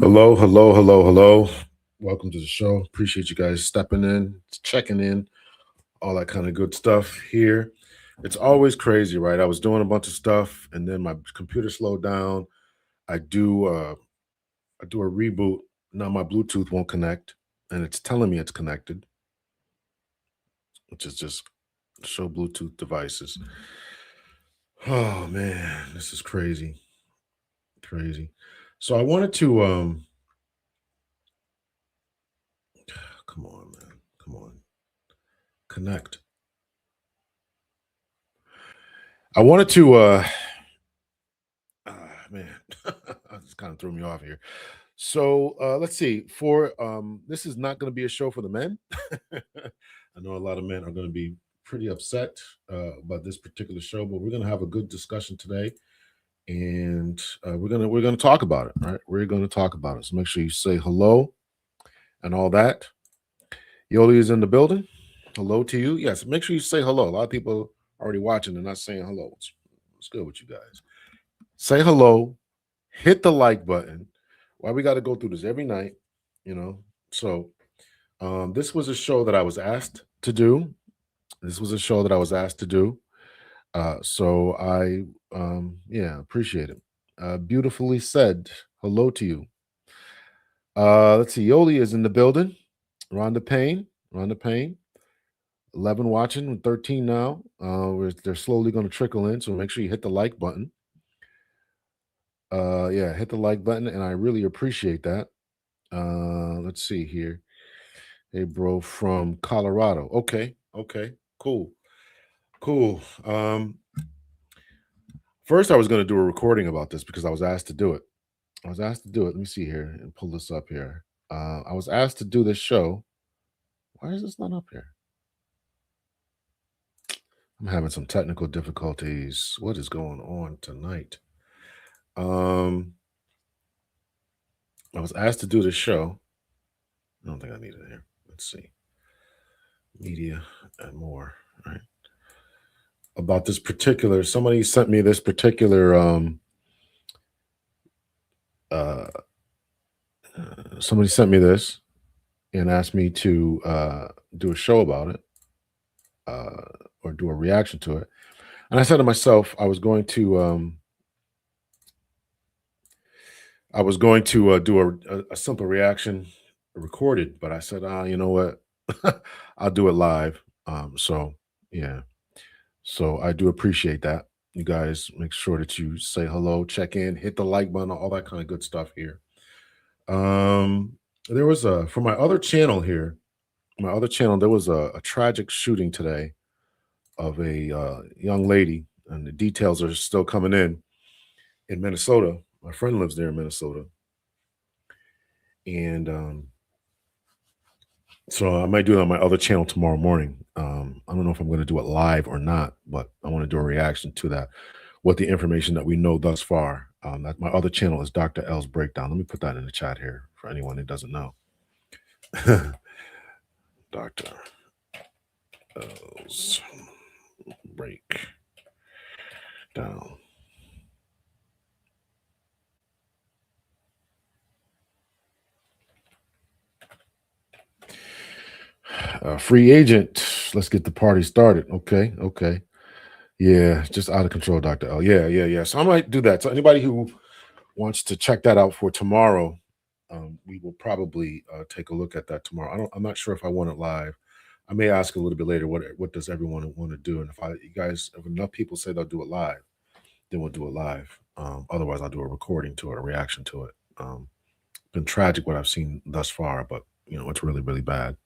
Hello, hello, hello, hello. Welcome to the show. Appreciate you guys stepping in, checking in, all that kind of good stuff here. It's always crazy, right? I was doing a bunch of stuff and then my computer slowed down. I do I do a reboot. Now my Bluetooth won't connect and it's telling me it's connected, which is just show Bluetooth devices. Oh man, this is crazy. Crazy. So I wanted to come on, man. Come on. Connect. I wanted to man, this kind of threw me off here. So let's see. For this is not going to be a show for the men. I know a lot of men are going to be pretty upset about this particular show, but we're going to have a good discussion today, and we're gonna talk about it. Right? We're going to talk about it. So make sure you say hello and all that. Yoli is in the building. Hello to you. Yes, make sure you say hello. A lot of people are already watching and not saying hello. What's good with you guys? Say hello, hit the like button. Why we got to go through this every night, you know? So, this was a show that I was asked to do. This was a show that I was asked to do. So yeah, appreciate it. Beautifully said. Hello to you. Let's see. Yoli is in the building. Rhonda Payne. Rhonda Payne. 11 watching, 13 now. They're slowly going to trickle in. So make sure you hit the like button. Yeah, hit the like button, and I really appreciate that. Let's see here. Hey, bro, from Colorado. Okay, okay, cool, cool. First, I was going to do a recording about this because I was asked to do it. I was asked to do it. Let me see here and pull this up here. I was asked to do this show. Why is this not up here? I'm having some technical difficulties. What is going on tonight? I was asked to do this show. I don't think I need it here. Let's see. Media and more. Right. About this particular, somebody sent me this particular uh somebody sent me this and asked me to do a show about it, uh or do a reaction to it. And I said to myself, I was going to do a simple reaction recorded, but I said, you know what? I'll do it live. So yeah. So I do appreciate that. You guys make sure that you say hello, check in, hit the like button, all that kind of good stuff here. There was a for my other channel here, my other channel, there was a tragic shooting today of a young lady, and the details are still coming in Minnesota. My friend lives there in Minnesota, and so I might do it on my other channel tomorrow morning. I don't know if I'm going to do it live or not, but I want to do a reaction to that. What the information that we know thus far. That my other channel is Dr. L's Breakdown. Let me put that in the chat here for anyone who doesn't know. Dr. L's Breakdown. Free agent. Let's get the party started. Okay, okay. Yeah, just out of control, Dr. L. Yeah, yeah, yeah. So I might do that. So anybody who wants to check that out for tomorrow, we will probably take a look at that tomorrow. I'm not sure if I want it live. I may ask a little bit later what does everyone want to do, and if enough people say they'll do it live, then we'll do it live. Otherwise, I'll do a recording to it, a reaction to it. Been tragic what I've seen thus far, but it's really really bad.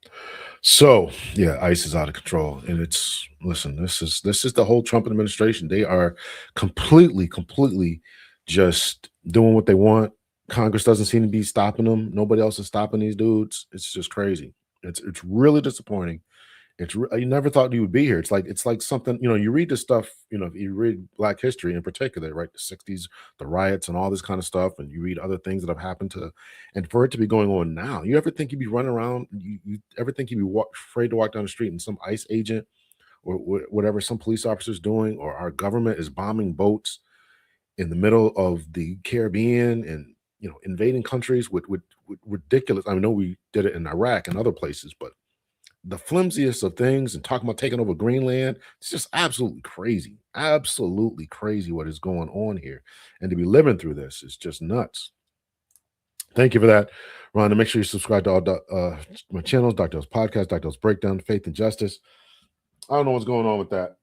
So yeah, ICE is out of control, and it's listen. This is the whole Trump administration. They are completely just doing what they want. Congress doesn't seem to be stopping them. Nobody else is stopping these dudes. It's just crazy. It's really disappointing. You never thought you would be here. It's like something, you read this stuff, you read Black history in particular, right? The 60s, the riots and all this kind of stuff, and you read other things that have happened and for it to be going on now, you ever think you'd be running around, you ever think you'd be afraid to walk down the street and some ICE agent or whatever some police officer's doing, or our government is bombing boats in the middle of the Caribbean, and invading countries with ridiculous. I know we did it in Iraq and other places, but the flimsiest of things and talking about taking over Greenland, it's just absolutely crazy what is going on here. And to be living through this is just nuts. Thank you for that, Ron. Make sure you subscribe to all my channels, Dr. L's Podcast, Dr. L's Breakdown, Faith and Justice. I don't know what's going on with that.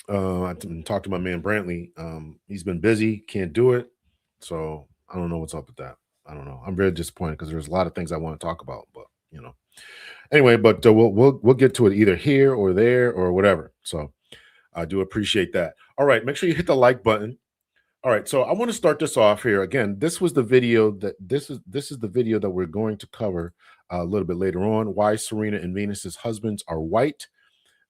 I talked to my man Brantley. He's been busy, can't do it. So I don't know what's up with that. I don't know. I'm very disappointed because there's a lot of things I want to talk about, but anyway, but we'll get to it either here or there or whatever. So I do appreciate that. All right, make sure you hit the like button. All right, so I want to start this off here. Again, this was the video that this is the video that we're going to cover a little bit later on. Why Serena and Venus's husbands are white,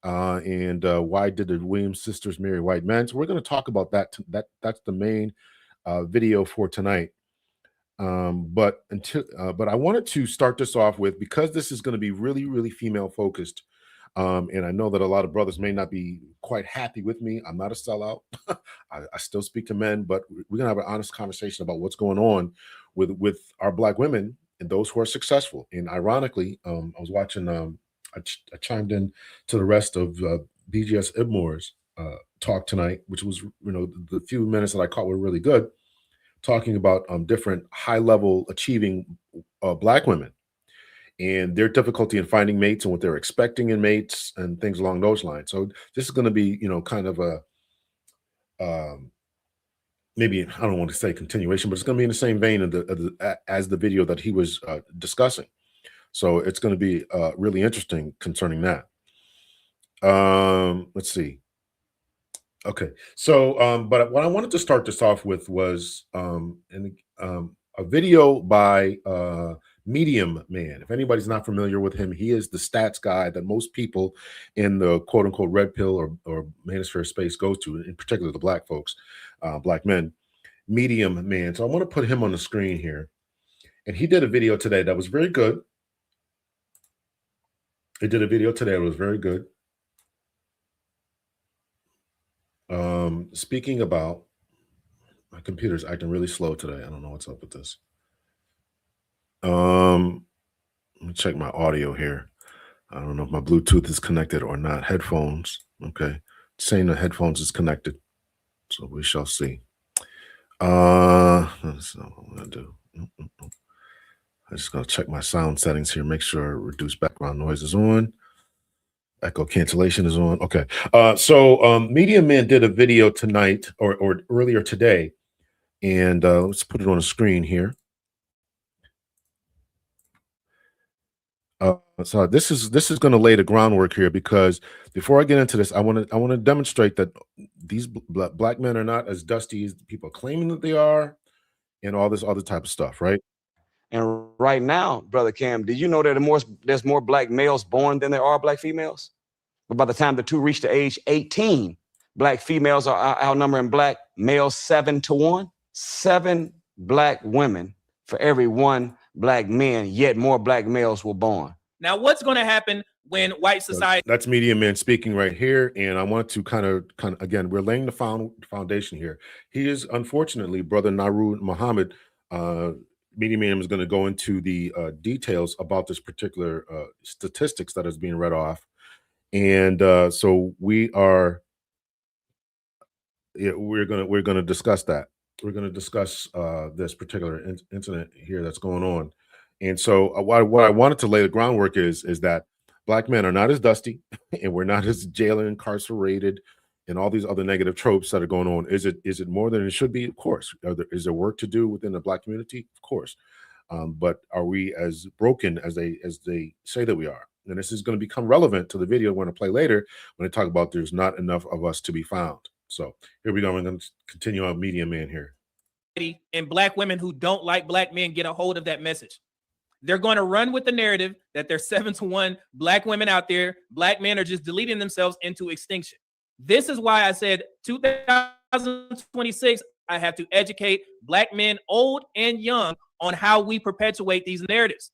and why did the Williams sisters marry white men? So we're going to talk about that. That's the main video for tonight. But I wanted to start this off with, because this is going to be really, really female focused. And I know that a lot of brothers may not be quite happy with me. I'm not a sellout. I still speak to men, but we're gonna have an honest conversation about what's going on with our Black women and those who are successful. And ironically, I was watching. I chimed in to the rest of BGS Ibmore's talk tonight, which was the few minutes that I caught were really good, talking about different high level achieving Black women and their difficulty in finding mates and what they're expecting in mates and things along those lines. So this is going to be, kind of a, maybe, I don't want to say continuation, but it's going to be in the same vein as the video that he was discussing. So it's going to be really interesting concerning that. Let's see. Okay. So, but what I wanted to start this off with was a video by Medium Man. If anybody's not familiar with him, he is the stats guy that most people in the quote unquote red pill or manosphere space goes to, in particular the Black folks, Black men. Medium Man. So I want to put him on the screen here. And he did a video today that was very good. He did a video today that was very good. Speaking about, my computer's acting really slow today. I don't know what's up with this. Let me check my audio here. I don't know if my Bluetooth is connected or not. Headphones. Okay. Saying the headphones is connected. So we shall see. That's not what I'm gonna do. I just gotta check my sound settings here, make sure reduce background noise is on. Echo cancellation is on. Okay. So Medium Man did a video tonight or earlier today. And let's put it on the screen here. So this is going to lay the groundwork here, because before I get into this, I want to demonstrate that these Black men are not as dusty as people are claiming that they are, and all this other type of stuff, right? And right now, Brother Cam, do you know that there's more Black males born than there are Black females? But by the time the two reach the age 18, Black females are outnumbering Black males 7-1. 7 Black women for every 1 Black man, yet more Black males were born. Now, what's going to happen when white society? That's Medium Man speaking right here, and I want to kind of again, we're laying the foundation here. He is, unfortunately, Brother Naru Muhammad. Medium Man is going to go into the details about this particular statistics that is being read off, and so we're going to discuss that. We're going to discuss this particular incident here that's going on. And so what I wanted to lay the groundwork is that Black men are not as dusty, and we're not as jail incarcerated and all these other negative tropes that are going on. Is it more than it should be? Of course. Is there work to do within the Black community? Of course. But are we as broken as they say that we are? And this is going to become relevant to the video we're going to play later when they talk about there's not enough of us to be found. So here we go. I'm going to continue on Medium Man here. And Black women who don't like Black men get a hold of that message. They're going to run with the narrative that there's 7-1 Black women out there. Black men are just deleting themselves into extinction. This is why I said 2026, I have to educate Black men, old and young, on how we perpetuate these narratives.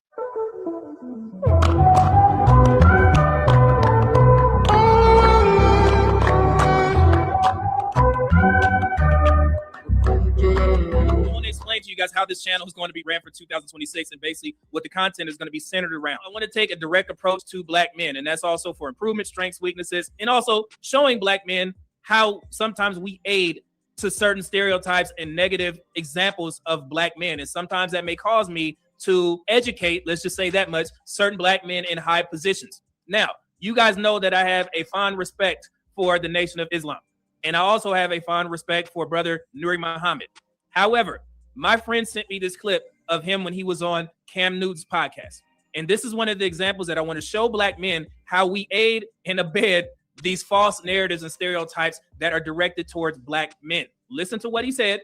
I want to explain to you guys how this channel is going to be ran for 2026 and basically what the content is going to be centered around. I want to take a direct approach to black men, and that's also for improvement, strengths, weaknesses, and also showing black men how sometimes we aid to certain stereotypes and negative examples of black men. And sometimes that may cause me to educate, let's just say that much, certain black men in high positions. Now, you guys know that I have a fond respect for the Nation of Islam. And I also have a fond respect for brother Nuri Muhammad. However, my friend sent me this clip of him when he was on Cam Newton's podcast. And this is one of the examples that I want to show black men how we aid and abet these false narratives and stereotypes that are directed towards black men. Listen to what he said,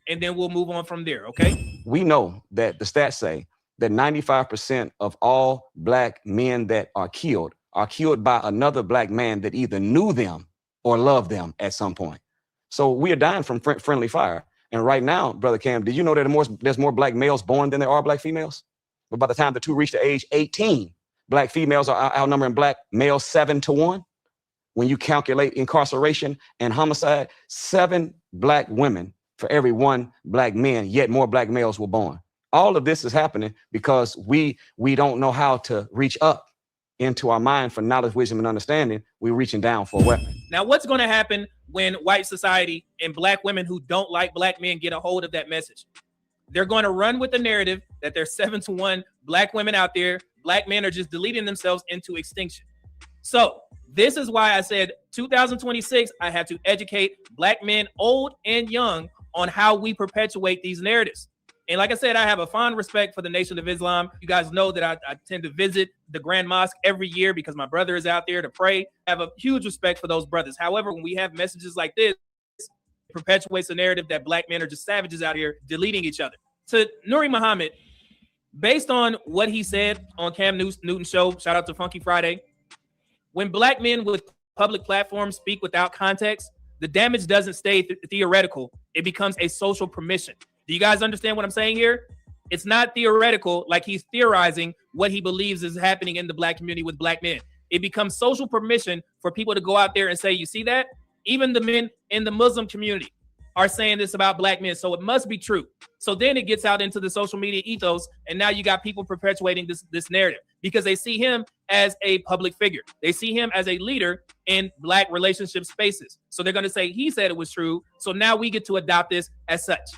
and then we'll move on from there, okay? We know that the stats say that 95% of all black men that are killed by another black man that either knew them or loved them at some point. So we are dying from friendly fire. And right now, Brother Cam, did you know that there's more black males born than there are black females? But by the time the two reach the age 18, black females are outnumbering black males 7-1. When you calculate incarceration and homicide, 7 black women for every 1 black man, yet more black males were born. All of this is happening because we don't know how to reach up into our mind for knowledge, wisdom, and understanding. We're reaching down for a weapon. Now, what's going to happen when white society and black women who don't like black men get a hold of that message? They're going to run with the narrative that there's 7-1 black women out there. Black men are just deleting themselves into extinction. So this is why I said 2026, I have to educate black men, old and young, on how we perpetuate these narratives. And like I said, I have a fond respect for the Nation of Islam. You guys know that I tend to visit the Grand Mosque every year because my brother is out there to pray. I have a huge respect for those brothers. However, when we have messages like this, it perpetuates a narrative that black men are just savages out here deleting each other. To Nuri Muhammad, based on what he said on Cam Newton's show, shout out to Funky Friday, when black men with public platforms speak without context, the damage doesn't stay theoretical. It becomes a social permission. Do you guys understand what I'm saying here? It's not theoretical, like he's theorizing what he believes is happening in the black community with black men. It becomes social permission for people to go out there and say, you see that? Even the men in the Muslim community are saying this about black men, so it must be true. So then it gets out into the social media ethos, and now you got people perpetuating this narrative because they see him as a public figure. They see him as a leader in black relationship spaces. So they're going to say he said it was true, so now we get to adopt this as such.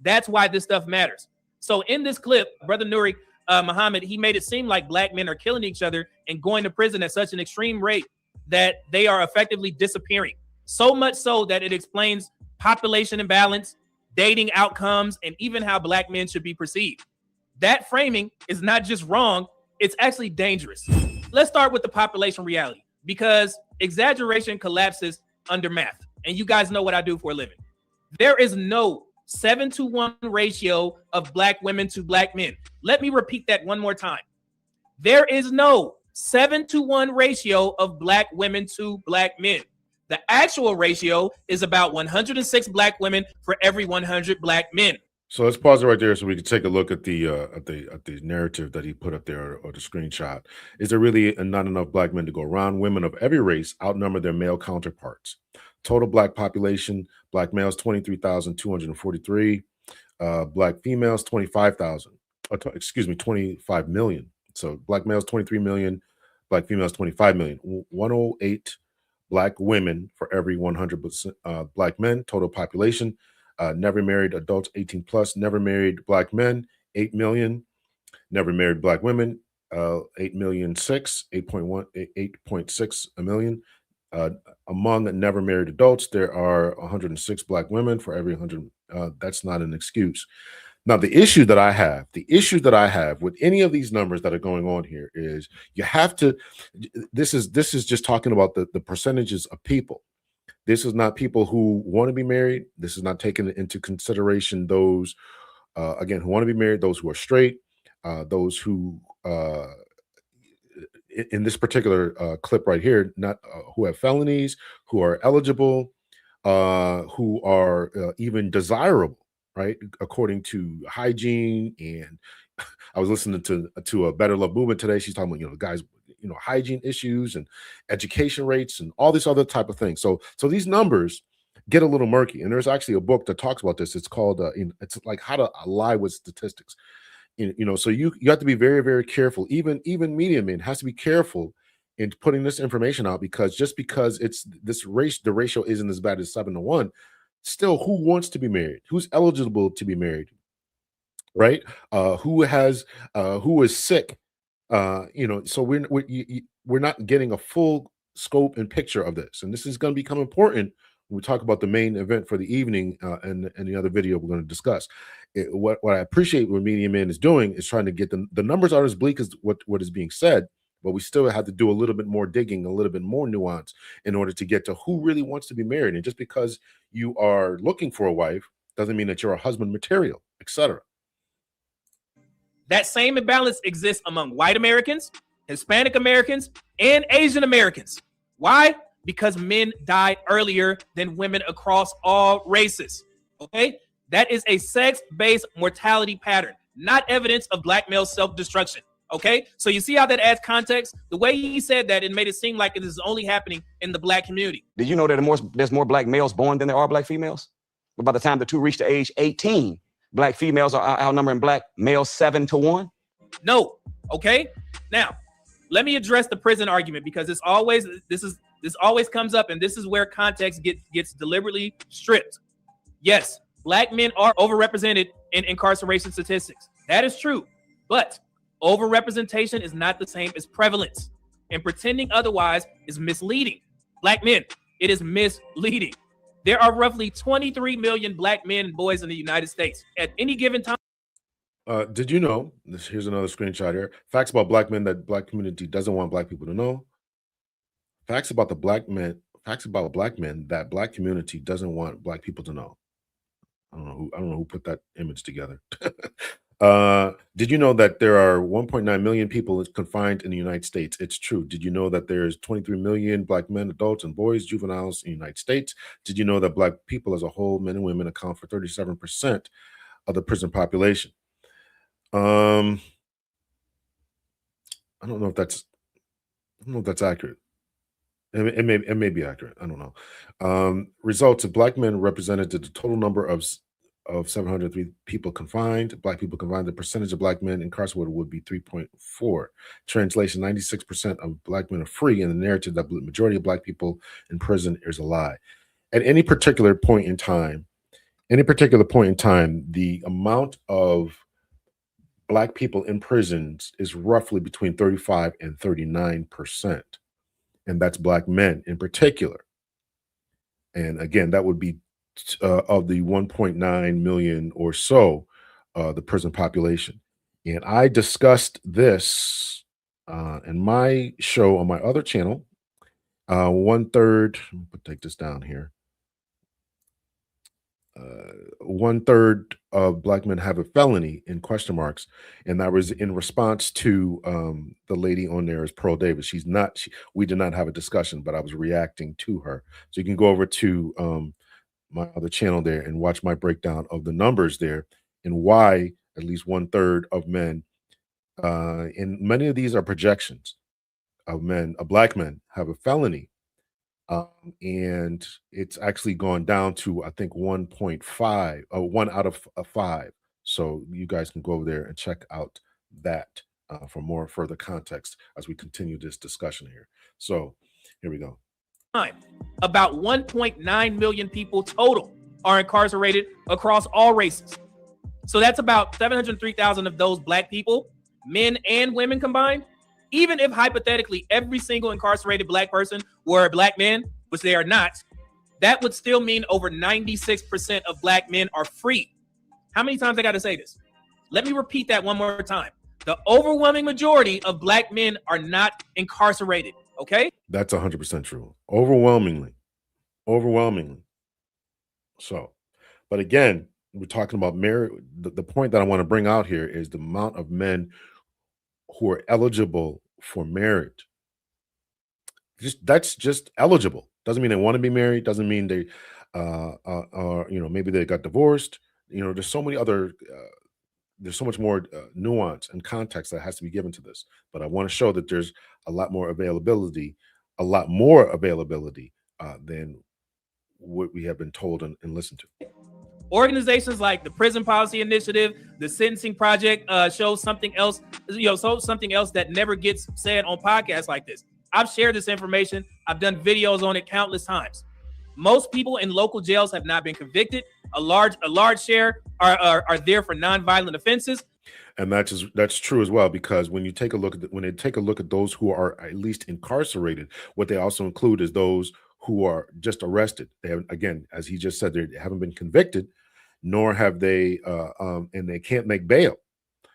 That's why this stuff matters. So in this clip, Brother Nuri Muhammad, he made it seem like black men are killing each other and going to prison at such an extreme rate that they are effectively disappearing. So much so that it explains population imbalance, dating outcomes, and even how black men should be perceived. That framing is not just wrong, it's actually dangerous. Let's start with the population reality, because exaggeration collapses under math. And you guys know what I do for a living. There is no 7-1 ratio of black women to black men. Let me repeat that one more time. There is no 7-1 ratio of black women to black men. The actual ratio is about 106 black women for every 100 black men. So let's pause it right there so we can take a look at the narrative that he put up there, or the screenshot. Is there really not enough black men to go around? Women of every race outnumber their male counterparts. Total black population: black males 23,243, black females 25,000. 25 million. So black males 23 million, black females 25 million. 108 black women for every 100 black men. Total population. Never married adults 18 plus. Never married black men 8 million. Never married black women 8.6 million. Among never married adults, there are 106 black women for every 100. That's not an excuse. Now, the issue that I have with any of these numbers that are going on here is you have to. This is just talking about the percentages of people. This is not people who want to be married. This is not taking into consideration those, again, who want to be married, those who are straight, those who. In this particular clip right here, not who have felonies, who are eligible, who are even desirable, right? According to hygiene. And I was listening to a Better Love Movement today. She's talking about, guys, hygiene issues and education rates and all this other type of things. So these numbers, get a little murky. And there's actually a book that talks about this. It's called it's like how to lie with statistics. So you have to be very, very careful. Even media men has to be careful in putting this information out, because just because it's this race, the ratio isn't as bad as 7-1. Still, who wants to be married? Who's eligible to be married? Right? Who is sick? So we're not getting a full scope and picture of this, and this is going to become important when we talk about the main event for the evening, and the other video we're going to discuss. What I appreciate what Media Man is doing is trying to get the numbers aren't as bleak as what is being said, but we still have to do a little bit more digging, a little bit more nuance in order to get to who really wants to be married. And just because you are looking for a wife doesn't mean that you're a husband material, etc. That same imbalance exists among white Americans, Hispanic Americans, and Asian Americans. Why? Because men die earlier than women across all races. Okay? That is a sex-based mortality pattern, not evidence of black male self-destruction. Okay? So you see how that adds context? The way he said that, it made it seem like it is only happening in the black community. Did you know that there's more black males born than there are black females? But by the time the two reach the age 18, black females are outnumbering black males 7-1. No. Okay? Now, let me address the prison argument, because this always comes up, and this is where context gets deliberately stripped. Yes, black men are overrepresented in incarceration statistics. That is true. But overrepresentation is not the same as prevalence, and pretending otherwise is misleading. Black men, it is misleading. There are roughly 23 million black men and boys in the United States at any given time. Did you know this? Here's another screenshot here. Facts about black men that black community doesn't want black people to know. Facts about black men that black community doesn't want black people to know. I don't know who put that image together. Did you know that there are 1.9 million people confined in the United States? It's true. Did you know that there's 23 million black men, adults, and boys, juveniles in the United States? Did you know that black people as a whole, men and women, account for 37% of the prison population? I don't know if that's accurate. It may be accurate. I don't know. Results of black men represented the total number of 703 people confined. Black people confined, the percentage of black men incarcerated would be 3.4. Translation: 96% of black men are free, and the narrative that the majority of black people in prison is a lie. At any particular point in time, the amount of black people in prisons is roughly between 35 and 39%. And that's black men in particular. And again, that would be of the 1.9 million or so, the prison population. And I discussed this in my show on my other channel. 1/3, take this down here. 1/3 of black men have a felony in question marks, and that was in response to the lady on there is Pearl Davis. We did not have a discussion, but I was reacting to her. So you can go over to my other channel there and watch my breakdown of the numbers there and why at least 1/3 of men, and many of these are projections of black men have a felony. And it's actually gone down to, I think, 1.5, 1 out of 5. So you guys can go over there and check out that for more further context as we continue this discussion here. So here we go. About 1.9 million people total are incarcerated across all races. So that's about 703,000 of those black people, men and women combined. Even if hypothetically every single incarcerated black person were a black man, which they are not, that would still mean over 96% of black men are free. How many times I got to say this? Let me repeat that one more time. The overwhelming majority of black men are not incarcerated. Okay? That's 100% true. Overwhelmingly. So, but again, we're talking about marriage. The point that I want to bring out here is the amount of men who are eligible for marriage. That's just eligible. Doesn't mean they want to be married. Doesn't mean they, maybe they got divorced. There's so many other, there's so much more nuance and context that has to be given to this. But I want to show that there's a lot more availability than what we have been told and listened to. Organizations like the Prison Policy Initiative, the Sentencing Project shows something else, something else that never gets said on podcasts like this. I've shared this information. I've done videos on it countless times. Most people in local jails have not been convicted. A large share are there for nonviolent offenses. And that's true as well, because when you take a look at those who are at least incarcerated, what they also include is those who are just arrested. They have, again, as he just said, they haven't been convicted, nor have they, and they can't make bail.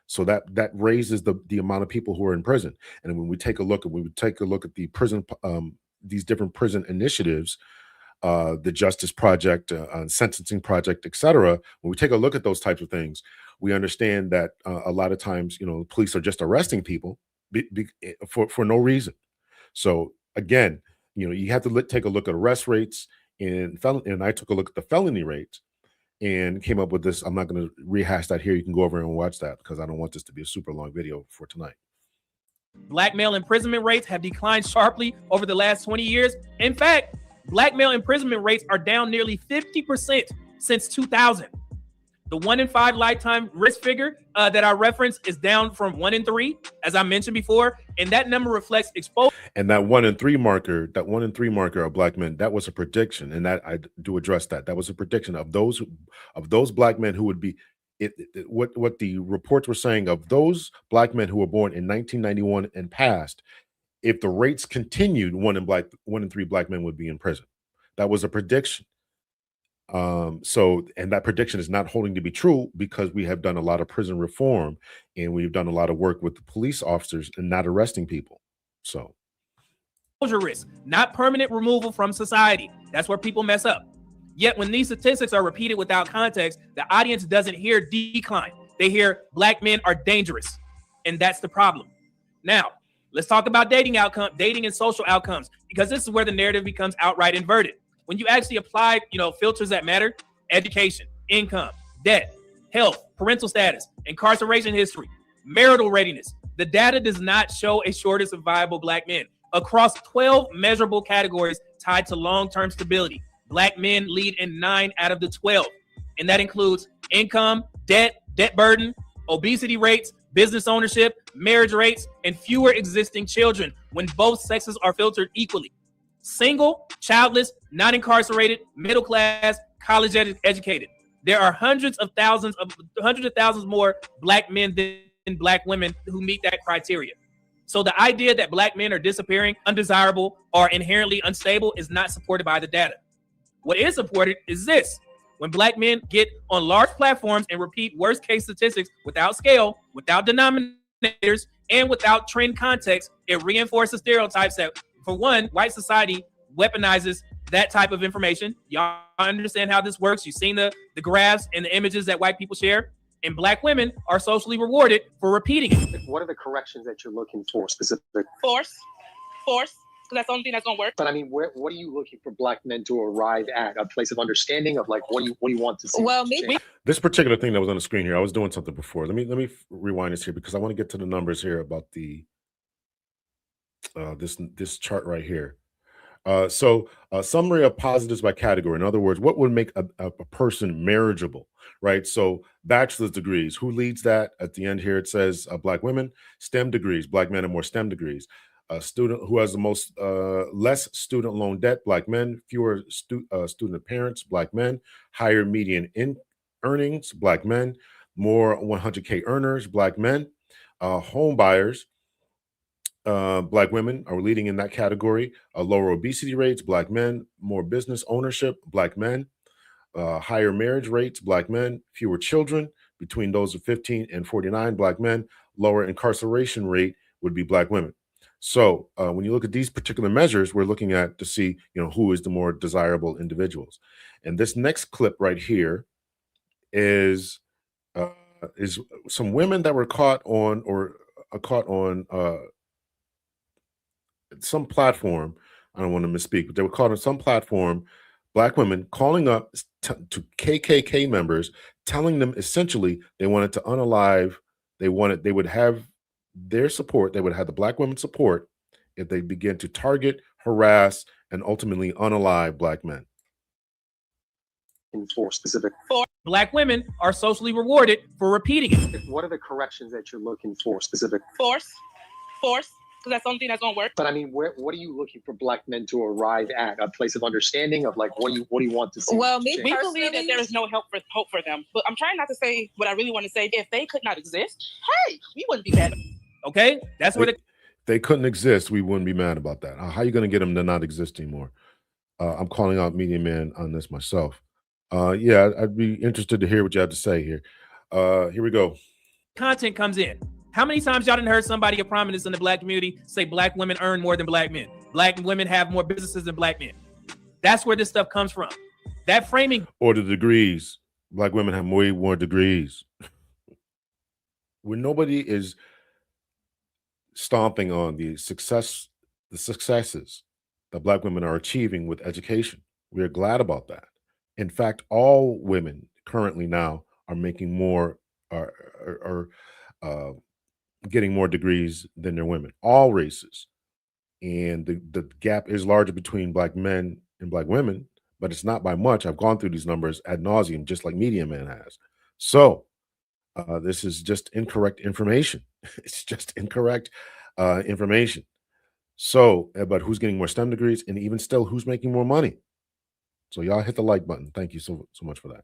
So that raises the amount of people who are in prison. And when we take a look at the prison, these different prison initiatives, the Justice Project, Sentencing Project, etc. When we take a look at those types of things, we understand that a lot of times, police are just arresting people for no reason. So again, you have to take a look at arrest rates and I took a look at the felony rates and came up with this. I'm not going to rehash that here. You can go over and watch that because I don't want this to be a super long video for tonight. Black male imprisonment rates have declined sharply over the last 20 years. In fact, Black male imprisonment rates are down nearly 50% since 2000. The 1 in 5 lifetime risk figure that I referenced is down from 1 in 3, as I mentioned before, and that number reflects exposure. And that 1 in 3 marker of Black men, that was a prediction, and that I do address that. That was a prediction of those Black men who would be. What the reports were saying of those Black men who were born in 1991 and past. If the rates continued, 1 in 3 Black men would be in prison. That was a prediction. And that prediction is not holding to be true because we have done a lot of prison reform and we've done a lot of work with the police officers and not arresting people. So exposure risk, not permanent removal from society. That's where people mess up. Yet when these statistics are repeated without context, the audience doesn't hear decline. They hear Black men are dangerous. And that's the problem. Now, let's talk about dating and social outcomes, because this is where the narrative becomes outright inverted. When you actually apply, filters that matter, education, income, debt, health, parental status, incarceration history, marital readiness, the data does not show a shortage of viable Black men. Across 12 measurable categories tied to long-term stability, Black men lead in 9 out of the 12. And that includes income, debt burden, obesity rates, business ownership, marriage rates, and fewer existing children when both sexes are filtered equally. Single, childless, not incarcerated, middle class, college educated. There are hundreds of thousands more Black men than Black women who meet that criteria. So the idea that Black men are disappearing, undesirable, or inherently unstable is not supported by the data. What is supported is this. When Black men get on large platforms and repeat worst case statistics without scale, without denominators, and without trend context, it reinforces stereotypes that, for one, white society weaponizes that type of information. Y'all understand how this works. You've seen the graphs and the images that white people share. And Black women are socially rewarded for repeating it. What are the corrections that you're looking for specifically? Force, because that's the only thing that's gonna work. But I mean, what are you looking for Black men to arrive at? A place of understanding of like what do you want to see? Well, this particular thing that was on the screen here, I was doing something before. Let me rewind this here because I want to get to the numbers here about the this chart right here. Summary of positives by category. In other words, what would make a person marriageable, right? So bachelor's degrees, who leads that? At the end here, it says Black women. STEM degrees, Black men have more STEM degrees. Student who has the most less student loan debt, Black men. Fewer student parents, Black men. Higher median earnings, Black men. More 100K earners, Black men. Home buyers, Black women are leading in that category. Lower obesity rates, Black men. More business ownership, Black men. Higher marriage rates, Black men. Fewer children between those of 15 and 49, Black men. Lower incarceration rate would be Black women. So when you look at these particular measures, we're looking at to see, who is the more desirable individuals. And this next clip right here is some women that were caught on some platform. I don't want to misspeak, but they were caught on some platform, Black women calling up to KKK members, telling them essentially they wanted to unalive, they would have their support, they would have the Black women's support if they begin to target, harass, and ultimately unalive Black men. for specific? Black women are socially rewarded for repeating it. What are the corrections that you're looking for specific? Force, because that's the only thing that's gonna work. But I mean, what are you looking for black men to arrive at? A place of understanding of like what do you want to see? Well, me change? We personally, believe that there is no hope for them. But I'm trying not to say what I really want to say. If they could not exist, hey, we wouldn't be mad. Okay, that's where the They couldn't exist, we wouldn't be mad about that. How are you going to get them to not exist anymore? I'm calling out Media Man on this myself. Yeah, I'd be interested to hear what you have to say here. Here we go. content comes in. How many times y'all done heard somebody of prominence in the black community say black women earn more than black men? Black women have more businesses than black men. That's where this stuff comes from. That framing. Or the degrees. Black women have way more degrees. When nobody is stomping on the successes that black women are achieving with education, we are glad about that. In fact, all women currently now are making more, are getting more degrees than their women, all races. And the gap is larger between black men and black women, but it's not by much. I've gone through these numbers ad nauseum, just like Media Man has. So this is just incorrect information. It's just incorrect information. So, but who's getting more STEM degrees, and even still, who's making more money? So y'all hit the like button. Thank you so much for that.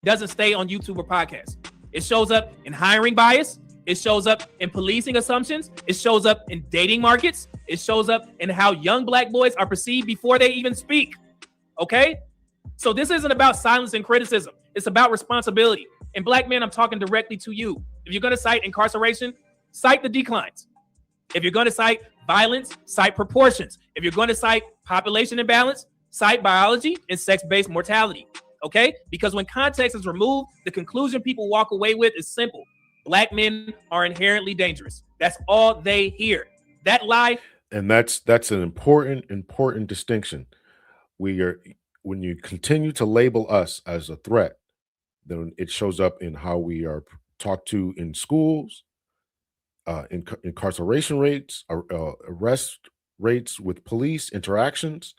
Doesn't stay on YouTube or podcasts. It shows up in hiring bias. It shows up in policing assumptions. It shows up in dating markets. It shows up in how young black boys are perceived before they even speak. Okay? So this isn't about silence and criticism. It's about responsibility. And black men, I'm talking directly to you. If you're going to cite incarceration, cite the declines. If you're going to cite violence, cite proportions. If you're going to cite population imbalance, cite biology and sex-based mortality. Okay? Because when context is removed, the conclusion people walk away with is simple. Black men are inherently dangerous. That's all they hear. That lie. And that's an important distinction. When you continue to label us as a threat, then it shows up in how we are talked to in schools, incarceration rates, arrest rates with police, interactions.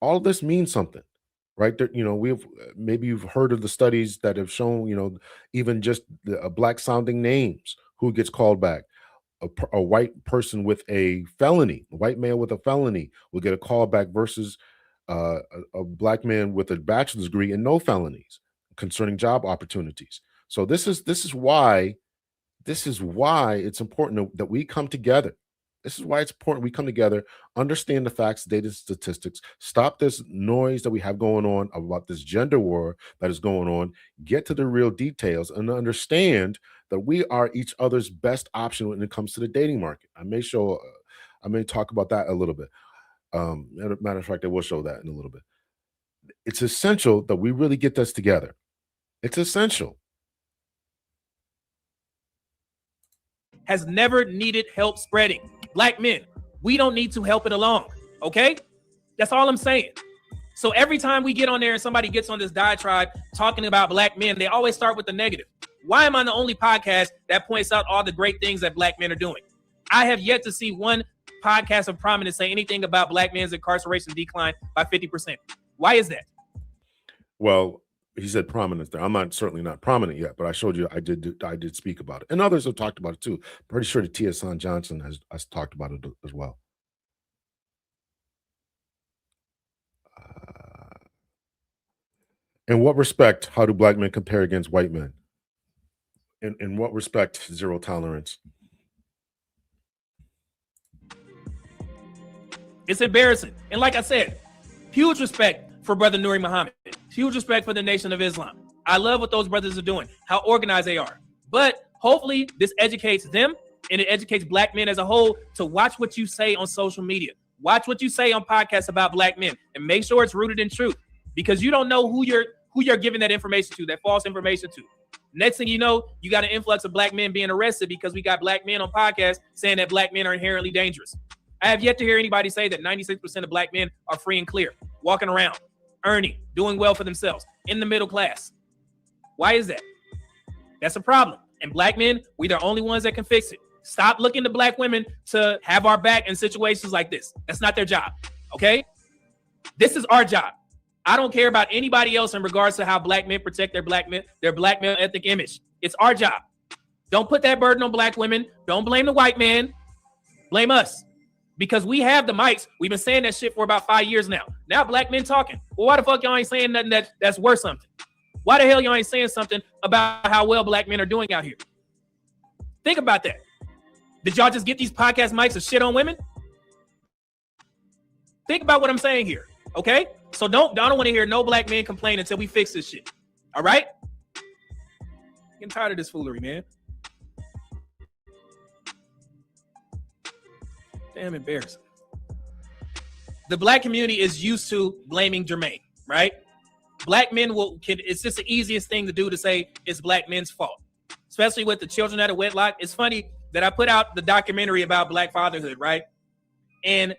All of this means something, right? There, maybe you've heard of the studies that have shown, even just black sounding names, who gets called back. A white person with a felony, a white male with a felony will get a call back versus a black man with a bachelor's degree and no felonies concerning job opportunities. So this is why it's important that we come together. This is why it's important we come together, understand the facts, data, statistics, stop this noise that we have going on about this gender war that is going on, get to the real details, and understand that we are each other's best option when it comes to the dating market. I may talk about that a little bit. Matter of fact, I will show that in a little bit. It's essential that we really get this together. It's essential. Has never needed help spreading. Black men, we don't need to help it along, okay? That's all I'm saying. So every time we get on there and somebody gets on this diatribe talking about black men, they always start with the negative. Why am I the only podcast that points out all the great things that black men are doing? I have yet to see one podcast of prominence say anything about black men's incarceration decline by 50%. Why is that? Well, he said prominence there. I'm certainly not prominent yet, but I showed you I did speak about it. And others have talked about it too. Pretty sure that Tia San Johnson has talked about it as well. In what respect, how do black men compare against white men? In what respect, zero tolerance? It's embarrassing. And like I said, huge respect for Brother Nuri Muhammad. Huge respect for the Nation of Islam. I love what those brothers are doing, how organized they are. But hopefully this educates them and it educates black men as a whole to watch what you say on social media. Watch what you say on podcasts about black men and make sure it's rooted in truth, because you don't know who you're giving that information to, that false information to. Next thing you know, you got an influx of black men being arrested because we got black men on podcasts saying that black men are inherently dangerous. I have yet to hear anybody say that 96% of black men are free and clear, walking around, earning, doing well for themselves, in the middle class. Why is that? That's a problem. And black men, we're the only ones that can fix it. Stop looking to black women to have our back in situations like this. That's not their job, okay? This is our job. I don't care about anybody else in regards to how black men protect their black male ethnic image. It's our job. Don't put that burden on black women. Don't blame the white man. Blame us. Because we have the mics. We've been saying that shit for about 5 years now. Now black men talking. Well, why the fuck y'all ain't saying nothing that's worth something? Why the hell y'all ain't saying something about how well black men are doing out here? Think about that. Did y'all just get these podcast mics to shit on women? Think about what I'm saying here, okay? So I don't want to hear no black men complain until we fix this shit. All right? Getting tired of this foolery, man. Damn embarrassing. The black community is used to blaming Jermaine, right? Black men it's just the easiest thing to do to say it's black men's fault, especially with the children out of wedlock. It's funny that I put out the documentary about black fatherhood, right? And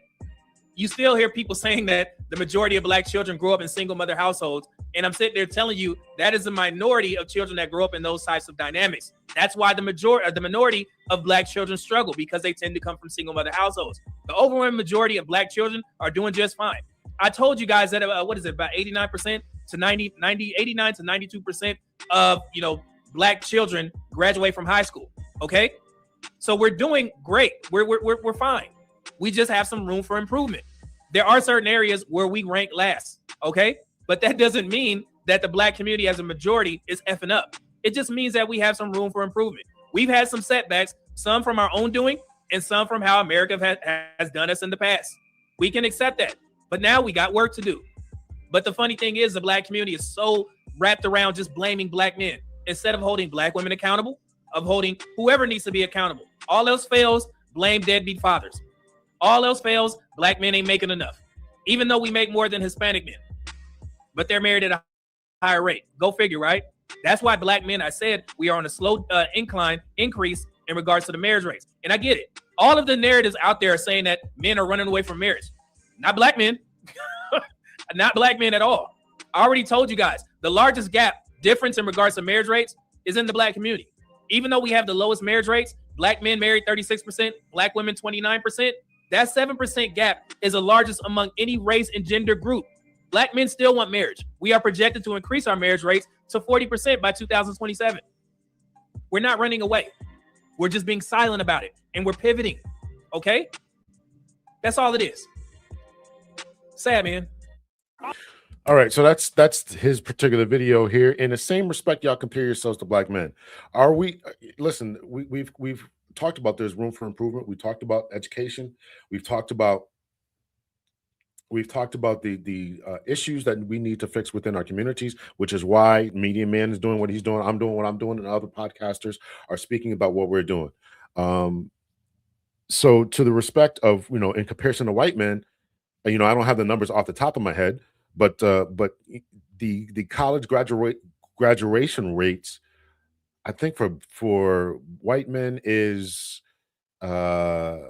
you still hear people saying that the majority of black children grow up in single mother households. And I'm sitting there telling you that is a minority of children that grow up in those types of dynamics. That's why the minority of black children struggle, because they tend to come from single mother households. The overwhelming majority of black children are doing just fine. I told you guys that about 89% to 89 to 92% of black children graduate from high school. Okay, so we're doing great. We're fine. We just have some room for improvement. There are certain areas where we rank last, okay? But that doesn't mean that the black community as a majority is effing up. It just means that we have some room for improvement. We've had some setbacks, some from our own doing and some from how America has done us in the past. We can accept that, but now we got work to do. But the funny thing is the black community is so wrapped around just blaming black men instead of holding black women accountable, of holding whoever needs to be accountable. All else fails, blame deadbeat fathers. All else fails, black men ain't making enough, even though we make more than Hispanic men, but they're married at a higher rate. Go figure, right? That's why black men, I said, we are on a slow increase in regards to the marriage rates. And I get it. All of the narratives out there are saying that men are running away from marriage. Not black men. Not black men at all. I already told you guys, the largest difference in regards to marriage rates is in the black community. Even though we have the lowest marriage rates, black men married 36%, black women 29%. That 7% gap is the largest among any race and gender group. Black men still want marriage. We are projected to increase our marriage rates to 40% by 2027. We're not running away. We're just being silent about it. And we're pivoting. Okay? That's all it is. Sad, man. All right, so that's his particular video here. In the same respect, y'all compare yourselves to black men. Are we? Listen, we've talked about there's room for improvement. We talked about education. We've talked about the issues that we need to fix within our communities, which is why Medium Man is doing what he's doing. I'm doing what I'm doing, and other podcasters are speaking about what we're doing. So to the respect of, in comparison to white men, I don't have the numbers off the top of my head, but the college graduation rates, I think for white men is actually,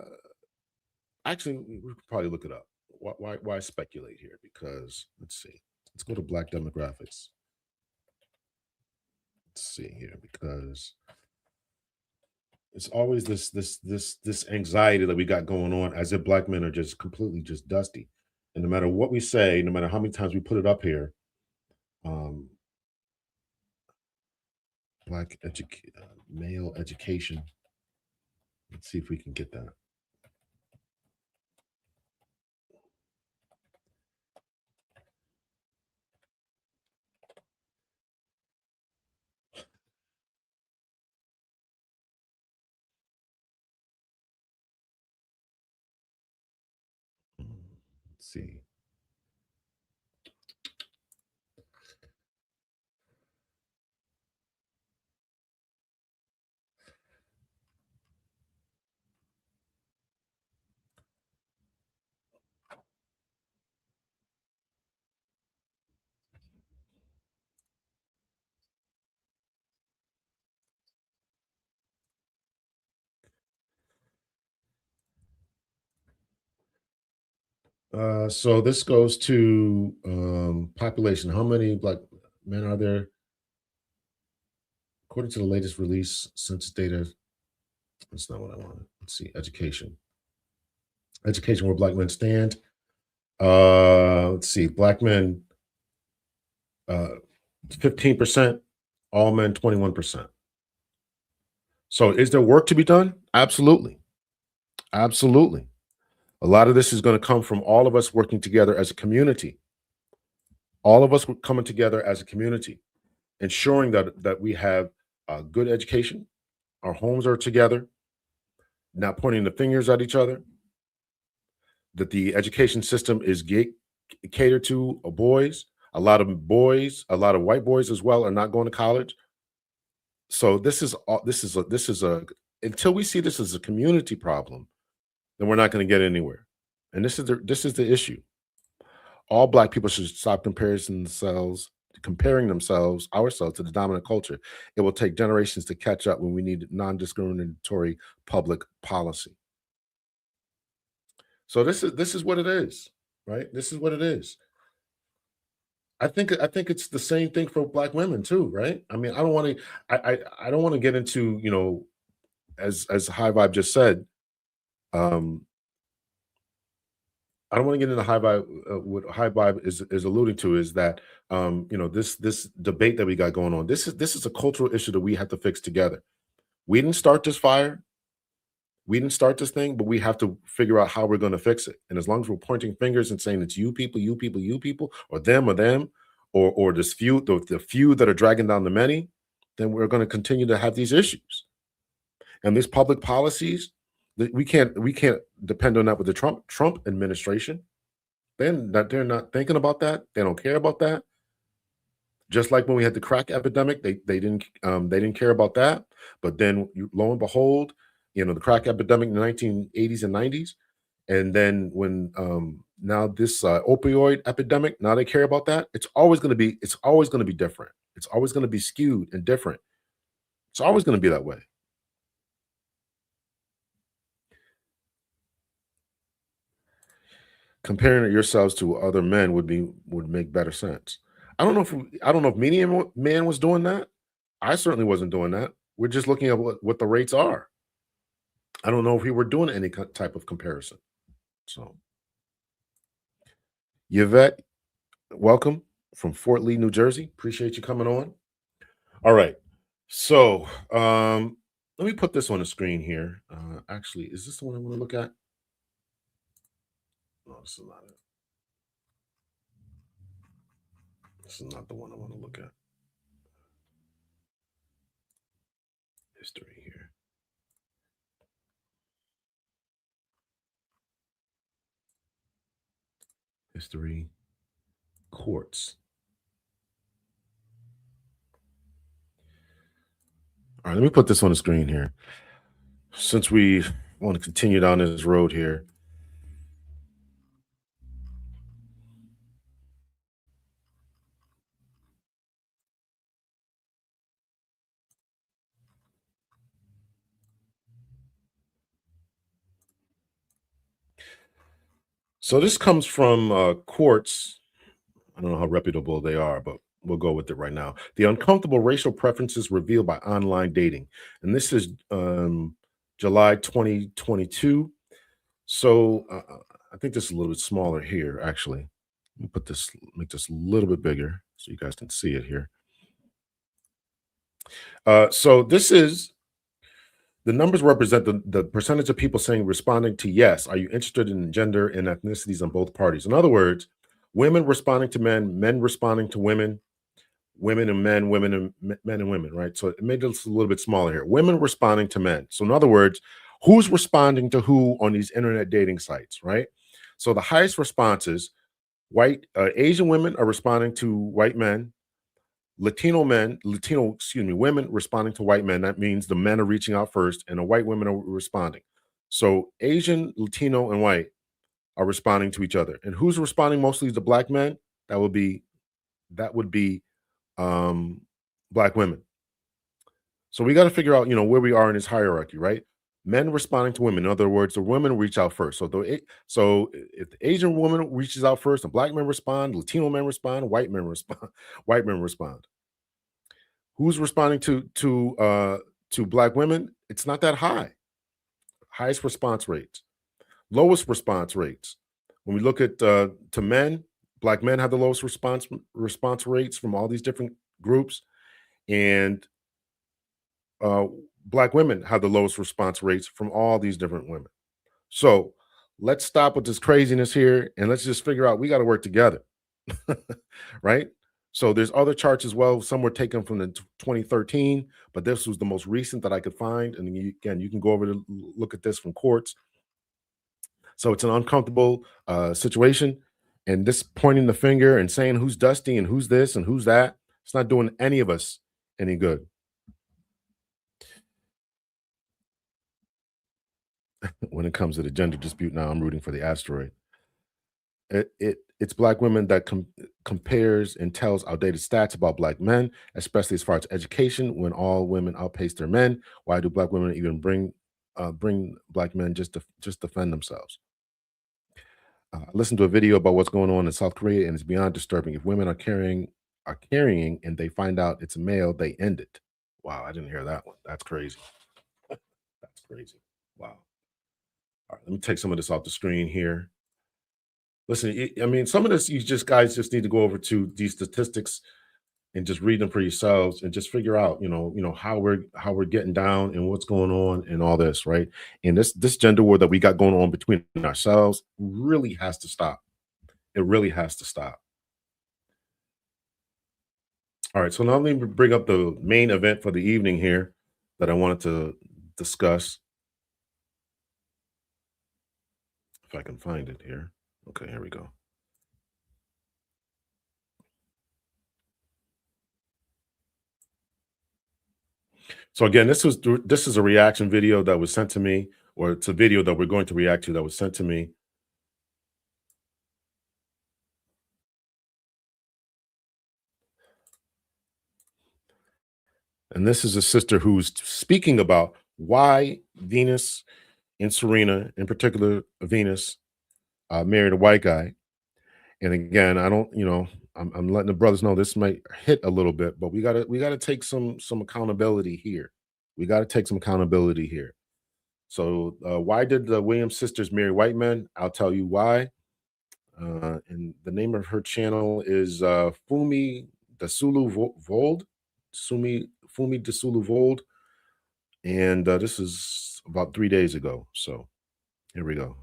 we could probably look it up. Why speculate here? Because let's see. Let's go to black demographics. Let's see here, because it's always this anxiety that we got going on as if black men are just completely just dusty. And no matter what we say, no matter how many times we put it up here, male education. Let's see if we can get that. Let's see. So this goes to population. How many black men are there? According to the latest release, census data. That's not what I wanted. Let's see. Education, where black men stand. Let's see. Black men 15%, all men 21%. So is there work to be done? Absolutely. Absolutely. A lot of this is going to come from all of us working together as a community. All of us coming together as a community, ensuring that we have good education, our homes are together, not pointing the fingers at each other, that the education system is catered to boys. A lot of white boys as well are not going to college. So this is until we see this as a community problem, then we're not going to get anywhere. And this is the issue. All Black people should stop comparing ourselves to the dominant culture. It will take generations to catch up when we need non-discriminatory public policy. So this is what it is, right? This is what it is. I think it's the same thing for Black women too, right? I mean, I don't want to get into, as High Vibe just said, I don't want to get into High Vibe. What High Vibe is alluding to is that this debate that we got going on. This is a cultural issue that we have to fix together. We didn't start this fire. We didn't start this thing, but we have to figure out how we're going to fix it. And as long as we're pointing fingers and saying it's you people, or them, or this few, the few that are dragging down the many, then we're going to continue to have these issues. And these public policies, we can't depend on that with the Trump administration. They're not thinking about that. They don't care about that. Just like when we had the crack epidemic, they didn't care about that. But then lo and behold, the crack epidemic in the 1980s and 90s, and then when now this opioid epidemic, now they care about that. It's always going to be different. It's always going to be skewed and different. It's always going to be that way. Comparing yourselves to other men would make better sense. I don't know if Medium Man was doing that. I certainly wasn't doing that. We're just looking at what the rates are. I don't know if we were doing any type of comparison. So, Yvette, welcome from Fort Lee, New Jersey. Appreciate you coming on. All right. So, let me put this on the screen here. Actually, is this the one I want to look at? No, this is not it. This is not the one I want to look at. History here. History, courts. All right, let me put this on the screen here. Since we want to continue down this road here. So this comes from courts. I don't know how reputable they are, but we'll go with it right now. The uncomfortable racial preferences revealed by online dating. And this is July 2022. So I think this is a little bit smaller here, actually. Let me make this a little bit bigger so you guys can see it here. So this is the numbers represent the percentage of people responding to yes. Are you interested in gender and ethnicities on both parties? In other words, women responding to men, men responding to women, women and men, women and men and women, right? So it made this a little bit smaller here. Women responding to men. So in other words, who's responding to who on these internet dating sites, right? So the highest responses, Asian women are responding to white men. Women responding to white men. That means the men are reaching out first and the white women are responding. So Asian, Latino, and white are responding to each other. And who's responding mostly to Black men? That would be Black women. So we got to figure out, where we are in this hierarchy, right? Men responding to women. In other words, the women reach out first. So if the Asian woman reaches out first, the Black men respond, Latino men respond, white men respond. Who's responding to Black women? It's not that high. Highest response rates, lowest response rates. When we look at to men, Black men have the lowest response rates from all these different groups, and uh, Black women have the lowest response rates from all these different women. So let's stop with this craziness here, and let's just figure out we got to work together, right? So there's other charts as well. Some were taken from the 2013, but this was the most recent that I could find. And again, you can go over to look at this from courts. So it's an uncomfortable situation, and this pointing the finger and saying who's dusty and who's this and who's that, it's not doing any of us any good. When it comes to the gender dispute, now I'm rooting for the asteroid. It's Black women that compares and tells outdated stats about Black men, especially as far as education. When all women outpace their men, why do Black women even bring Black men just to defend themselves? Listen to a video about what's going on in South Korea, and it's beyond disturbing. If women are carrying, and they find out it's a male, they end it. Wow, I didn't hear that one. That's crazy. That's crazy. Wow. All right, let me take some of this off the screen here. Listen, I mean, some of this you guys just need to go over to these statistics and just read them for yourselves and just figure out, how we're getting down and what's going on and all this, right? And this gender war that we got going on between ourselves really has to stop. It really has to stop. All right, so now let me bring up the main event for the evening here that I wanted to discuss. If I can find it here. Okay, here we go. So again, this is a reaction video that was sent to me, or it's a video that we're going to react to that was sent to me. And this is a sister who's speaking about why Venus and Serena, in particular Venus, married a white guy. And again, I don't, I'm letting the brothers know this might hit a little bit, but we gotta take some accountability here. We gotta take some accountability here. So why did the Williams sisters marry white men? I'll tell you why. And the name of her channel is Fumi Dasulu Vold. Fumi Dasulu Vold. And this is about 3 days ago. So here we go.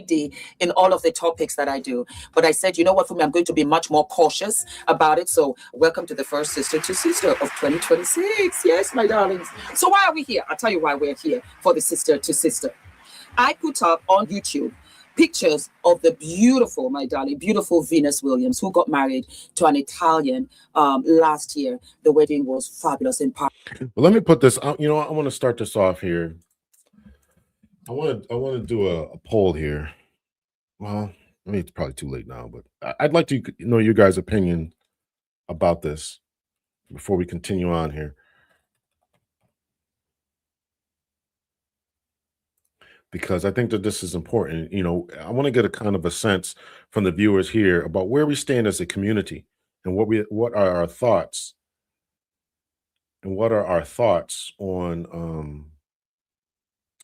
Day in all of the topics that I do. But I said, you know what, for me, I'm going to be much more cautious about it. So welcome to the first Sister to Sister of 2026. Yes, my darlings. So why are we here? I'll tell you why we're here for the Sister to Sister. I put up on YouTube pictures of the beautiful, my darling, beautiful Venus Williams, who got married to an Italian last year. The wedding was fabulous in Paris. Well, let me put this, I want to start this off here. I want to do a poll here. Well, I mean, it's probably too late now, but I'd like to know your guys' opinion about this before we continue on here. Because I think that this is important. I want to get a kind of a sense from the viewers here about where we stand as a community and what are our thoughts and what are our thoughts on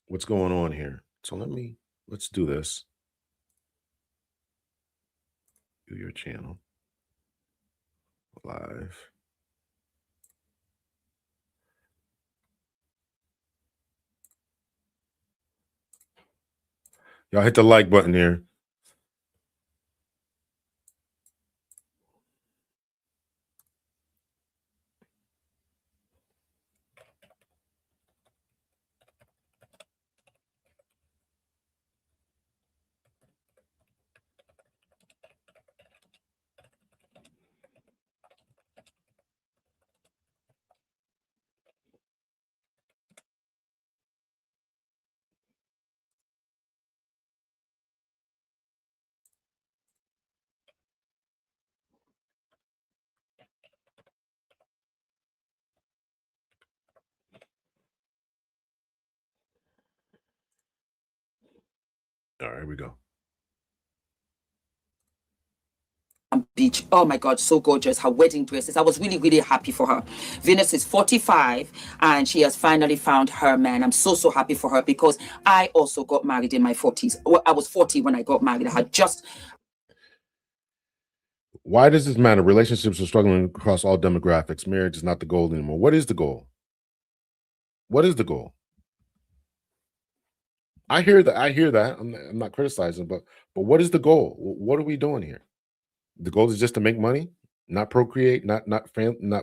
what's going on here. So let's do this. Do your channel live. Y'all hit the like button here. All right, here we go. Beach. Oh my God, so gorgeous. Her wedding dresses. I was really, really happy for her. Venus is 45 and she has finally found her man. I'm so, so happy for her because I also got married in my 40s. Well, I was 40 when I got married. I had just. Why does this matter? Relationships are struggling across all demographics. Marriage is not the goal anymore. What is the goal? What is the goal? I hear that. I'm not criticizing, but what is the goal? What are we doing here? The goal is just to make money, not procreate, not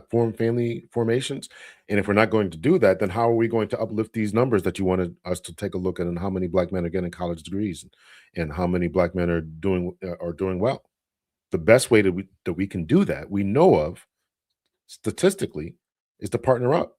form family formations. And if we're not going to do that, then how are we going to uplift these numbers that you wanted us to take a look at, and how many Black men are getting college degrees, and how many Black men are doing well? The best way that we can do that, we know of statistically, is to partner up.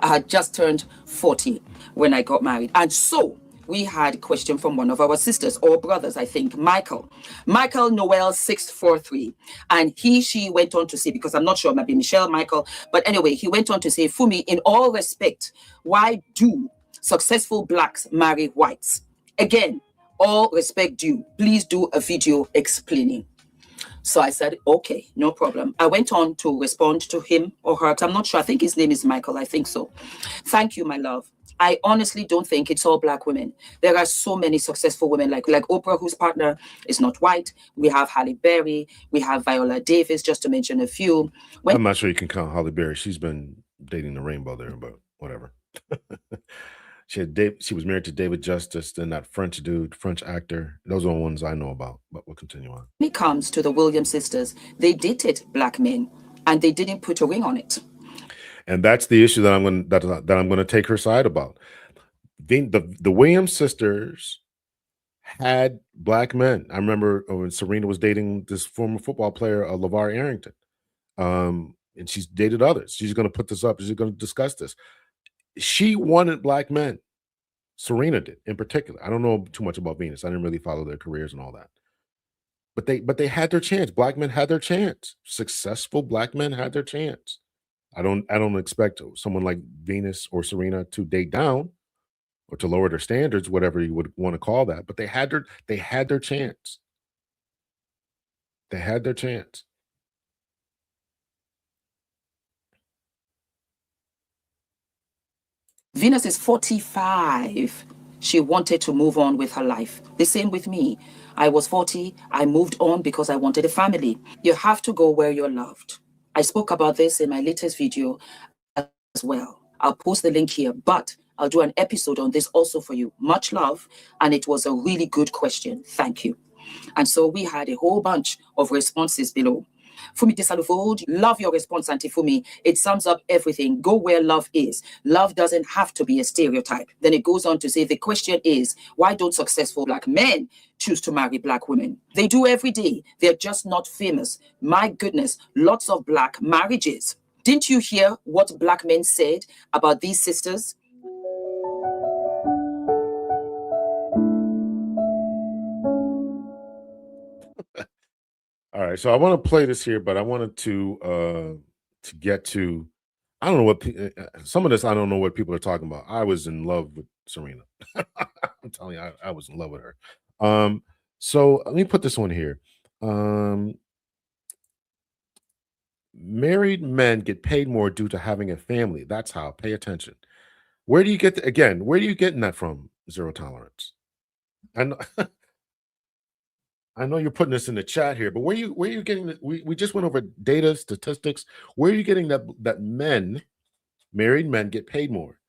I had just turned 40 when I got married. And so we had a question from one of our sisters or brothers, I think, Michael Noel 643. And she went on to say, because I'm not sure, maybe Michelle, Michael, but anyway, he went on to say, Fumi, in all respect, why do successful Blacks marry whites? Again, all respect due. Please do a video explaining. So I said, okay, no problem. I went on to respond to him or her. I'm not sure. I think his name is Michael. I think so. Thank you, my love. I honestly don't think it's all Black women. There are so many successful women like Oprah, whose partner is not white. We have Halle Berry. We have Viola Davis, just to mention a few. I'm not sure you can count Halle Berry. She's been dating the rainbow there, but whatever. She was married to David Justice, then that French dude, French actor. Those are the ones I know about, but we'll continue on. When it comes to the Williams sisters, they dated Black men and they didn't put a ring on it. And that's the issue that I'm going to take her side about. The Williams sisters had Black men. I remember when Serena was dating this former football player, LeVar Arrington, and she's dated others. She's going to put this up. She's going to discuss this. She wanted Black men. Serena did, in particular. I don't know too much about Venus. I didn't really follow their careers and all that. But they had their chance. Black men had their chance. Successful Black men had their chance. I don't expect someone like Venus or Serena to date down or to lower their standards, whatever you would want to call that. But they had their chance. They had their chance. Venus is 45. She wanted to move on with her life. The same with me. I was 40. I moved on because I wanted a family. You have to go where you're loved. I spoke about this in my latest video as well. I'll post the link here, but I'll do an episode on this also for you. Much love. And it was a really good question. Thank you. And so we had a whole bunch of responses below. Fumi Desalufold, love your response, Auntie Fumi. It sums up everything. Go where love is. Love doesn't have to be a stereotype. Then it goes on to say, the question is, why don't successful Black men choose to marry Black women? They do every day. They're just not famous. My goodness, lots of Black marriages. Didn't you hear what Black men said about these sisters? All right, so I want to play this here, but I wanted to get to, I don't know what some of this, I don't know what people are talking about. I was in love with Serena. I'm telling you, I was in love with her. So let me put this one here. Married men get paid more due to having a family. That's how. Pay attention. Where do you get where are you getting that from? Zero tolerance. And I know you're putting this in the chat here, but where are you getting that? We just went over data, statistics. Where are you getting that married men get paid more?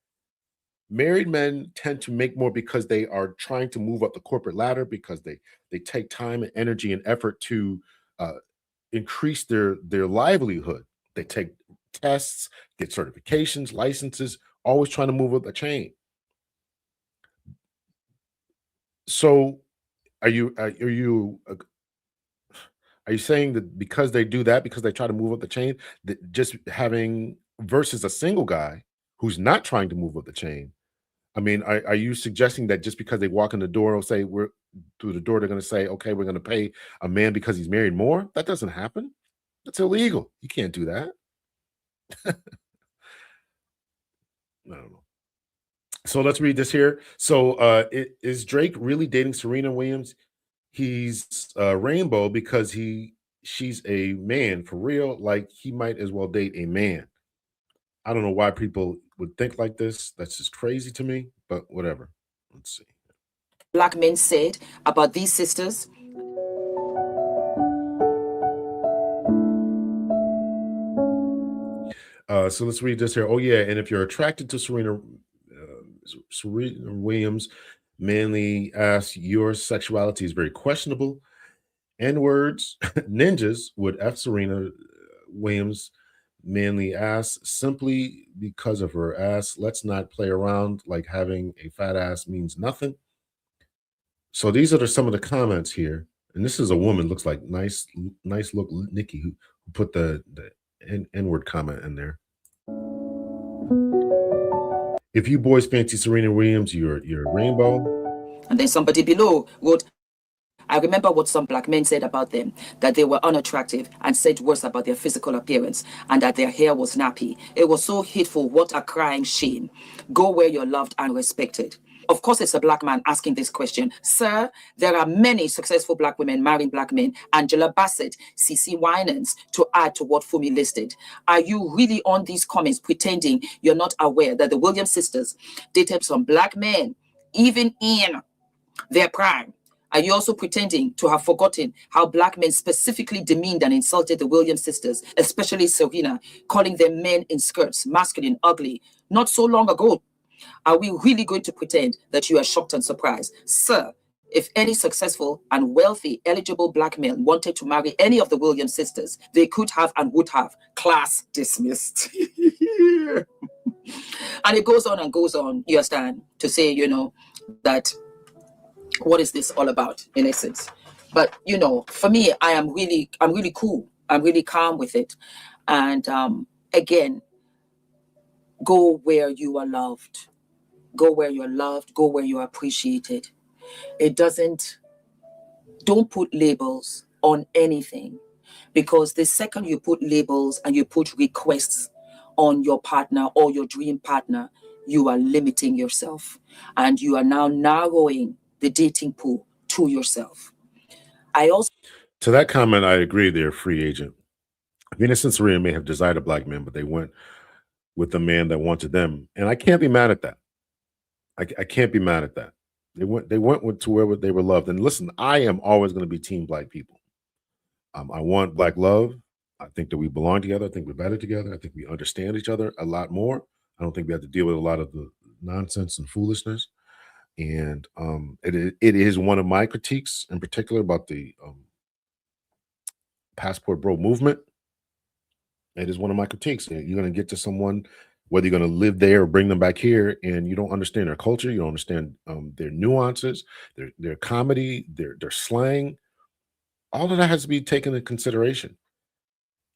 Married men tend to make more because they are trying to move up the corporate ladder, because they take time and energy and effort to increase their livelihood. They take tests, get certifications, licenses, always trying to move up the chain. So are you saying that because they do that, because they try to move up the chain, that just having versus a single guy who's not trying to move up the chain? I mean, are you suggesting that just because they walk in the door or say we're through the door, they're going to say, okay, we're going to pay a man because he's married more? That doesn't happen. That's illegal. You can't do that. I don't know. So let's read this here. So is Drake really dating Serena Williams? He's rainbow because she's a man for real. Like he might as well date a man. I don't know why people would think like this. That's just crazy to me, but whatever. Let's see. Black men said about these sisters. So let's read this here. Oh yeah, and if you're attracted to Serena Williams, manly ass, your sexuality is very questionable. N-words, ninjas would F Serena Williams manly ass simply because of her ass. Let's not play around like having a fat ass means nothing. So these are some of the comments here. And this is a woman, looks like nice look Nikki who put the N-word comment in there. If you boys fancy Serena Williams, you're a rainbow. And then somebody below wrote, I remember what some black men said about them, that they were unattractive, and said worse about their physical appearance, and that their hair was nappy. It was so hateful. What a crying shame. Go where you're loved and respected. Of course, it's a black man asking this question. Sir, there are many successful black women marrying black men. Angela Bassett, CeCe Winans, to add to what Fumi listed. Are you really on these comments pretending you're not aware that the Williams sisters dated some black men, even in their prime? Are you also pretending to have forgotten how black men specifically demeaned and insulted the Williams sisters, especially Serena, calling them men in skirts, masculine, ugly, not so long ago? Are we really going to pretend that you are shocked and surprised? Sir, if any successful and wealthy, eligible black men wanted to marry any of the Williams sisters, they could have and would have. Class dismissed. And it goes on, you understand, to say, you know, that what is this all about in essence? But you know, for me, I'm really cool. I'm really calm with it. And again, go where you are loved. Go where you're loved. Go where you're appreciated. Don't put labels on anything, because the second you put labels and you put requests on your partner or your dream partner, you are limiting yourself, and you are now narrowing the dating pool to yourself. To that comment, I agree. They're a free agent. Venus and Serena may have desired a black man, but they went with the man that wanted them, and I can't be mad at that. I can't be mad at that. They went to where they were loved. And listen, I am always going to be team black people. I want black love. I think that we belong together. I think we're better together. I think we understand each other a lot more. I don't think we have to deal with a lot of the nonsense and foolishness. And it is one of my critiques in particular about the Passport Bro movement. It is one of my critiques. You're going to get to someone, whether you're going to live there or bring them back here, and you don't understand their culture, you don't understand their nuances, their comedy, their slang. All of that has to be taken into consideration.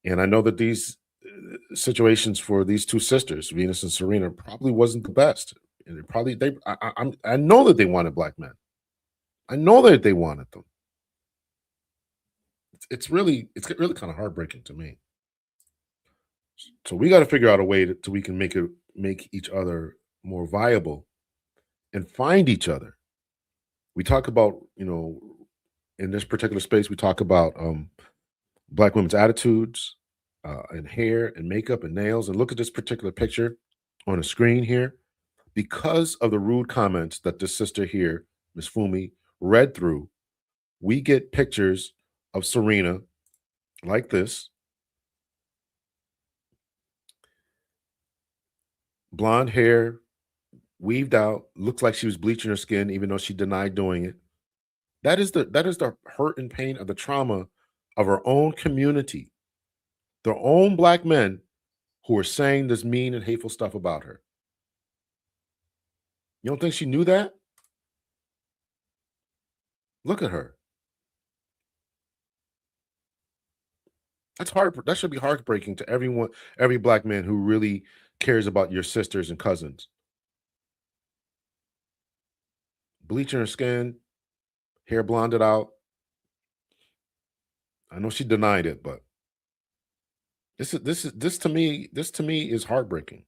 And I know that these situations for these two sisters, Venus and Serena, probably wasn't the best. And I know that they wanted black men. I know that they wanted them. It's really kind of heartbreaking to me. So we got to figure out a way so we can make each other more viable and find each other. We talk about, in this particular space, we talk about black women's attitudes and hair and makeup and nails. And look at this particular picture on the screen here. Because of the rude comments that this sister here, Miss Fumi, read through, we get pictures of Serena like this. Blonde hair, weaved out, looks like she was bleaching her skin, even though she denied doing it. That is the hurt and pain of the trauma of our own community, their own black men who are saying this mean and hateful stuff about her. You don't think she knew that? Look at her. That's hard. That should be heartbreaking to everyone, every black man who really cares about your sisters and cousins. Bleaching her skin, hair blonded out. I know she denied it, but this to me is heartbreaking.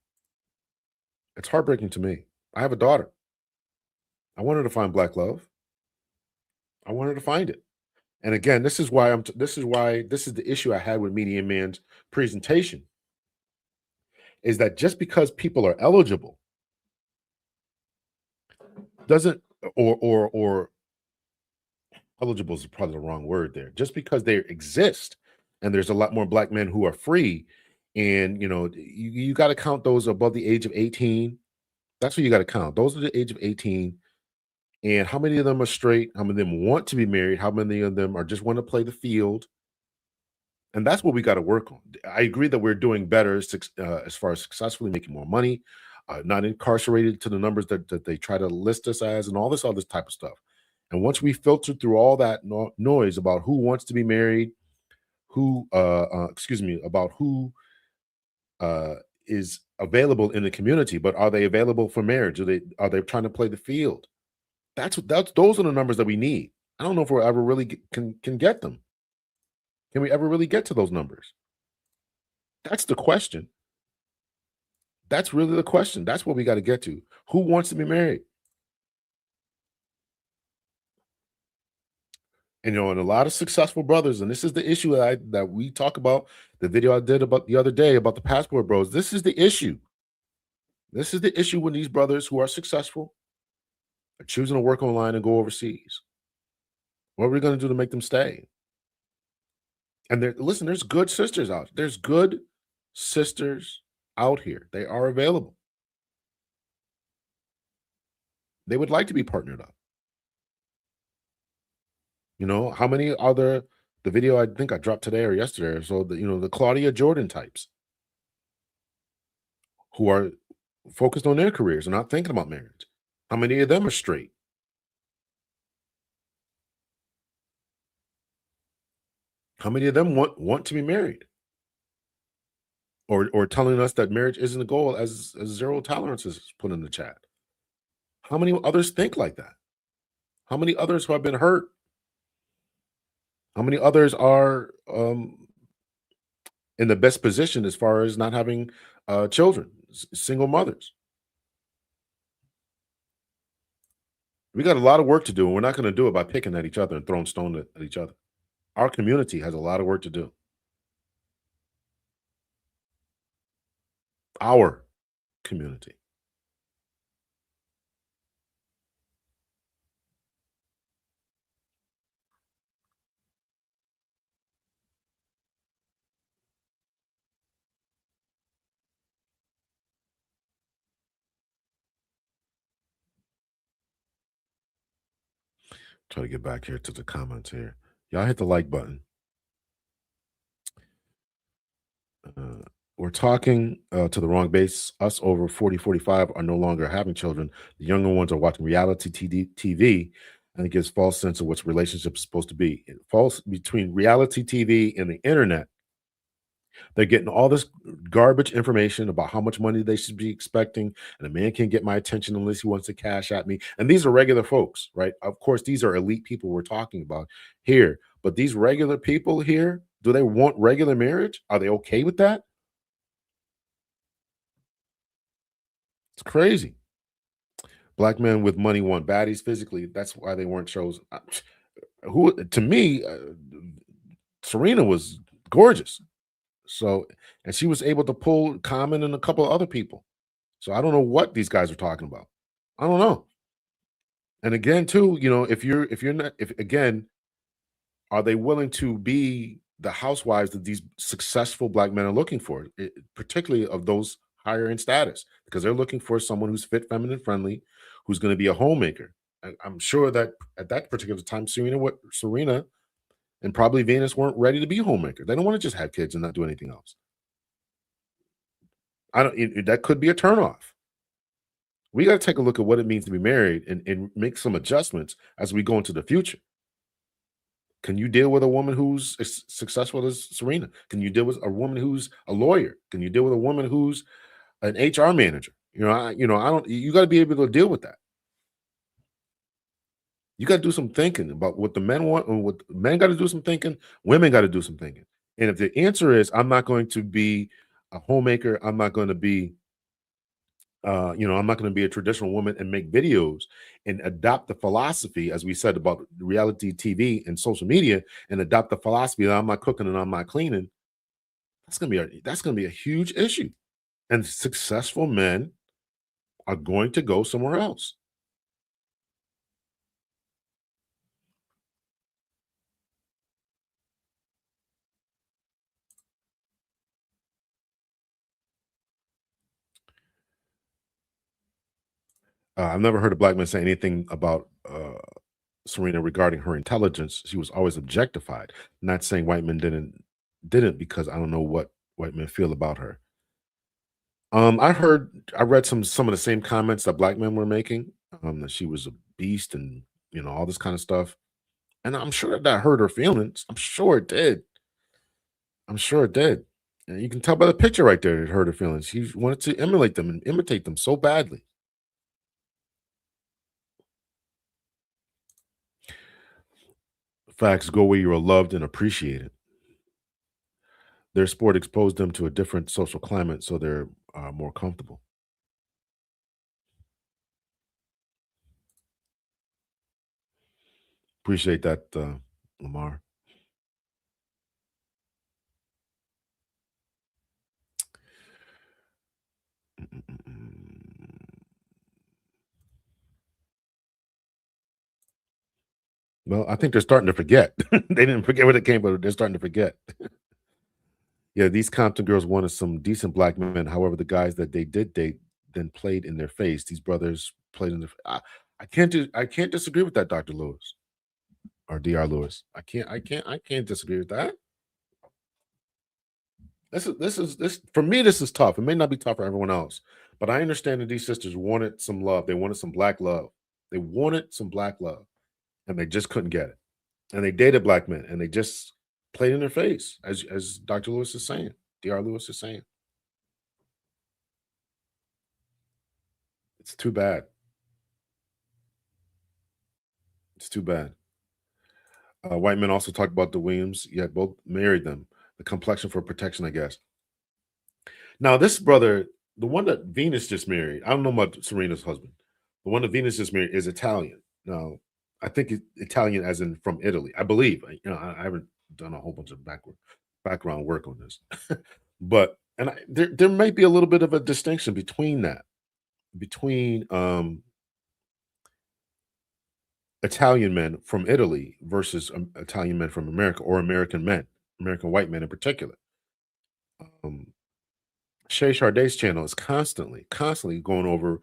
It's heartbreaking to me. I have a daughter. I want her to find black love. I want her to find it. And again, this is the issue I had with Median Man's presentation, is that just because people are eligible doesn't, or eligible is probably the wrong word there. Just because they exist and there's a lot more black men who are free, and you got to count those above the age of 18. That's what you got to count. Those are the age of 18. And how many of them are straight? How many of them want to be married? How many of them are just want to play the field? And that's what we got to work on. I agree that we're doing better as far as successfully making more money, not incarcerated to the numbers that they try to list us as, and all this other type of stuff. And once we filter through all that noise about who wants to be married, about who is available in the community, but are they available for marriage? Are they trying to play the field? Those are the numbers that we need. I don't know if we'll ever really can get them. Can we ever really get to those numbers? That's the question. That's really the question. That's what we got to get to. Who wants to be married? And and a lot of successful brothers, and this is the issue that we talk about, the video I did about the other day about the passport bros. This is the issue. This is the issue when these brothers who are successful are choosing to work online and go overseas. What are we going to do to make them stay? And listen, there's good sisters out. There's good sisters out here. They are available. They would like to be partnered up. How many the video I think I dropped today or yesterday or so, the Claudia Jordan types who are focused on their careers and not thinking about marriage. How many of them are straight? How many of them want to be married? Or telling us that marriage isn't a goal, as Zero Tolerance is put in the chat. How many others think like that? How many others who have been hurt? How many others are in the best position as far as not having children, single mothers? We got a lot of work to do, and we're not going to do it by picking at each other and throwing stones at each other. Our community has a lot of work to do. Our community. Try to get back here to the comments here. Y'all hit the like button. We're talking to the wrong base. Us over 40, 45 are no longer having children. The younger ones are watching reality TV, and it gives false sense of what relationships are supposed to be. It falls between reality TV and the internet. They're getting all this garbage information about how much money they should be expecting, and a man can't get my attention unless he wants to cash at me. And these are regular folks, right? Of course, these are elite people we're talking about here. But these regular people here, do they want regular marriage? Are they okay with that? It's crazy. Black men with money want baddies physically. That's why they weren't chosen. To me, Serena was gorgeous. So, and she was able to pull Common and a couple of other people. So I don't know what these guys are talking about. I don't know. And again, too, are they willing to be the housewives that these successful black men are looking for, particularly of those higher in status, because they're looking for someone who's fit, feminine, friendly, who's going to be a homemaker. I'm sure that at that particular time, Serena and probably Venus weren't ready to be homemaker. They don't want to just have kids and not do anything else. That could be a turnoff. We got to take a look at what it means to be married and make some adjustments as we go into the future. Can you deal with a woman who's as successful as Serena? Can you deal with a woman who's a lawyer? Can you deal with a woman who's an HR manager? You got to be able to deal with that. You got to do some thinking about what the men want, and what men got to do some thinking. Women got to do some thinking. And if the answer is, I'm not going to be a homemaker, I'm not going to be I'm not going to be a traditional woman and make videos and adopt the philosophy, as we said about reality TV and social media, and adopt the philosophy that I'm not cooking and I'm not cleaning. That's going to be a huge issue, and successful men are going to go somewhere else. I've never heard a black man say anything about Serena regarding her intelligence. She was always objectified. Not saying white men didn't, because I don't know what white men feel about her. I read some of the same comments that black men were making, that she was a beast and all this kind of stuff. And I'm sure that hurt her feelings. I'm sure it did. And you can tell by the picture right there, it hurt her feelings. She wanted to emulate them and imitate them so badly. Facts, go where you are loved and appreciated. Their sport exposed them to a different social climate, so they're more comfortable. Appreciate that, Lamar. Well, I think they're starting to forget. They didn't forget where they came, but they're starting to forget. Yeah, these Compton girls wanted some decent black men. However, the guys that they did date then played in their face. These brothers played in I can't disagree with that, Dr. Lewis or Dr. Lewis. I can't disagree with that. This for me, this is tough. It may not be tough for everyone else, but I understand that these sisters wanted some love. They wanted some black love. They wanted some black love, and they just couldn't get it. And they dated black men, and they just played in their face, as Dr. Lewis is saying, Dr. Lewis is saying. It's too bad. It's too bad. White men also talked about the Williams, yet both married them. The complexion for protection, I guess. Now, this brother, the one that Venus just married, I don't know about Serena's husband. The one that Venus just married is Italian. Now, I think Italian as in from Italy, I believe. I haven't done a whole bunch of background work on this. But there might be a little bit of a distinction between that, between Italian men from Italy versus Italian men from America, or American men, American white men in particular. Shay Charday's channel is constantly going over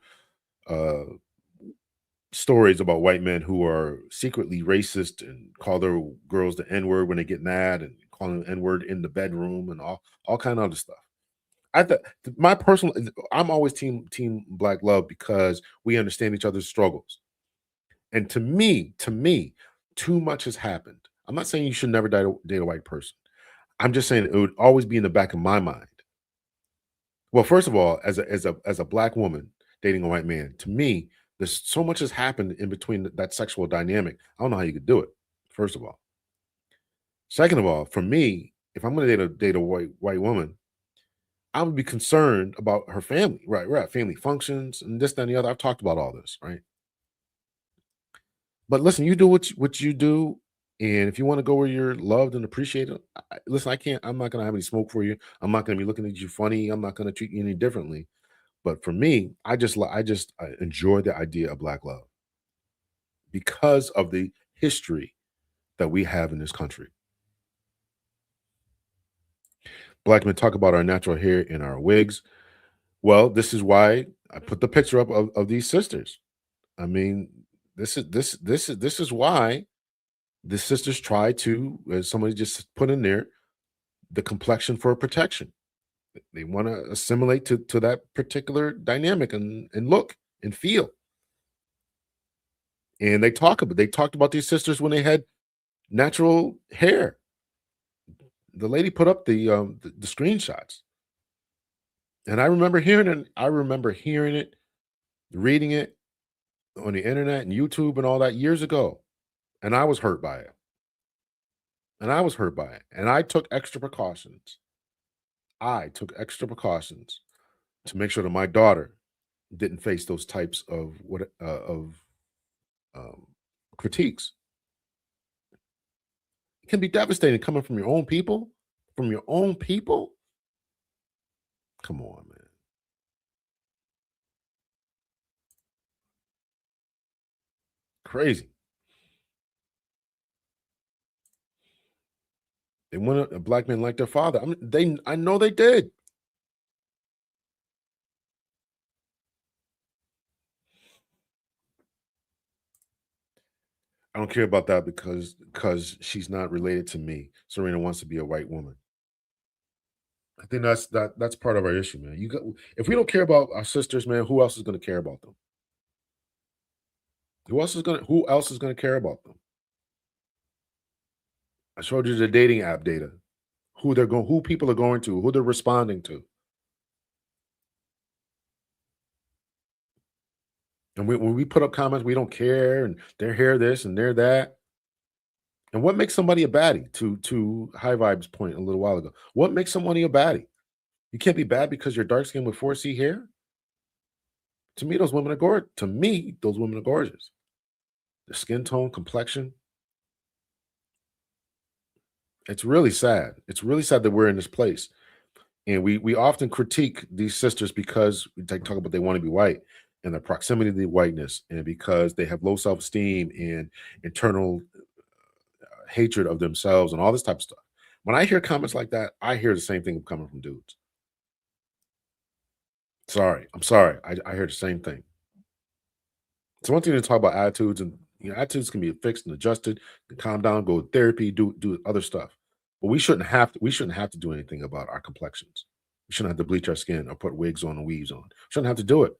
stories about white men who are secretly racist and call their girls the N-word when they get mad, and calling them N-word in the bedroom, and all kind of other stuff. I'm always team black love, because we understand each other's struggles. And to me, too much has happened. I'm not saying you should never date a white person. I'm just saying it would always be in the back of my mind. Well, first of all, as a black woman dating a white man, to me, there's so much has happened in between that sexual dynamic. I don't know how you could do it, first of all. Second of all, for me, if I'm going to date a white woman, I would be concerned about her family, right? We're at family functions and this, that, and the other. I've talked about all this, right? But listen, you do what you do, and if you want to go where you're loved and appreciated, listen, I'm not going to have any smoke for you. I'm not going to be looking at you funny. I'm not going to treat you any differently. But for me, I enjoy the idea of black love because of the history that we have in this country. Black men talk about our natural hair and our wigs. Well, this is why I put the picture up of these sisters. I mean, this is why the sisters try to, as somebody just put in there, the complexion for protection. They want to assimilate to that particular dynamic and look and feel. And they talked about these sisters when they had natural hair. The lady put up the screenshots, and I remember hearing it, reading it on the internet and YouTube and all that years ago, and I was hurt by it. And I took extra precautions. To make sure that my daughter didn't face those types of critiques. It can be devastating coming from your own people. From your own people. Come on, man. Crazy. They want a black man like their father. I mean, I know they did. I don't care about that because she's not related to me. Serena wants to be a white woman. I think that's part of our issue, man. If we don't care about our sisters, man, who else is going to care about them? Who else is going to care about them? I showed you the dating app data. Who people are going to, who they're responding to. And when we put up comments, we don't care, and they're here this and they're that. And what makes somebody a baddie? To High Vibes point a little while ago. What makes somebody a baddie? You can't be bad because you're dark skinned with 4C hair. To me, those women are gorgeous. The skin tone, complexion. It's really sad. It's really sad that we're in this place. And we often critique these sisters because we talk about they want to be white and the proximity to the whiteness, and because they have low self-esteem and internal hatred of themselves and all this type of stuff. When I hear comments like that, I hear the same thing coming from dudes. I'm sorry. I hear the same thing. It's one thing to talk about attitudes, and attitudes can be fixed and adjusted, and calm down, go to therapy, do other stuff. But we shouldn't have to do anything about our complexions. We shouldn't have to bleach our skin or put wigs on and weaves on. We shouldn't have to do it.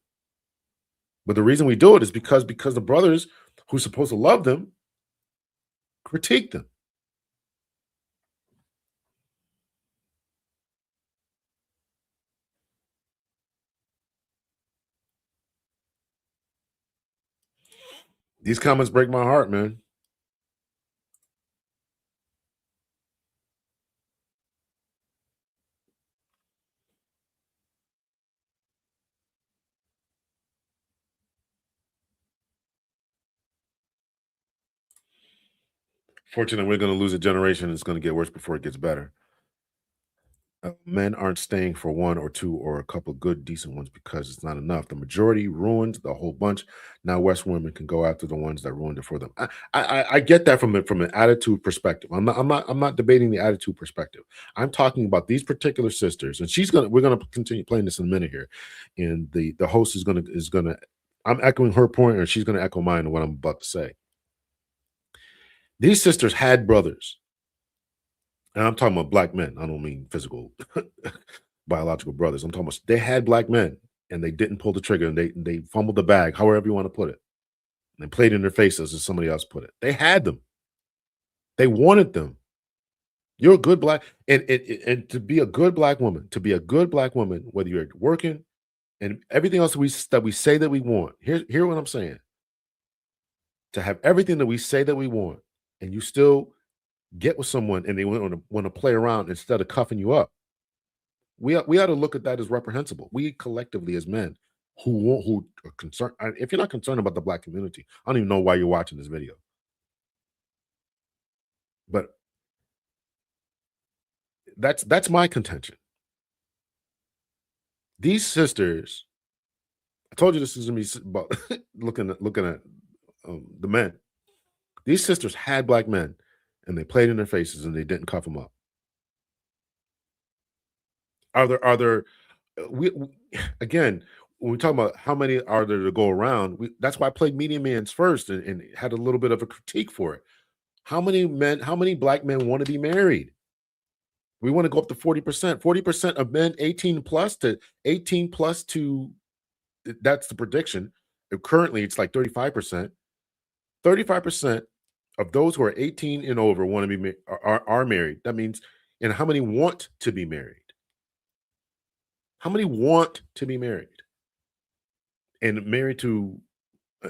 But the reason we do it is because the brothers who's supposed to love them critique them. These comments break my heart, man. Fortunately, we're going to lose a generation. It's going to get worse before it gets better. Men aren't staying for one or two or a couple good, decent ones because it's not enough. The majority ruined the whole bunch. Now West women can go after the ones that ruined it for them. I get that from an attitude perspective. I'm not debating the attitude perspective. I'm talking about these particular sisters, and we're gonna continue playing this in a minute here. And the host is gonna. I'm echoing her point, and she's gonna echo mine. What I'm about to say. These sisters had brothers. And I'm talking about black men. I don't mean physical, biological brothers. I'm talking about they had black men and they didn't pull the trigger, and they fumbled the bag, however you want to put it. And they played in their faces, as somebody else put it. They had them. They wanted them. You're a good black, and to be a good black woman, whether you're working and everything else that we say that we want. Hear what I'm saying. To have everything that we say that we want, and you still get with someone and they want to play around instead of cuffing you up. We ought to look at that as reprehensible. We collectively as men who are concerned. If you're not concerned about the black community, I don't even know why you're watching this video. But that's my contention. These sisters, I told you this is gonna be about looking at the men. These sisters had black men, and they played in their faces, and they didn't cuff them up. Again, when we talk about how many are there to go around, that's why I played Media Man's first and had a little bit of a critique for it. How many black men want to be married? We want to go up to 40%. 40% of men 18 plus to that's the prediction. Currently, it's like 35%. 35% of those who are 18 and over want to be are married. That means, and how many want to be married? How many want to be married and married to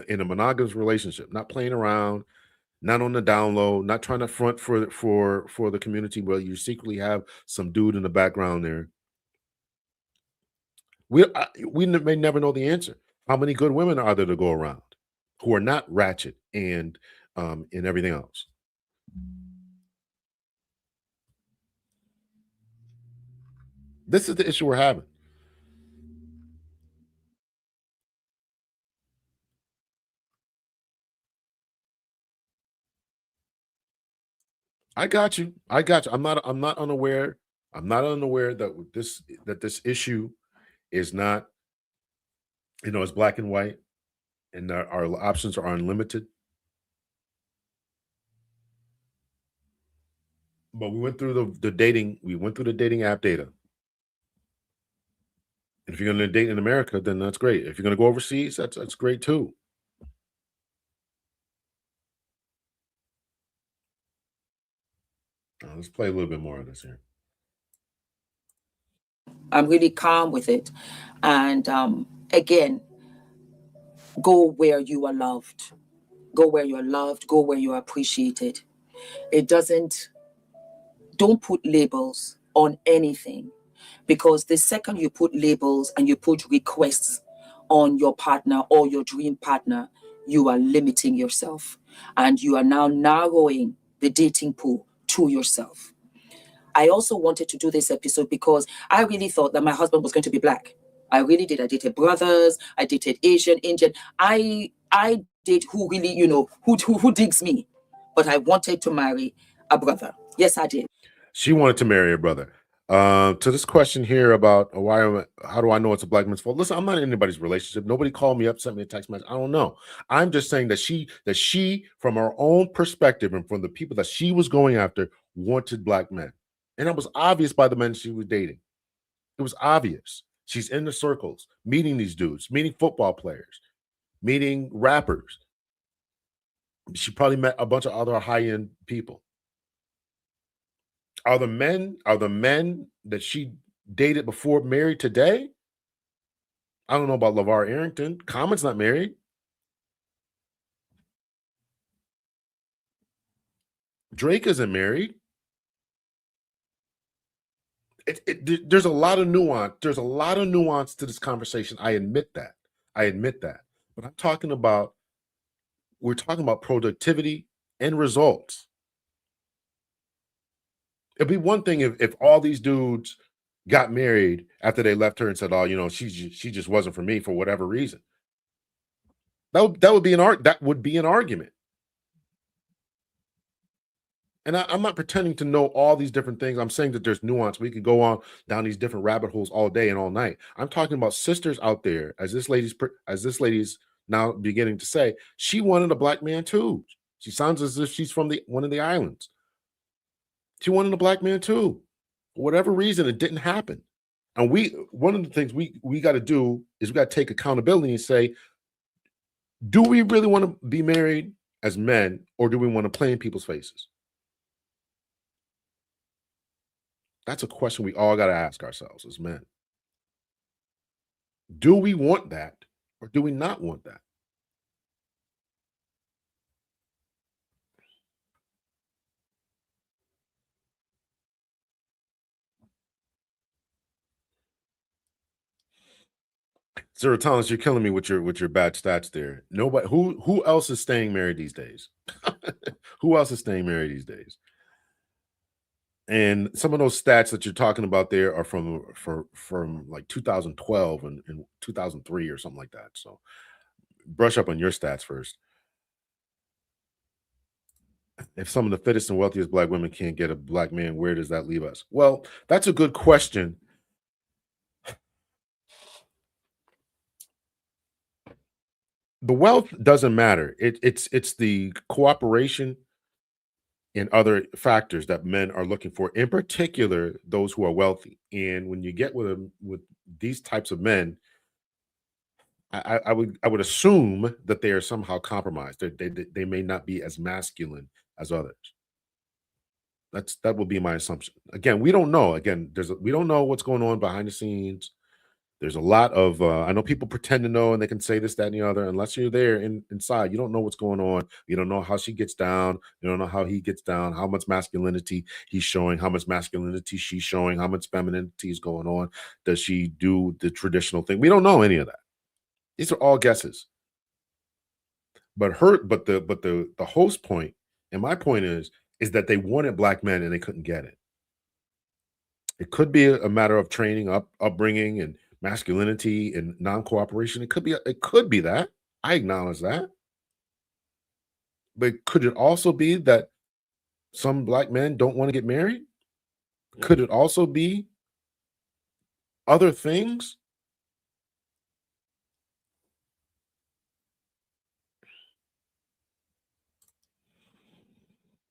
in a monogamous relationship, not playing around, not on the down low, not trying to front for the community where you secretly have some dude in the background there? We may never know the answer. How many good women are there to go around who are not ratchet and everything else? This is the issue we're having. I got you. I got you. I'm not unaware. I'm not unaware that this issue is not, it's black and white, and our options are unlimited. But we went through the dating. We went through the dating app data. And if you're going to date in America, then that's great. If you're going to go overseas, that's great too. Let's play a little bit more of this here. I'm really calm with it. And again, go where you are loved. Go where you're loved. Go where you're appreciated. Don't put labels on anything, because the second you put labels and you put requests on your partner or your dream partner, you are limiting yourself, and you are now narrowing the dating pool to yourself. I also wanted to do this episode because I really thought that my husband was going to be black. I really did. I dated brothers. I dated Asian, Indian. I did who really, who digs me. But I wanted to marry a brother. Yes, I did. She wanted to marry a brother. To this question here about how do I know it's a black man's fault? Listen, I'm not in anybody's relationship. Nobody called me up, sent me a text message. I don't know. I'm just saying that she, from her own perspective and from the people that she was going after, wanted black men. And it was obvious by the men she was dating. It was obvious. She's in the circles, meeting these dudes, meeting football players, meeting rappers. She probably met a bunch of other high-end people. Are the men that she dated before married today? I don't know about LeVar Arrington. Common's not married. Drake isn't married. There's a lot of nuance. There's a lot of nuance to this conversation. I admit that. But we're talking about productivity and results. It'd be one thing if all these dudes got married after they left her and said, "Oh, she just wasn't for me for whatever reason." That would be an argument. And I'm not pretending to know all these different things. I'm saying that there's nuance. We could go on down these different rabbit holes all day and all night. I'm talking about sisters out there, as this lady's now beginning to say, she wanted a black man too. She sounds as if she's from one of the islands. She wanted a black man too. For whatever reason, it didn't happen. And one of the things we got to do is we got to take accountability and say, do we really want to be married as men, or do we want to play in people's faces? That's a question we all got to ask ourselves as men. Do we want that, or do we not want that? Zero Tolerance, you're killing me with your bad stats there. Nobody who else is staying married these days? Who else is staying married these days? And some of those stats that you're talking about there are from like 2012 and 2003 or something like that. So brush up on your stats first. If some of the fittest and wealthiest black women can't get a black man, where does that leave us? Well, that's a good question. The wealth doesn't matter. It's the cooperation and other factors that men are looking for, in particular those who are wealthy. And when you get with these types of men, I would assume that they are somehow compromised. They may not be as masculine as others. That would be my assumption. Again, we don't know. We don't know what's going on behind the scenes. There's a lot of I know people pretend to know and they can say this, that, and the other. Unless you're there inside, you don't know what's going on. You don't know how she gets down. You don't know how he gets down, how much masculinity he's showing, how much masculinity she's showing, how much femininity is going on. Does she do the traditional thing? We don't know any of that. These are all guesses. But the host point and my point is that they wanted black men and they couldn't get it. It could be a matter of training, upbringing, and masculinity and non-cooperation. It could be that. I acknowledge that. But could it also be that some black men don't want to get married? Could it also be other things?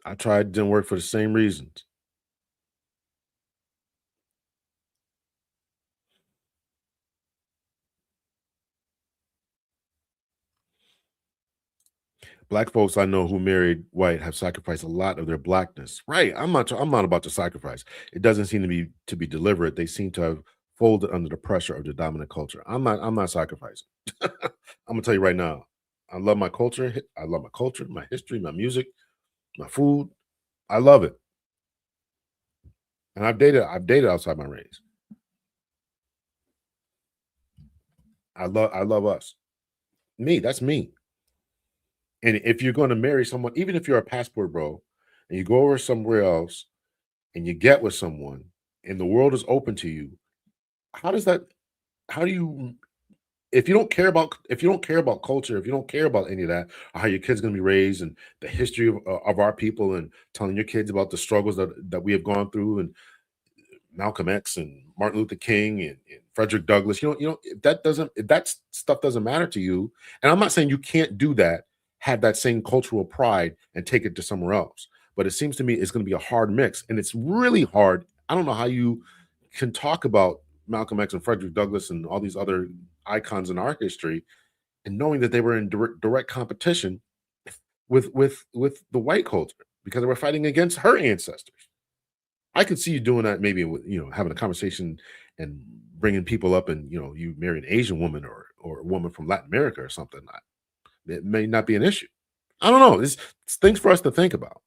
I tried, didn't work for the same reasons. Black folks I know who married white have sacrificed a lot of their blackness. Right. I'm not about to sacrifice. It doesn't seem to be deliberate. They seem to have folded under the pressure of the dominant culture. I'm not sacrificing. I'm gonna tell you right now. I love my culture. I love my culture, my history, my music, my food. I love it. And I've dated outside my race. I love us. Me, that's me. And if you're going to marry someone, even if you're a passport bro, and you go over somewhere else and you get with someone and the world is open to you, how do you, if you don't care about culture, if you don't care about any of that, or how your kid's going to be raised and the history of our people and telling your kids about the struggles that we have gone through and Malcolm X and Martin Luther King and Frederick Douglass, if that stuff doesn't matter to you, and I'm not saying you can't do that, have that same cultural pride and take it to somewhere else. But it seems to me it's going to be a hard mix. And it's really hard. I don't know how you can talk about Malcolm X and Frederick Douglass and all these other icons in our history and knowing that they were in direct competition with the white culture because they were fighting against her ancestors. I could see you doing that maybe with, having a conversation and bringing people up and, you marry an Asian woman or a woman from Latin America or something. It may not be an issue. I don't know. It's things for us to think about.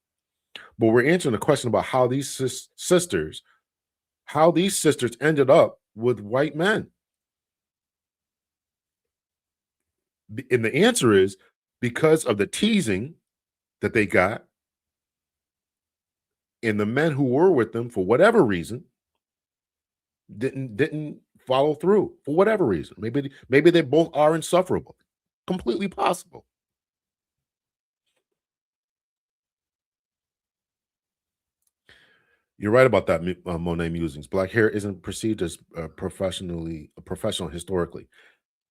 But we're answering the question about how these sisters ended up with white men. And the answer is because of the teasing that they got, and the men who were with them for whatever reason didn't follow through for whatever reason. Maybe they both are insufferable. Completely possible. You're right about that, Monet Musings. Black hair isn't perceived as professional historically,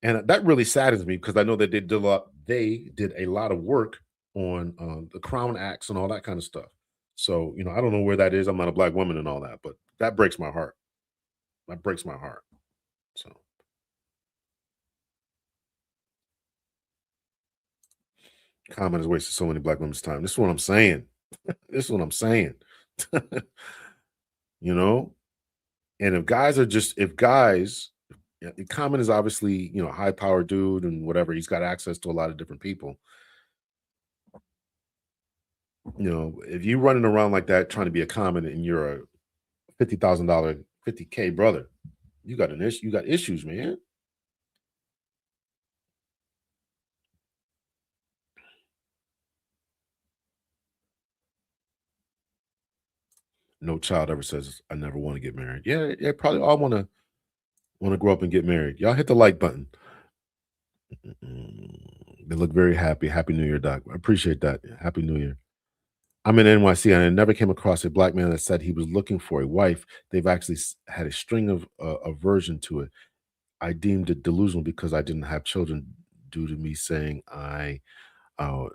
and that really saddens me because I know that they did a lot of work on the Crown Acts and all that kind of stuff. So I don't know where that is. I'm not a black woman and all that, but that breaks my heart. That breaks my heart. So. Comment has wasted so many black women's time. This is what I'm saying. This is what I'm saying. And if guys, Common is obviously, high powered dude and whatever. He's got access to a lot of different people. If you running around like that trying to be a Common and you're a $50,000, $50K brother, you got issues, man. No child ever says, I never want to get married. Yeah, probably all want to grow up and get married. Y'all hit the like button. They look very happy. Happy New Year, Doc. I appreciate that. Happy New Year. I'm in NYC and I never came across a black man that said he was looking for a wife. They've actually had a string of aversion to it. I deemed it delusional because I didn't have children due to me saying I don't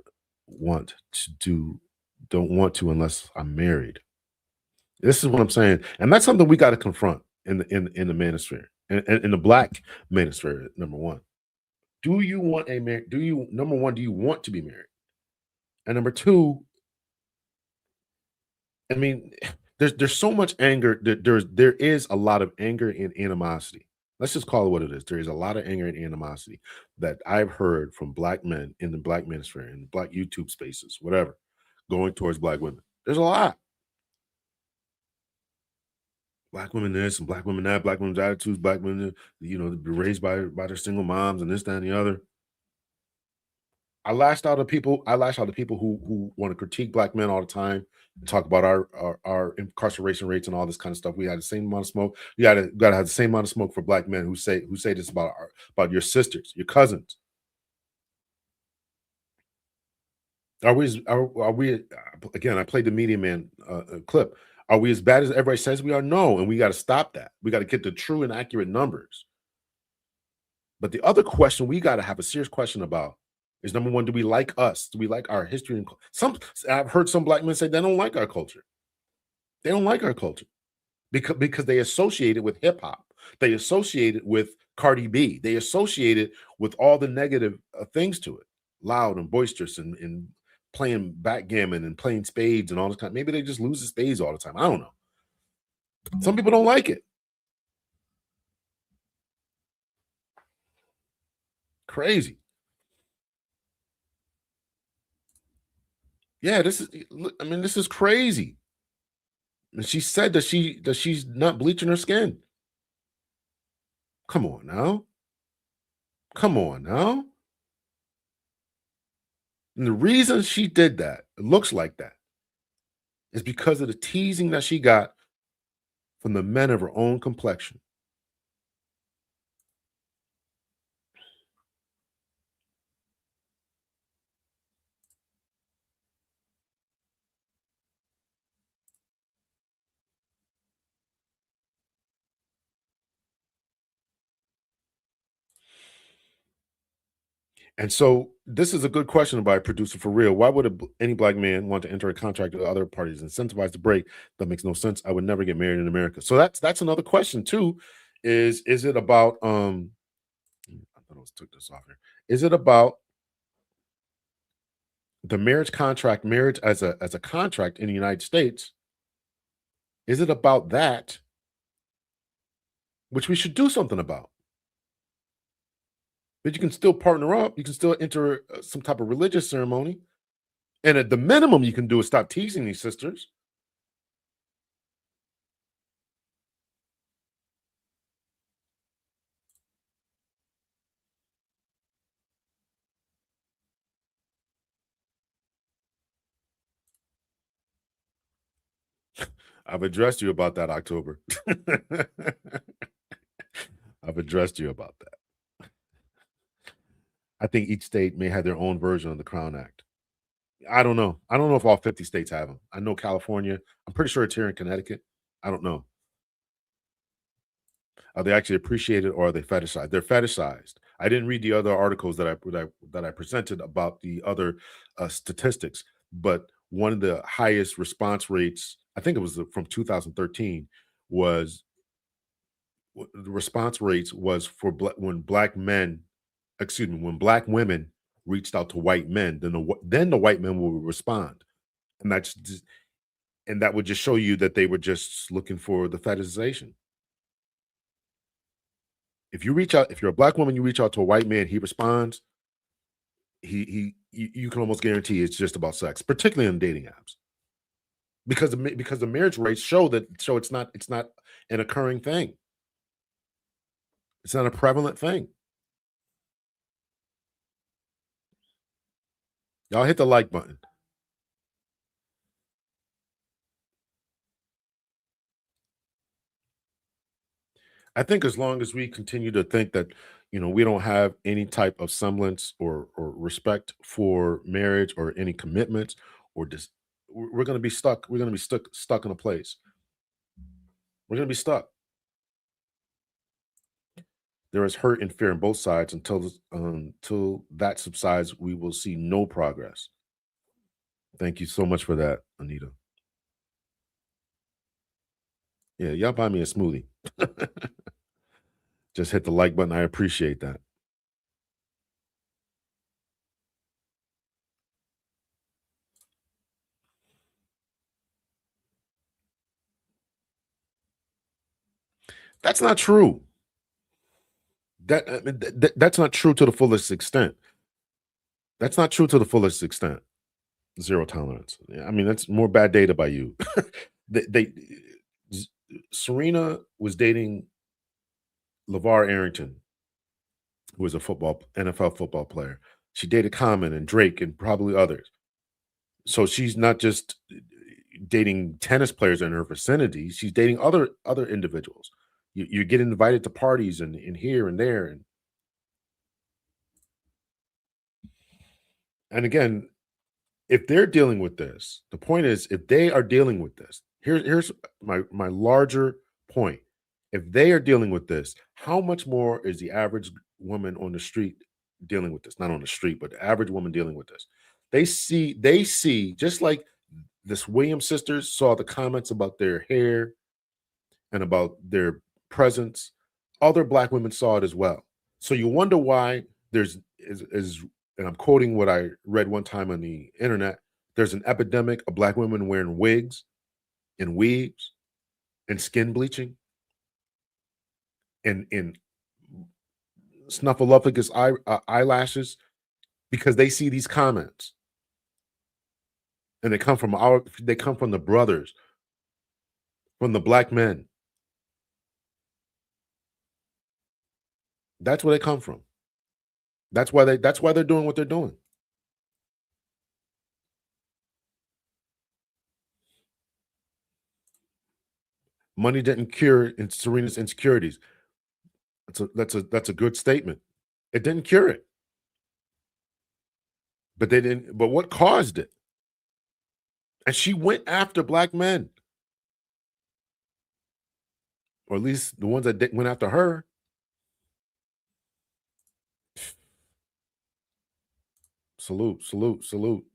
want to unless I'm married. This is what I'm saying, and that's something we got to confront in the manosphere, in the black manosphere. Number one, do you want number one, do you want to be married? And number two, I mean, there's so much anger. There is a lot of anger and animosity. Let's just call it what it is. There is a lot of anger and animosity that I've heard from black men in the black manosphere, in black YouTube spaces, whatever, going towards black women. There's a lot. Black women this and black women that, black women's attitudes, black women, be raised by their single moms and this, that, and the other. I lashed out at people who want to critique black men all the time and talk about our incarceration rates and all this kind of stuff. We had the same amount of smoke. You gotta have the same amount of smoke for black men who say this about your sisters, your cousins. Are we again? I played the Media Man clip. Are we as bad as everybody says we are? No, and we got to stop that. We got to get the true and accurate numbers. But the other question we got to have a serious question about is, number one, do we like us? Do we like our history? And I've heard some black men say they don't like our culture. They don't like our culture because they associate it with hip hop. They associate it with Cardi B. They associate it with all the negative things to it, loud and boisterous and playing backgammon and playing spades and all this kind. Maybe they just lose the spades all the time. I don't know. Some people don't like it. Crazy. Yeah, this is crazy. And she said that she's not bleaching her skin. Come on now. Come on now. And the reason she did that, it looks like that, is because of the teasing that she got from the men of her own complexion. And so this is a good question by a producer for real. Why would any black man want to enter a contract with other parties incentivized to break? That makes no sense. I would never get married in America. So that's another question too. Is it about I thought I took this off here. Is it about the marriage as a contract in the United States? Is it about that, which we should do something about? But you can still partner up. You can still enter some type of religious ceremony. And at the minimum you can do is stop teasing these sisters. I've addressed you about that, October. I've addressed you about that. I think each state may have their own version of the Crown Act. I don't know. I don't know if all 50 states have them. I know California. I'm pretty sure it's here in Connecticut. I don't know. Are they actually appreciated or are they fetishized? They're fetishized. I didn't read the other articles that I presented about the other statistics, but one of the highest response rates, I think it was from 2013, was the response rates was for when black women reached out to white men, then the white men will respond, and that would just show you that they were just looking for the fetishization. If you're a black woman, you reach out to a white man, he responds. You can almost guarantee it's just about sex, particularly on dating apps, because the marriage rates show it's not an occurring thing. It's not a prevalent thing. Y'all hit the like button. I think as long as we continue to think that, we don't have any type of semblance or respect for marriage or any commitments or just, we're going to be stuck. We're going to be stuck in a place. We're going to be stuck. There is hurt and fear on both sides until that subsides. We will see no progress. Thank you so much for that, Anita. Yeah, y'all buy me a smoothie. Just hit the like button. I appreciate that. That's not true. That's not true to the fullest extent. That's not true to the fullest extent. Zero tolerance. I mean, that's more bad data by you. Serena was dating LeVar Arrington, who was a NFL football player. She dated Common and Drake and probably others. So she's not just dating tennis players in her vicinity. She's dating other individuals. You get invited to parties and here and there. And again, if they're dealing with this, the point is, if they are dealing with this, here's my larger point. If they are dealing with this, how much more is the average woman on the street dealing with this? Not on the street, but the average woman dealing with this. They see, just like this Williams sisters saw the comments about their hair and about their presence, other Black women saw it as well. So you wonder why and I'm quoting what I read one time on the internet, there's an epidemic of Black women wearing wigs and weaves and skin bleaching and snuffleupagus eyelashes, because they see these comments. And they come from the brothers, from the Black men. That's where they come from. That's why they're doing what they're doing. Money didn't cure Serena's insecurities. That's a good statement. It didn't cure it. But what caused it? And she went after Black men. Or at least the ones that went after her. Salute, salute, salute.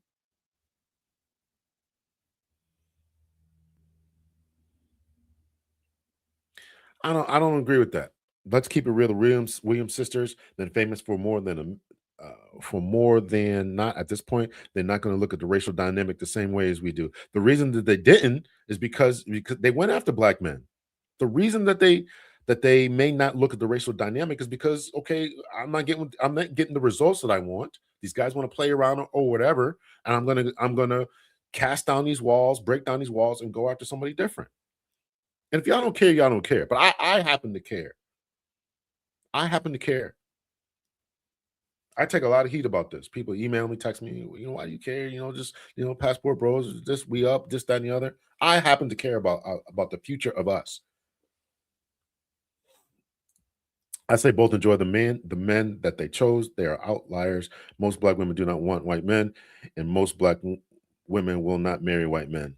I don't agree with that. Let's keep it real. The Williams sisters, been famous for more than not at this point. They're not going to look at the racial dynamic the same way as we do. The reason that they didn't is because they went after Black men. The reason that they may not look at the racial dynamic is because, okay, I'm not getting the results that I want. These guys want to play around or whatever, and I'm gonna cast down these walls, break down these walls, and go after somebody different. And if y'all don't care, y'all don't care. But I happen to care. I happen to care. I take a lot of heat about this. People email me, text me, why do you care? Just Passport Bros, this, we up, this, that, and the other. I happen to care about the future of us. I say both enjoy the men that they chose. They are outliers. Most Black women do not want white men, and most Black women will not marry white men.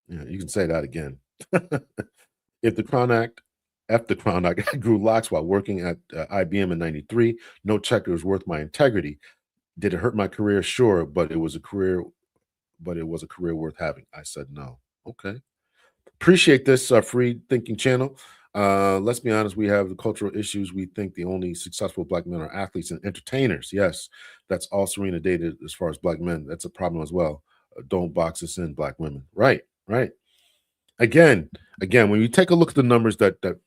Yeah, you can say that again. If the Crown Act, after the Crown Act, I grew locks while working at IBM in '93. No check was worth my integrity. Did it hurt my career? Sure, but it was a career worth having. I said no. Okay. Appreciate this free thinking channel. Let's be honest, we have the cultural issues. We think the only successful Black men are athletes and entertainers. Yes, that's all Serena dated as far as Black men. That's a problem as well. Don't box us in, Black women. Right. Again, when you take a look at the numbers that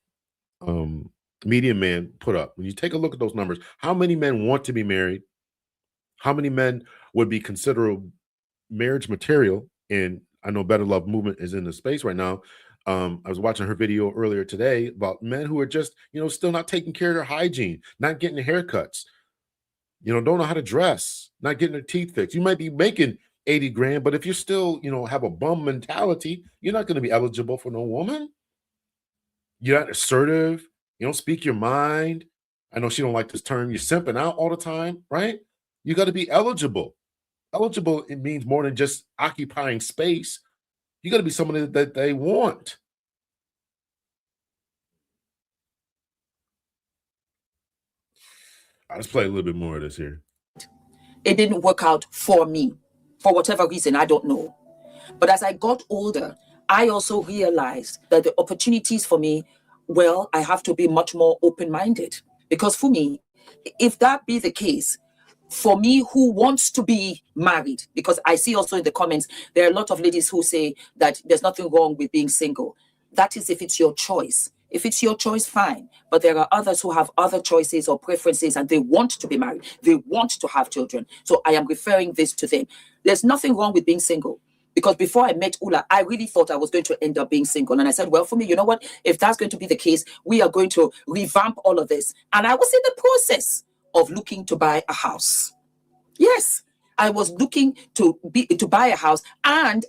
Medium Man put up, when you take a look at those numbers, how many men want to be married? How many men would be considered marriage material? And I know Better Love Movement is in the space right now. I was watching her video earlier today about men who are just, still not taking care of their hygiene, not getting haircuts, don't know how to dress, not getting their teeth fixed. You might be making 80 grand, but if you're still, have a bum mentality, you're not going to be eligible for no woman. You're not assertive. You don't speak your mind. I know she don't like this term. You're simping out all the time, right? You got to be eligible. Eligible, it means more than just occupying space. You got to be somebody that they want. I'll just play a little bit more of this here. It didn't work out for me, for whatever reason, I don't know. But as I got older, I also realized that the opportunities for me, well, I have to be much more open-minded. Because for me, if that be the case, for me who wants to be married, because I see also in the comments, there are a lot of ladies who say that there's nothing wrong with being single. That is if it's your choice. If it's your choice, fine. But there are others who have other choices or preferences and they want to be married. They want to have children. So I am referring this to them. There's nothing wrong with being single. Because before I met Ula, I really thought I was going to end up being single. And I said, well, for me, you know what? If that's going to be the case, we are going to revamp all of this. And I was in the process of looking to buy a house. Yes, I was looking to buy a house. And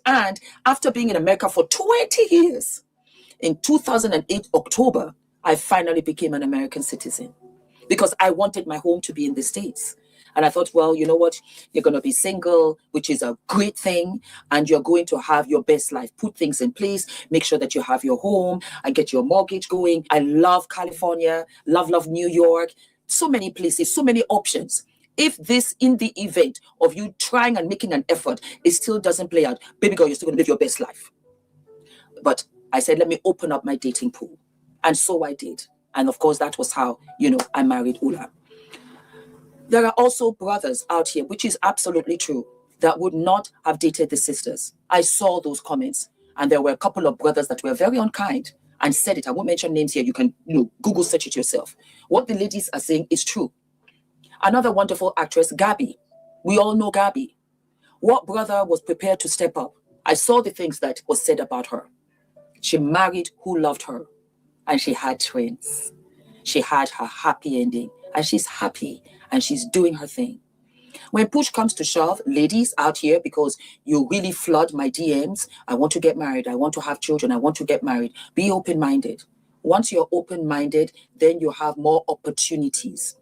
after being in America for 20 years, in 2008, October, I finally became an American citizen because I wanted my home to be in the States. And I thought, well, you know what? You're going to be single, which is a great thing. And you're going to have your best life. Put things in place. Make sure that you have your home and get your mortgage going. I love California. Love New York. So many places, so many options. If this, in the event of you trying and making an effort, it still doesn't play out, baby girl, you're still going to live your best life. But I said, let me open up my dating pool. And so I did. And of course, that was how, I married Ula. There are also brothers out here, which is absolutely true, that would not have dated the sisters. I saw those comments, and there were a couple of brothers that were very unkind and said it. I won't mention names here. You can Google search it yourself. What the ladies are saying is true. Another wonderful actress, Gabby. We all know Gabby. What brother was prepared to step up? I saw the things that was said about her. She married who loved her, and she had twins. She had her happy ending, and she's happy. And she's doing her thing. When push comes to shove, ladies out here, because you really flood my DMs, I want to get married, I want to have children, I want to get married. Be open-minded. Once you're open-minded, then you have more opportunities.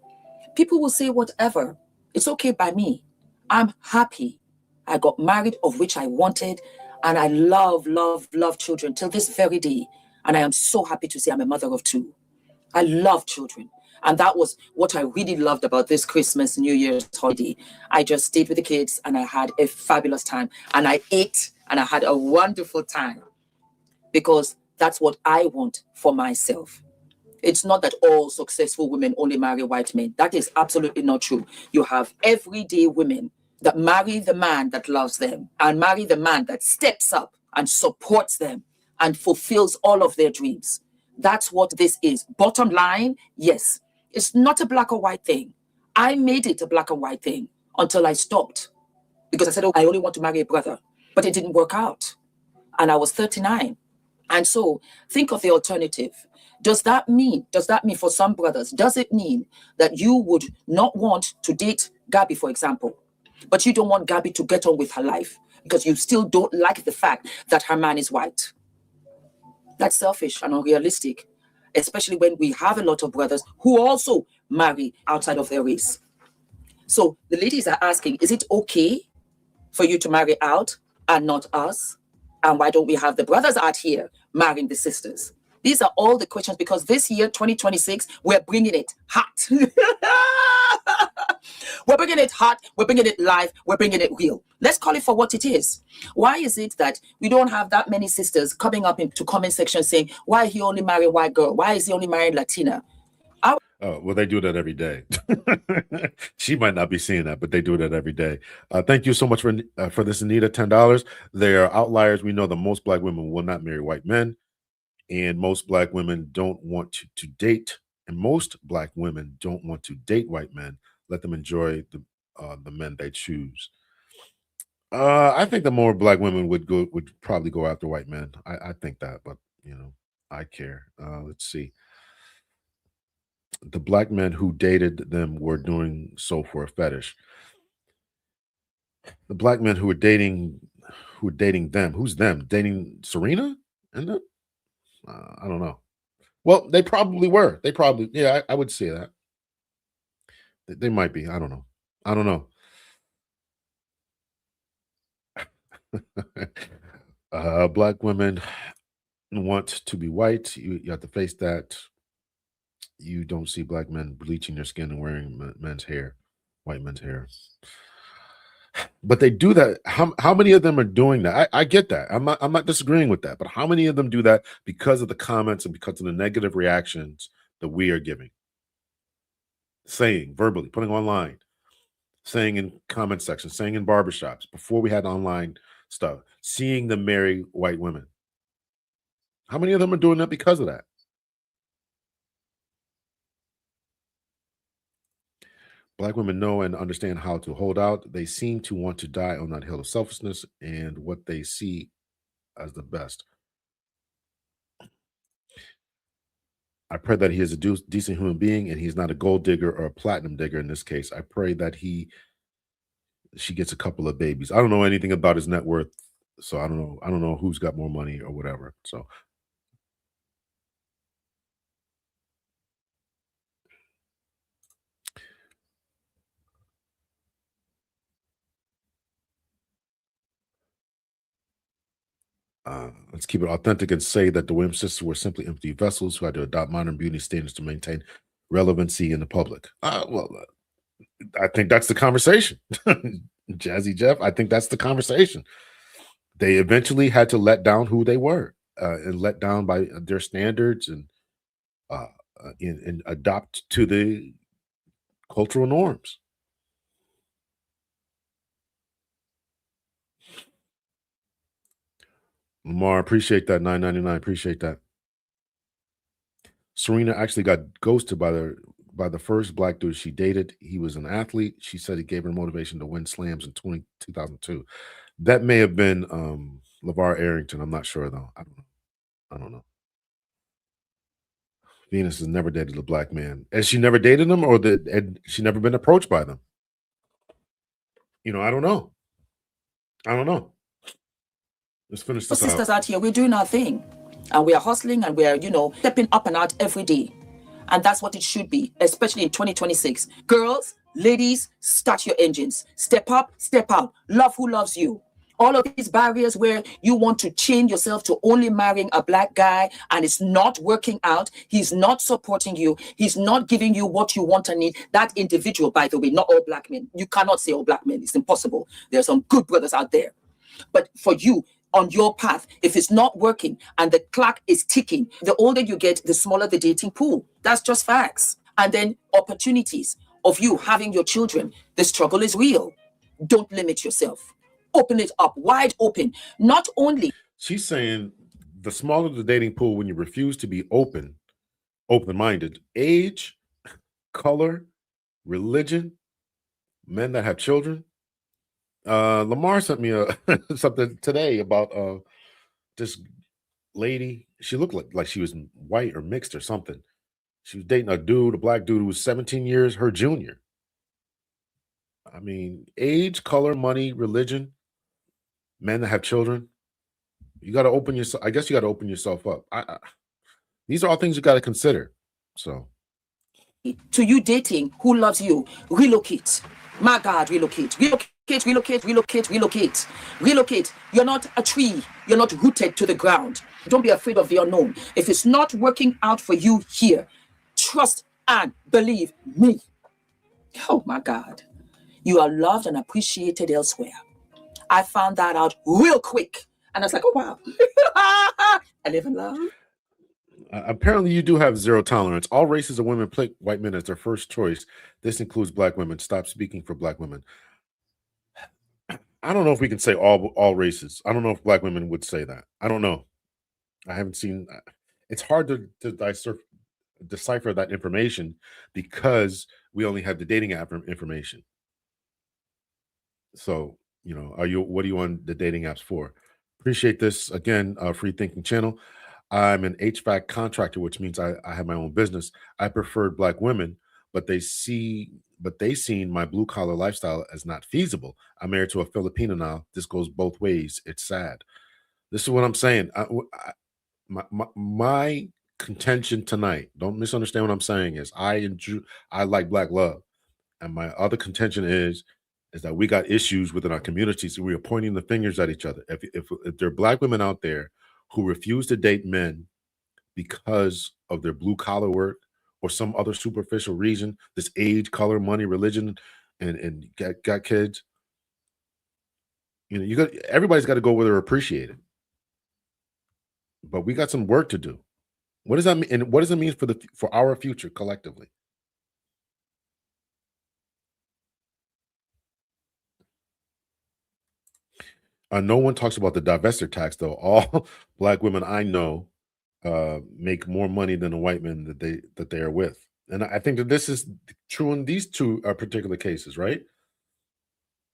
People will say whatever. It's okay by me. I'm happy. I got married, of which I wanted, and I love children till this very day. And I am so happy to say I'm a mother of 2. I love children. And that was what I really loved about this Christmas, New Year's holiday. I just stayed with the kids and I had a fabulous time. And I ate and I had a wonderful time because that's what I want for myself. It's not that all successful women only marry white men. That is absolutely not true. You have everyday women that marry the man that loves them and marry the man that steps up and supports them and fulfills all of their dreams. That's what this is. Bottom line, yes. It's not a black or white thing. I made it a black and white thing until I stopped because I said, I only want to marry a brother, but it didn't work out. And I was 39. And so think of the alternative. Does that mean for some brothers, does it mean that you would not want to date Gabby, for example, but you don't want Gabby to get on with her life because you still don't like the fact that her man is white? That's selfish and unrealistic. Especially when we have a lot of brothers who also marry outside of their race. So the ladies are asking, is it okay for you to marry out and not us? And why don't we have the brothers out here marrying the sisters? These are all the questions because this year, 2026, we're bringing it hot. We're bringing it hot. We're bringing it live. We're bringing it real. Let's call it for what it is. Why is it that we don't have that many sisters coming up into comment section saying, why he only married white girl? Why is he only married Latina? Oh, well, they do that every day. She might not be seeing that, but they do that every day. Thank you so much for this, Anita, $10. They are outliers. We know that most black women will not marry white men, and most black women don't want to date, and most black women don't want to date white men. Let them enjoy the men they choose. I think the more black women would probably go after white men. I think that, but I care. Let's see. The black men who dated them were doing so for a fetish. The black men who were dating them, who's them? Dating Serena? And I don't know. Well, they probably were. They probably, yeah, I would say that. They might be. I don't know. Black women want to be white. You have to face that. You don't see black men bleaching their skin and wearing men's hair, white men's hair. But they do that. How many of them are doing that? I get that. I'm not disagreeing with that. But how many of them do that because of the comments and because of the negative reactions that we are giving? Saying verbally, putting online, saying in comment sections, saying in barbershops, before we had online stuff, seeing them marry white women. How many of them are doing that because of that? Black women know and understand how to hold out. They seem to want to die on that hill of selflessness and what they see as the best. I pray that he is a decent human being and he's not a gold digger or a platinum digger in this case. I pray that she gets a couple of babies. I don't know anything about his net worth, so I don't know who's got more money or whatever. So let's keep it authentic and say that the Williams sisters were simply empty vessels who had to adopt modern beauty standards to maintain relevancy in the public. I think that's the conversation. Jazzy Jeff, I think that's the conversation. They eventually had to let down who they were and let down by their standards and adopt to the cultural norms. Lamar, appreciate that. $9.99. Appreciate that. Serena actually got ghosted by the first black dude she dated. He was an athlete. She said it gave her motivation to win slams in 2002. That may have been LeVar Arrington. I'm not sure though. I don't know. Venus has never dated a black man. Has she never dated them, or had she never been approached by them? I don't know. Let's finish this Sisters out. out here, we're doing our thing. And we are hustling and we're, stepping up and out every day. And that's what it should be, especially in 2026. Girls, ladies, start your engines. Step up, step out. Love who loves you. All of these barriers where you want to chain yourself to only marrying a black guy and it's not working out. He's not supporting you. He's not giving you what you want and need. That individual, by the way, not all black men. You cannot say all black men. It's impossible. There are some good brothers out there. But for you, on your path, if it's not working and the clock is ticking, the older you get, the smaller the dating pool. That's just facts. And then opportunities of you having your children. The struggle is real. Don't limit yourself. Open it up, wide open. Not only. She's saying the smaller the dating pool when you refuse to be open-minded, age, color, religion, men that have children. Lamar sent me something today about this lady. She looked like she was white or mixed or something. She was dating a black dude who was 17 years her junior. I mean, age, color, money, religion, men that have children. You got to open yourself. I guess you got to open yourself up. These are all things you got to consider. So, to you dating, who loves you? Relocate. My God, relocate. Relocate. You're not a tree. You're not rooted to the ground. Don't be afraid of the unknown. If it's not working out for you here, trust and believe me. Oh my God. You are loved and appreciated elsewhere. I found that out real quick. And I was like, oh, wow. I live in love. Apparently, you do have zero tolerance. All races of women pick white men as their first choice. This includes black women. Stop speaking for black women. I don't know if we can say all races. I don't know if black women would say that. I don't know. I haven't seen. It's hard to decipher that information because we only have the dating app information. So, what are you on the dating apps for? Appreciate this. Again, Free Thinking Channel. I'm an HVAC contractor, which means I have my own business. I preferred black women, but they seen my blue collar lifestyle as not feasible. I'm married to a Filipino now. This goes both ways. It's sad. This is what I'm saying. My contention tonight, don't misunderstand what I'm saying, is I like black love. And my other contention is that we got issues within our communities. So we are pointing the fingers at each other. If there are black women out there who refuse to date men because of their blue collar work or some other superficial reason, this age, color, money, religion, and got kids, everybody's got to go where they're appreciated. But we got some work to do. What does that mean? And what does it mean for our future collectively? No one talks about the divestiture tax, though. All black women I know make more money than the white men that they are with. And I think that this is true in these two particular cases, right?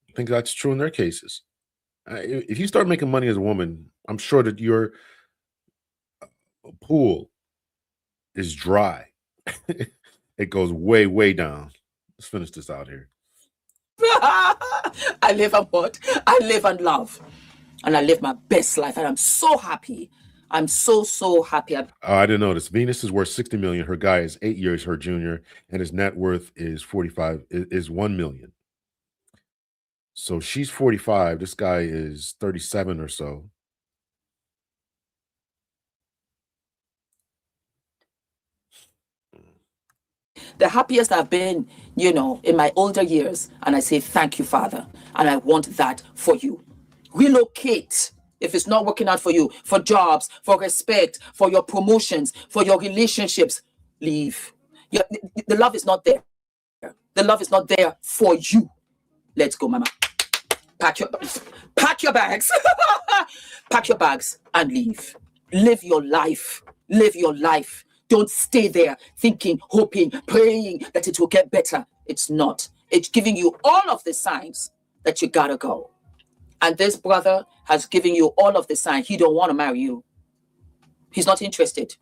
I think that's true in their cases. If you start making money as a woman, I'm sure that your pool is dry. It goes way, way down. Let's finish this out here. I live and what? I live and love. And I live my best life. And I'm so happy. I'm so, so happy. I didn't know this. Venus is worth 60 million. Her guy is 8 years her junior, and his net worth is 1 million. So she's 45. This guy is 37 or so. The happiest I've been, in my older years. And I say, thank you, Father. And I want that for you. Relocate. If it's not working out for you, for jobs, for respect, for your promotions, for your relationships, leave. The love is not there. The love is not there for you. Let's go, mama. Pack your bags. Pack your bags and leave. Live your life. Live your life. Don't stay there thinking, hoping, praying that it will get better. It's not. It's giving you all of the signs that you gotta go. And this brother has given you all of the signs. He don't want to marry you. He's not interested.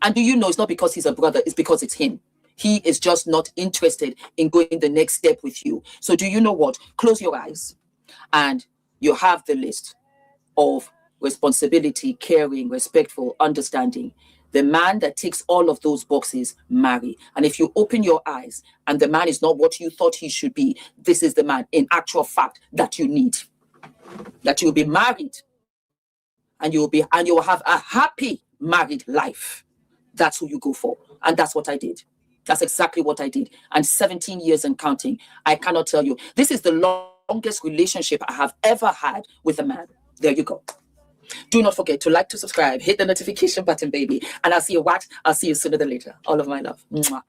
And do you know it's not because he's a brother, it's because it's him. He is just not interested in going the next step with you. So do you know what? Close your eyes and you have the list of responsibility, caring, respectful, understanding. The man that ticks all of those boxes, marry. And if you open your eyes and the man is not what you thought he should be, this is the man in actual fact that you need. That you'll be married and you will have a happy married life. That's who you go for. And that's what I did. That's exactly what I did. And 17 years and counting. I cannot tell you. This is the longest relationship I have ever had with a man. There you go. Do not forget to like, to subscribe, hit the notification button, baby. And I'll see you I'll see you sooner than later. All of my love. Mwah.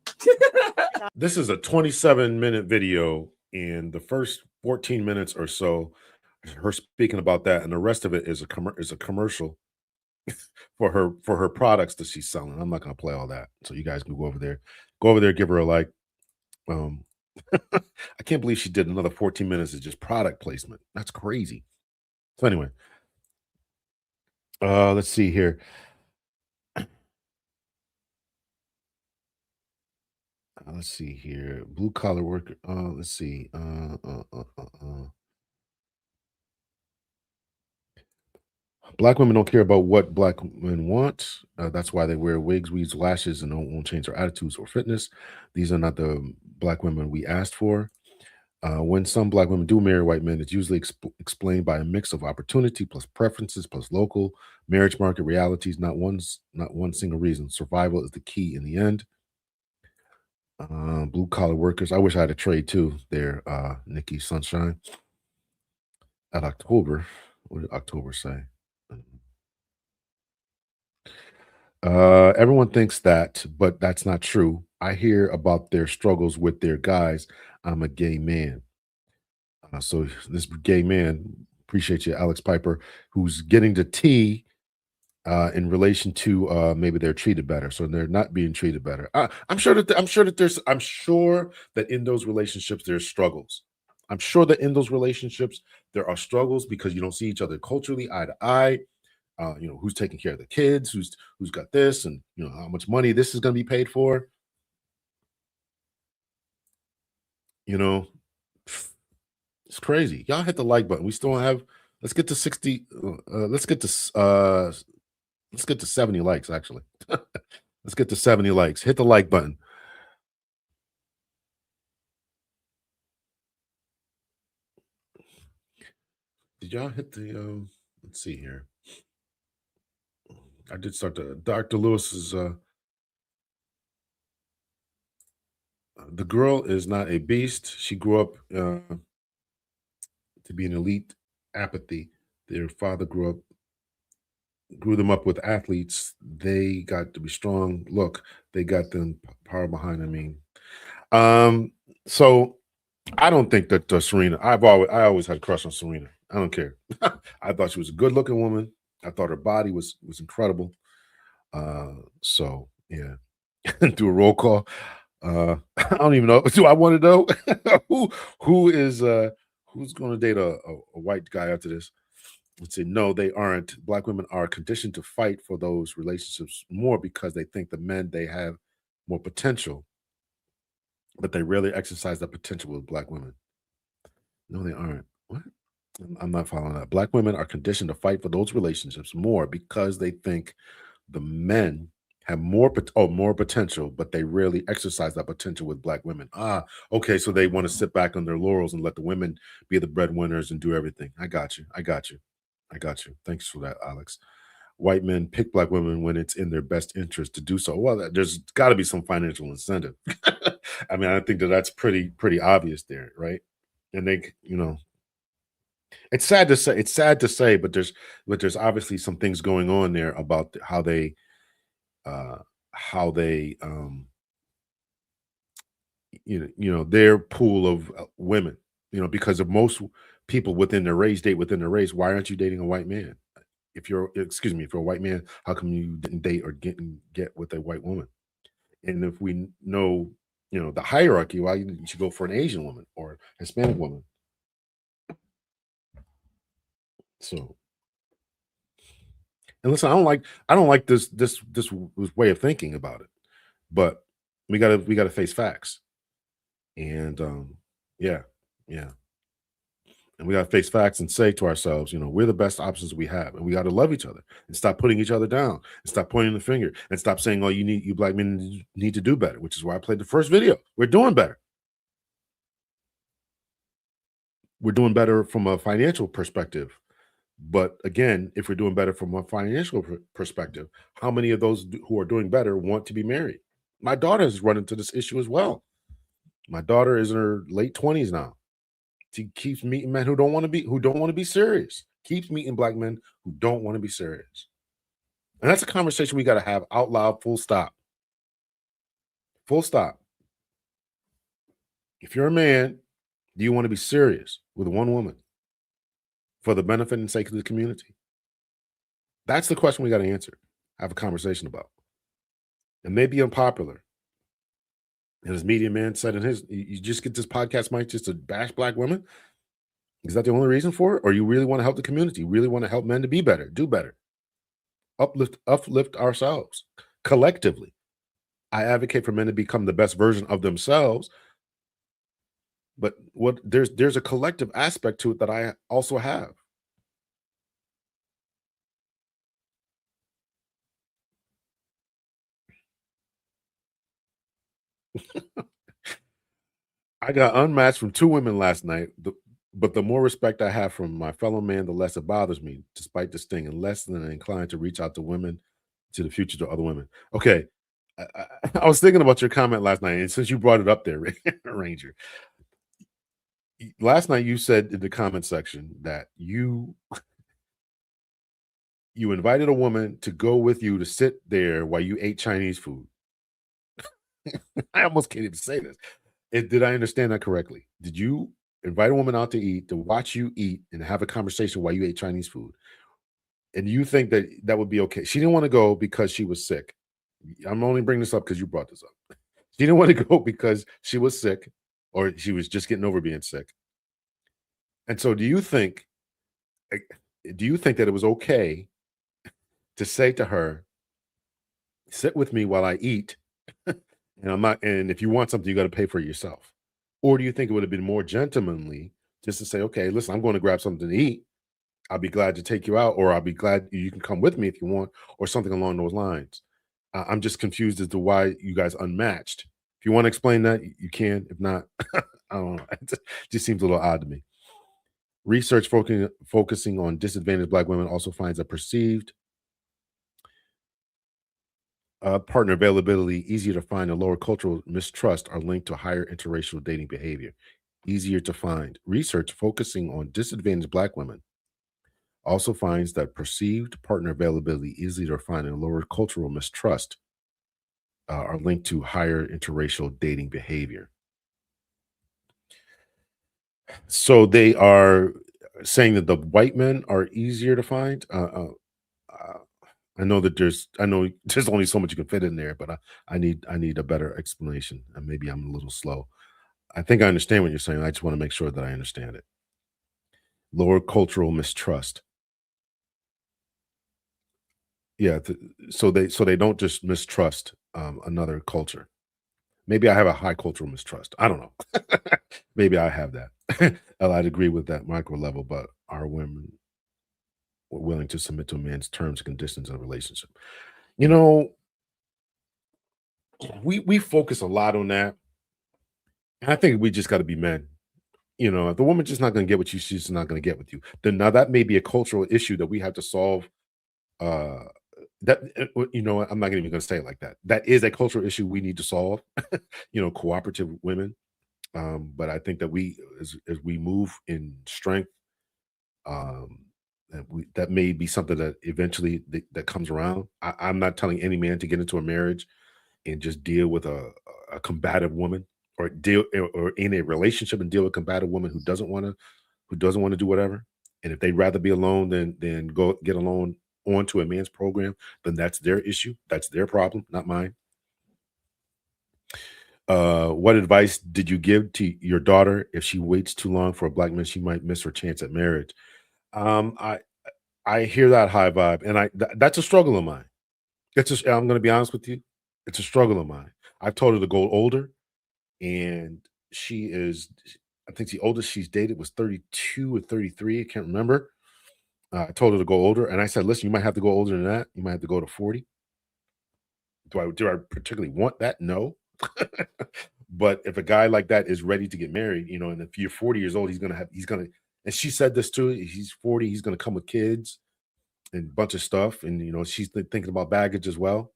This is a 27-minute video, and the first 14 minutes or so, her speaking about that, and the rest of it is a commercial for her products that she's selling. I'm not gonna play all that, so you guys can go over there, give her a like. I can't believe she did another 14 minutes of just product placement. That's crazy. So anyway, let's see here. Let's see here. Blue collar worker. Let's see. Black women don't care about what black men want. That's why they wear wigs, weaves, lashes, and won't change their attitudes or fitness. These are not the black women we asked for. When some black women do marry white men, it's usually explained by a mix of opportunity plus preferences plus local marriage market realities. Not one single reason. Survival is the key in the end. Blue collar workers. I wish I had a trade too. There, Nikki Sunshine. At October, what did October say? Everyone thinks that, but that's not true. I hear about their struggles with their guys. I'm a gay man. So this gay man, appreciate you, Alex Piper, who's getting the tea in relation to maybe they're treated better, so they're not being treated better. I'm sure that in those relationships there's struggles. I'm sure that in those relationships there are struggles because you don't see each other culturally eye to eye. Who's taking care of the kids, who's got this, and how much money this is going to be paid for. It's crazy. Y'all hit the like button. We still have. Let's get to 60. Let's get to 70 likes. Actually, let's get to 70 likes. Hit the like button. Did y'all hit the? Let's see here. I did start Dr. Lewis's. The girl is not a beast. She grew up to be an elite apathy. Their father grew them up with athletes. They got to be strong. Look, they got them power behind them. So I don't think that Serena. I always had a crush on Serena. I don't care. I thought she was a good-looking woman. I thought her body was incredible. So yeah, do a roll call. I don't even know. Do I want to know who's going to date a white guy after this? Let's see. No, they aren't. Black women are conditioned to fight for those relationships more because they think the men they have more potential, but they rarely exercise that potential with black women. No, they aren't. What? I'm not following that. Black women are conditioned to fight for those relationships more because they think the men have more potential, but they rarely exercise that potential with black women. Okay, so they want to sit back on their laurels and let the women be the breadwinners and do everything. I got you. Thanks for that, Alex. White men pick black women when it's in their best interest to do so. Well, there's got to be some financial incentive. I mean, I think that's pretty obvious there, right? And they, it's sad to say, but there's obviously some things going on there about how they their pool of women, because of most people within their race date within their race. Why aren't you dating a white man? If you're a white man, how come you didn't date or get with a white woman? And if we know, the hierarchy, why you should go for an Asian woman or Hispanic woman? So, and listen, I don't like this way of thinking about it, but we gotta face facts, and yeah, and we gotta face facts and say to ourselves, we're the best options we have, and we gotta love each other and stop putting each other down and stop pointing the finger and stop saying, "Oh, you black men need to do better," which is why I played the first video. We're doing better. We're doing better from a financial perspective. But again, if we're doing better from a financial perspective, how many of those who are doing better want to be married? My daughter has run into this issue as well. My daughter is in her late 20s now. She keeps meeting men who don't want to be serious. Keeps meeting black men who don't want to be serious. And that's a conversation we got to have out loud, full stop. Full stop. If you're a man, do you want to be serious with one woman for the benefit and sake of the community? That's the question we got to answer, have a conversation about. It may be unpopular. And as Media Man said in his, you just get this podcast mic just to bash black women? Is that the only reason for it? Or you really want to help the community? You really want to help men to be better, do better, uplift ourselves collectively? I advocate for men to become the best version of themselves. But there's a collective aspect to it that I also have. I got unmatched from 2 women last night, but the more respect I have from my fellow man, the less it bothers me, despite the sting, and less than inclined to reach out to women, to the future, to other women. Okay, I was thinking about your comment last night, and since you brought it up there, Ranger, last night you said in the comment section that you invited a woman to go with you to sit there while you ate Chinese food. I almost can't even say this. Did I understand that correctly? Did you invite a woman out to eat, to watch you eat and have a conversation while you ate Chinese food? And you think that would be okay? She didn't want to go because she was sick. I'm only bringing this up because you brought this up. She didn't want to go because she was sick or she was just getting over being sick. And so do you think that it was okay to say to her, sit with me while I eat, and if you want something, you got to pay for it yourself? Or do you think it would have been more gentlemanly just to say, okay, listen, I'm going to grab something to eat. I'll be glad to take you out, or I'll be glad you can come with me if you want, or something along those lines. I'm just confused as to why you guys unmatched. If you want to explain that, you can. If not, I don't know. It just seems a little odd to me. Research focusing on disadvantaged black women also finds that perceived partner availability, easier to find, and lower cultural mistrust are linked to higher interracial dating behavior. Easier to find. Research focusing on disadvantaged black women also finds that perceived partner availability, easier to find, and lower cultural mistrust are linked to higher interracial dating behavior. So they are saying that the white men are easier to find. I know there's only so much you can fit in there, but I need a better explanation, and maybe I'm a little slow. I think I understand what you're saying. I just want to make sure that I understand it. Lower cultural mistrust. Yeah, so they don't just mistrust another culture. Maybe I have a high cultural mistrust. I don't know. Maybe I have that. I'd agree with that micro level, but are women willing to submit to a man's terms and conditions in a relationship? You know, we focus a lot on that. And I think we just got to be men. You know, if the woman's just not going to get with you, she's not going to get with you. Then now that may be a cultural issue that we have to solve. Uh, you know, I'm not even going to say it like that. That is a cultural issue we need to solve. You know, cooperative women. But I think that as we move in strength, um, that may be something that eventually that comes around. I'm not telling any man to get into a marriage and just deal with a combative woman, or in a relationship and deal with a combative woman who doesn't want to do whatever. And if they'd rather be alone than go get alone onto a man's program, then that's their issue. That's their problem, not mine. What advice did you give to your daughter? If she waits too long for a black man, she might miss her chance at marriage. Um, I I hear that high vibe, and that's a struggle of mine. I'm going to be honest with you. It's a struggle of mine. I've told her to go older, and she is. I think the oldest she's dated was 32 or 33. I can't remember. I told her to go older, and I said, "Listen, you might have to go older than that. You might have to go to 40." Do I particularly want that? No. But if a guy like that is ready to get married, and if you're 40 years old, he's gonna, and she said this too. He's 40. He's gonna come with kids and a bunch of stuff, and she's thinking about baggage as well.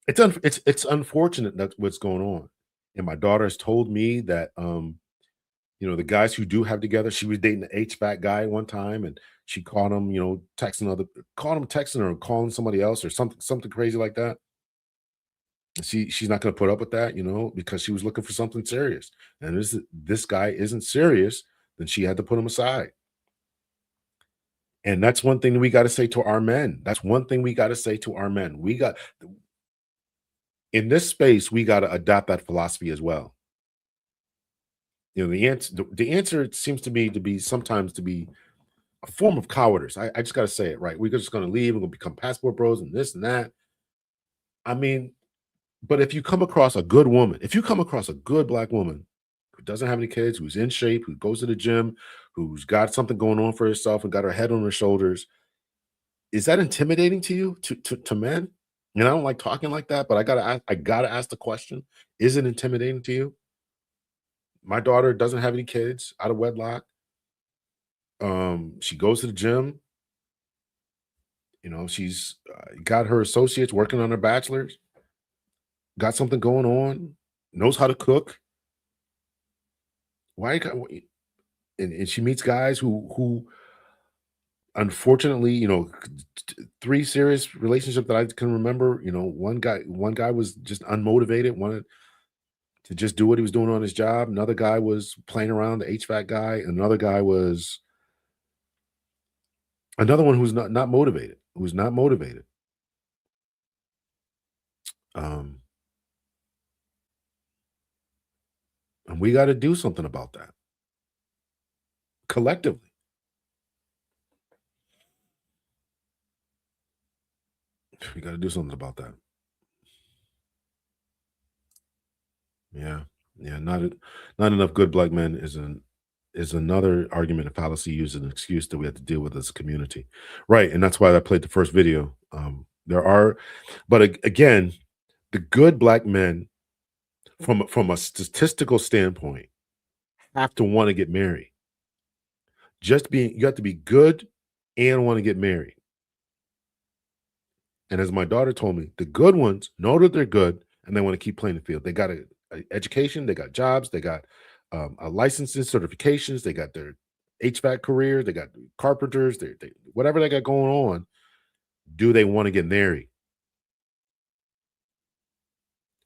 It's unfortunate that's what's going on. And my daughter has told me that the guys who do have together, she was dating an HVAC guy one time, and she caught him, texting her or calling somebody else or something crazy like that. She's not going to put up with that, because she was looking for something serious. And this guy isn't serious, then she had to put him aside. And that's one thing that we got to say to our men. That's one thing we got to say to our men. In this space, we got to adopt that philosophy as well. The answer seems to me to be sometimes to be a form of cowardice. I just got to say it right. We're just going to leave and going to become passport bros and this and that. I mean, but if you come across a good woman, if you come across a good black woman who doesn't have any kids, who's in shape, who goes to the gym, who's got something going on for herself and got her head on her shoulders, is that intimidating to you, to men? And I don't like talking like that, but I gotta ask the question: is it intimidating to you? My daughter doesn't have any kids, out of wedlock. She goes to the gym. She's got her associates working on her bachelor's. Got something going on, knows how to cook. Why? And she meets guys who unfortunately, three serious relationships that I can remember. One guy was just unmotivated, wanted to just do what he was doing on his job. Another guy was playing around, the HVAC guy. Another guy was another one who's not motivated. Who's not motivated. And we got to do something about that collectively. We got to do something about that. Yeah, yeah. Not enough good black men is another argument and fallacy used as an excuse that we have to deal with as a community, right? And that's why I played the first video. There are, but again, the good black men, from a statistical standpoint, have to want to get married. You have to be good and want to get married. And as my daughter told me, the good ones know that they're good and they want to keep playing the field. They got an education, they got jobs, they got a licenses, certifications, they got their HVAC career, they got carpenters, they whatever they got going on. Do they want to get married?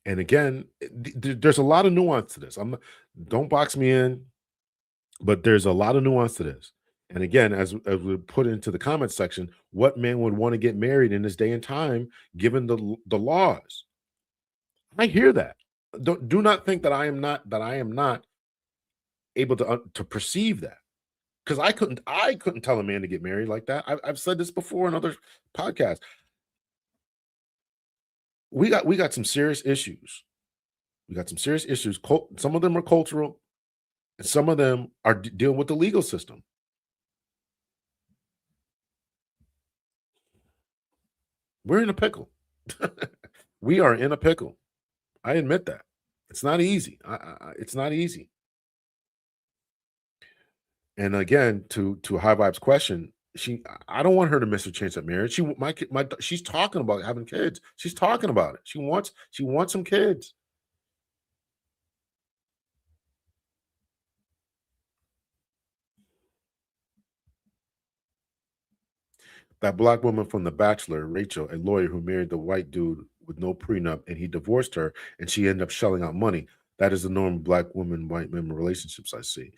And again, there's a lot of nuance to this. Don't box me in, but there's a lot of nuance to this. And again, as we put into the comment section, what man would want to get married in this day and time, given the laws? I hear that. Do not think that I am not able to perceive that, because I couldn't tell a man to get married like that. I've said this before in other podcasts. We got some serious issues. We got some serious issues. Some of them are cultural, and some of them are dealing with the legal system. We're in a pickle. We are in a pickle. I admit that. It's not easy. It's not easy. And again, to High Vibe's question, I don't want her to miss her chance at marriage. She's talking about having kids. She's talking about it. She wants some kids. That black woman from The Bachelor, Rachel, a lawyer who married the white dude with no prenup, and he divorced her, and she ended up shelling out money. That is the norm of black women, white men relationships I see.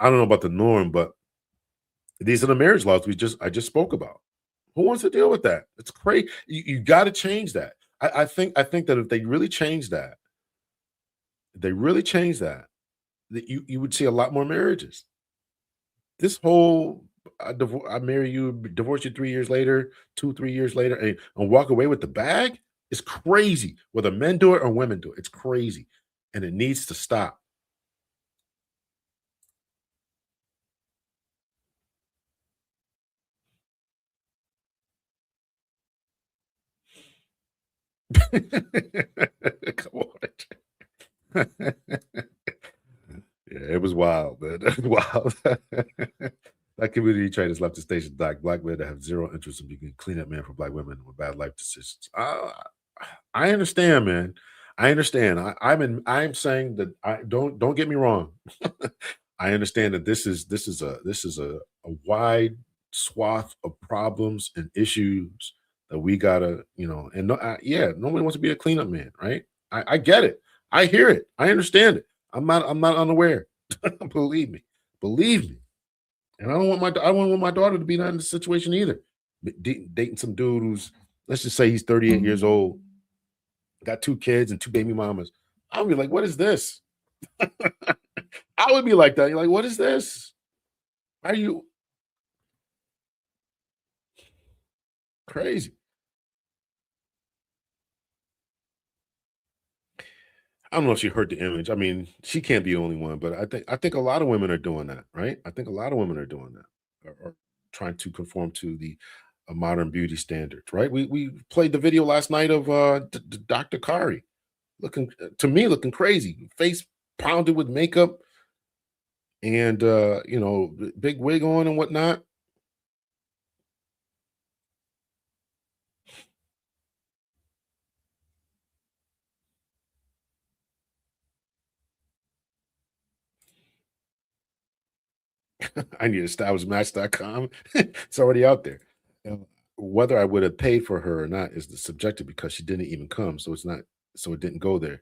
I don't know about the norm, but these are the marriage laws I just spoke about. Who wants to deal with that? It's crazy. You got to change that. I think that if they really change that, that you would see a lot more marriages. This whole I marry you, divorce you 3 years later, 2-3 years later, and walk away with the bag is crazy. Whether men do it or women do it, it's crazy, and it needs to stop. Come on. Yeah, it was wild, man. Wild. That community traders left the station black men that have zero interest in being cleanup man for black women with bad life decisions. I understand, man. I understand. I'm saying that I don't get me wrong. I understand that this is a wide swath of problems and issues that we gotta, and nobody wants to be a cleanup man, right? I get it. I hear it. I understand it. I'm not unaware. Believe me. And I wouldn't want my daughter to be in this situation either. Dating some dude who's, let's just say he's 38 years old, got 2 kids and 2 baby mamas. I would be like, what is this? I would be like that. You're like, what is this? Are you crazy? I don't know if she heard the image. I mean, she can't be the only one, but I think a lot of women are doing that, right? I think a lot of women are doing that, or trying to conform to the modern beauty standards, right? We played the video last night of Dr. Kari, looking crazy, face pounded with makeup, and big wig on and whatnot. I need to establish match.com. It's already out there. Whether I would have paid for her or not is the subjective, because she didn't even come. So it didn't go there.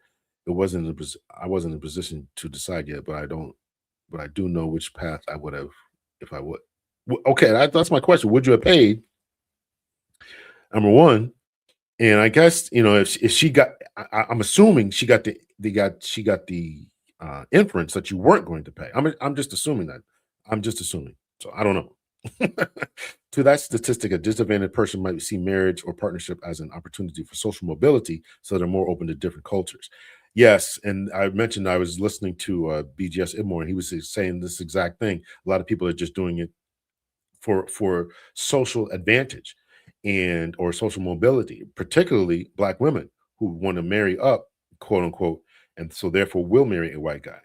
I wasn't in a position to decide yet, but I do know which path I would have if I would. Okay, that's my question. Would you have paid? Number one. And I guess, if she got, I'm assuming she got the inference that you weren't going to pay. I'm just assuming that. So I don't know. To that statistic, a disadvantaged person might see marriage or partnership as an opportunity for social mobility, so they're more open to different cultures. Yes, and I mentioned I was listening to BGS Idmore, and he was saying this exact thing. A lot of people are just doing it for social advantage or social mobility, particularly black women who want to marry up, quote unquote, and so therefore will marry a white guy.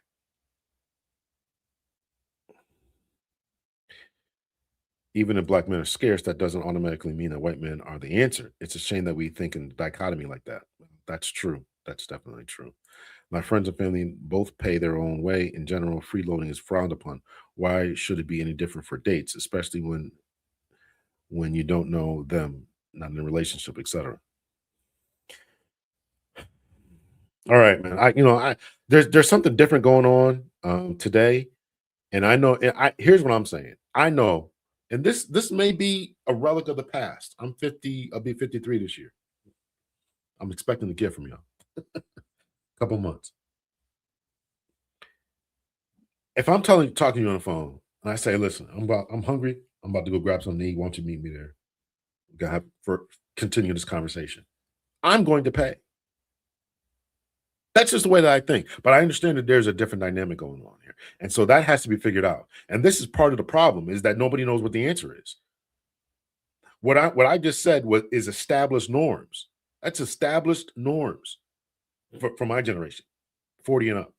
Even if black men are scarce, that doesn't automatically mean that white men are the answer. It's a shame that we think in dichotomy like that. That's true. That's definitely true. My friends and family both pay their own way. In general, freeloading is frowned upon. Why should it be any different for dates, especially when you don't know them, not in a relationship, etc.? All right, man. There's something different going on today. And I know, and here's what I'm saying. I know, and this may be a relic of the past. I'm 50, I'll be 53 this year. I'm expecting a gift from y'all. Couple months. If I'm talking to you on the phone and I say, listen, I'm hungry, I'm about to go grab something to eat. Why don't you meet me there? We're gonna continue this conversation. I'm going to pay. That's just the way that I think. But I understand that there's a different dynamic going on here. And so that has to be figured out. And this is part of the problem, is that nobody knows what the answer is. What I just said is established norms. That's established norms for my generation. 40 and up.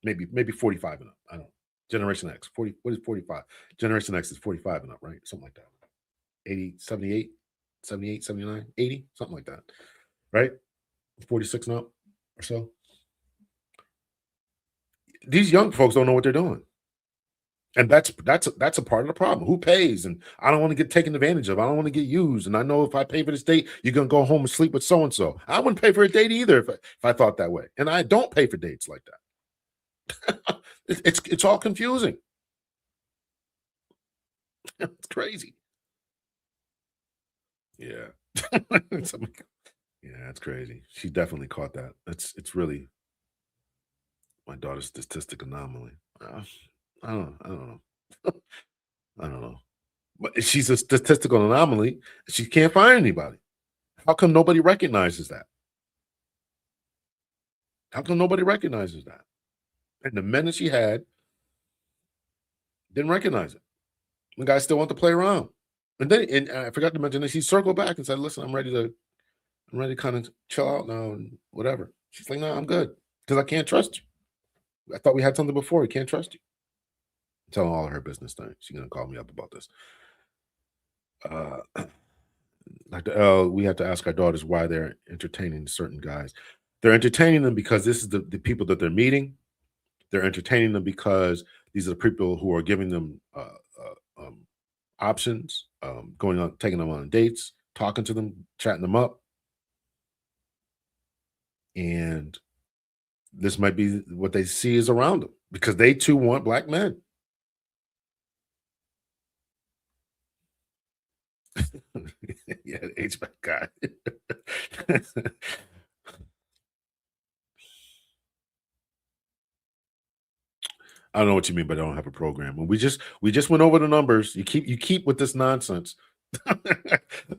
Maybe 45 and up. I don't know. Generation X. 40, what is 45? Generation X is 45 and up, right? Something like that. 80, 78, 78, 79, 80, something like that. Right? 46 and up or so. These young folks don't know what they're doing. And that's a part of the problem. Who pays? And I don't want to get taken advantage of. I don't want to get used. And I know if I pay for this date, you're gonna go home and sleep with so and so. I wouldn't pay for a date either if I thought that way. And I don't pay for dates like that. It's all confusing. It's crazy. Yeah. Yeah, it's crazy. She definitely caught that. It's really my daughter's statistic anomaly. I don't know. I don't know. But she's a statistical anomaly. She can't find anybody. How come nobody recognizes that? How come nobody recognizes that? And the men that she had didn't recognize it. The guy still want to play around. And then, and I forgot to mention that she circled back and said, listen, I'm ready to kind of chill out now and whatever. She's like, no, I'm good. Because I can't trust you. I thought we had something before. I can't trust you. I'm telling all of her business things. She's gonna call me up about this. Dr. L, we have to ask our daughters why they're entertaining certain guys. They're entertaining them because this is the people that they're meeting. They're entertaining them because these are the people who are giving them options, going on, taking them on dates, talking to them, chatting them up. And this might be what they see is around them because they too want black men. Yeah, the HVAC guy. I don't know what you mean, but I don't have a program. And we just went over the numbers. You keep with this nonsense.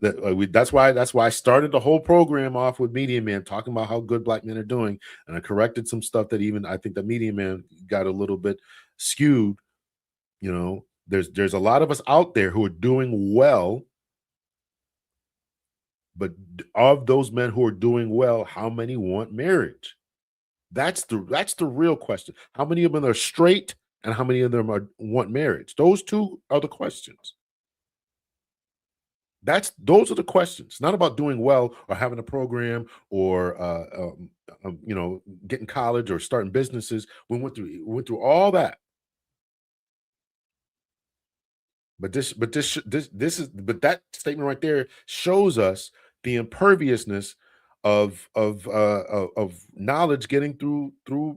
That's why I started the whole program off with Medium Man talking about how good black men are doing, and I corrected some stuff that even I think the Medium Man got a little bit skewed. You know, there's a lot of us out there who are doing well. But of those men who are doing well, how many want marriage? That's the real question. How many of them are straight and how many of them want marriage? Those two are the questions. Those are the questions. It's not about doing well or having a program or getting college or starting businesses. We went through all that. But that statement right there shows us the imperviousness of knowledge getting through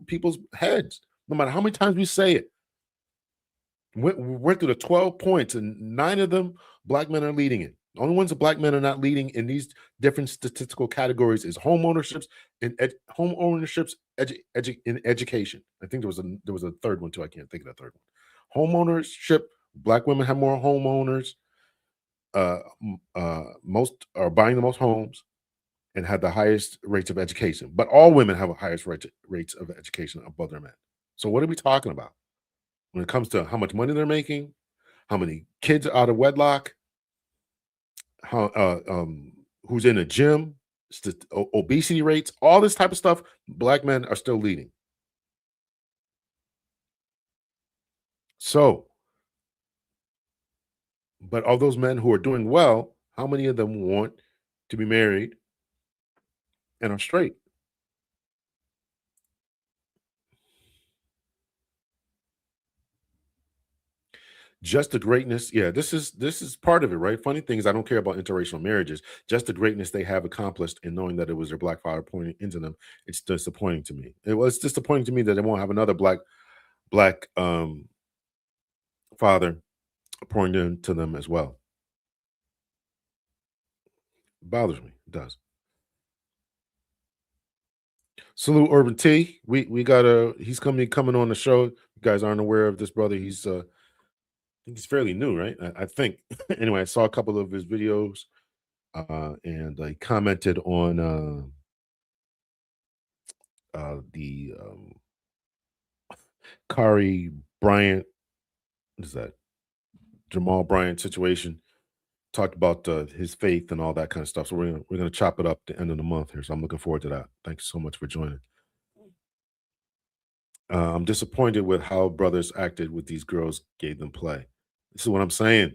people's heads. No matter how many times we say it, we went through the 12 points, and 9 of them black men are leading it. The only ones that black men are not leading in these different statistical categories is home ownerships and in education. I think there was a third one too. I can't think of that third one. Home ownership. Black women have more homeowners. Most are buying the most homes and have the highest rates of education. But all women have the highest rates of education above their men. So what are we talking about when it comes to how much money they're making, how many kids are out of wedlock, how who's in a gym, obesity rates, all this type of stuff? Black men are still leading. So, but of those men who are doing well, how many of them want to be married and are straight? Just the greatness. Yeah, this is part of it, right? Funny thing is, I don't care about interracial marriages. Just the greatness they have accomplished in knowing that it was their black father pointing into them. It's disappointing to me. It was disappointing to me that they won't have another black father pouring into them as well. It bothers me. It does. Salute Urban T. We got he's coming on the show. You guys aren't aware of this brother. He's I think he's fairly new, right? I think. Anyway, I saw a couple of his videos, and I commented on the Kari Bryant, what is that? Jamal Bryant situation. Talked about his faith and all that kind of stuff. So we're gonna chop it up at the end of the month here. So I'm looking forward to that. Thank you so much for joining. I'm disappointed with how brothers acted with these girls, gave them play. This is what I'm saying.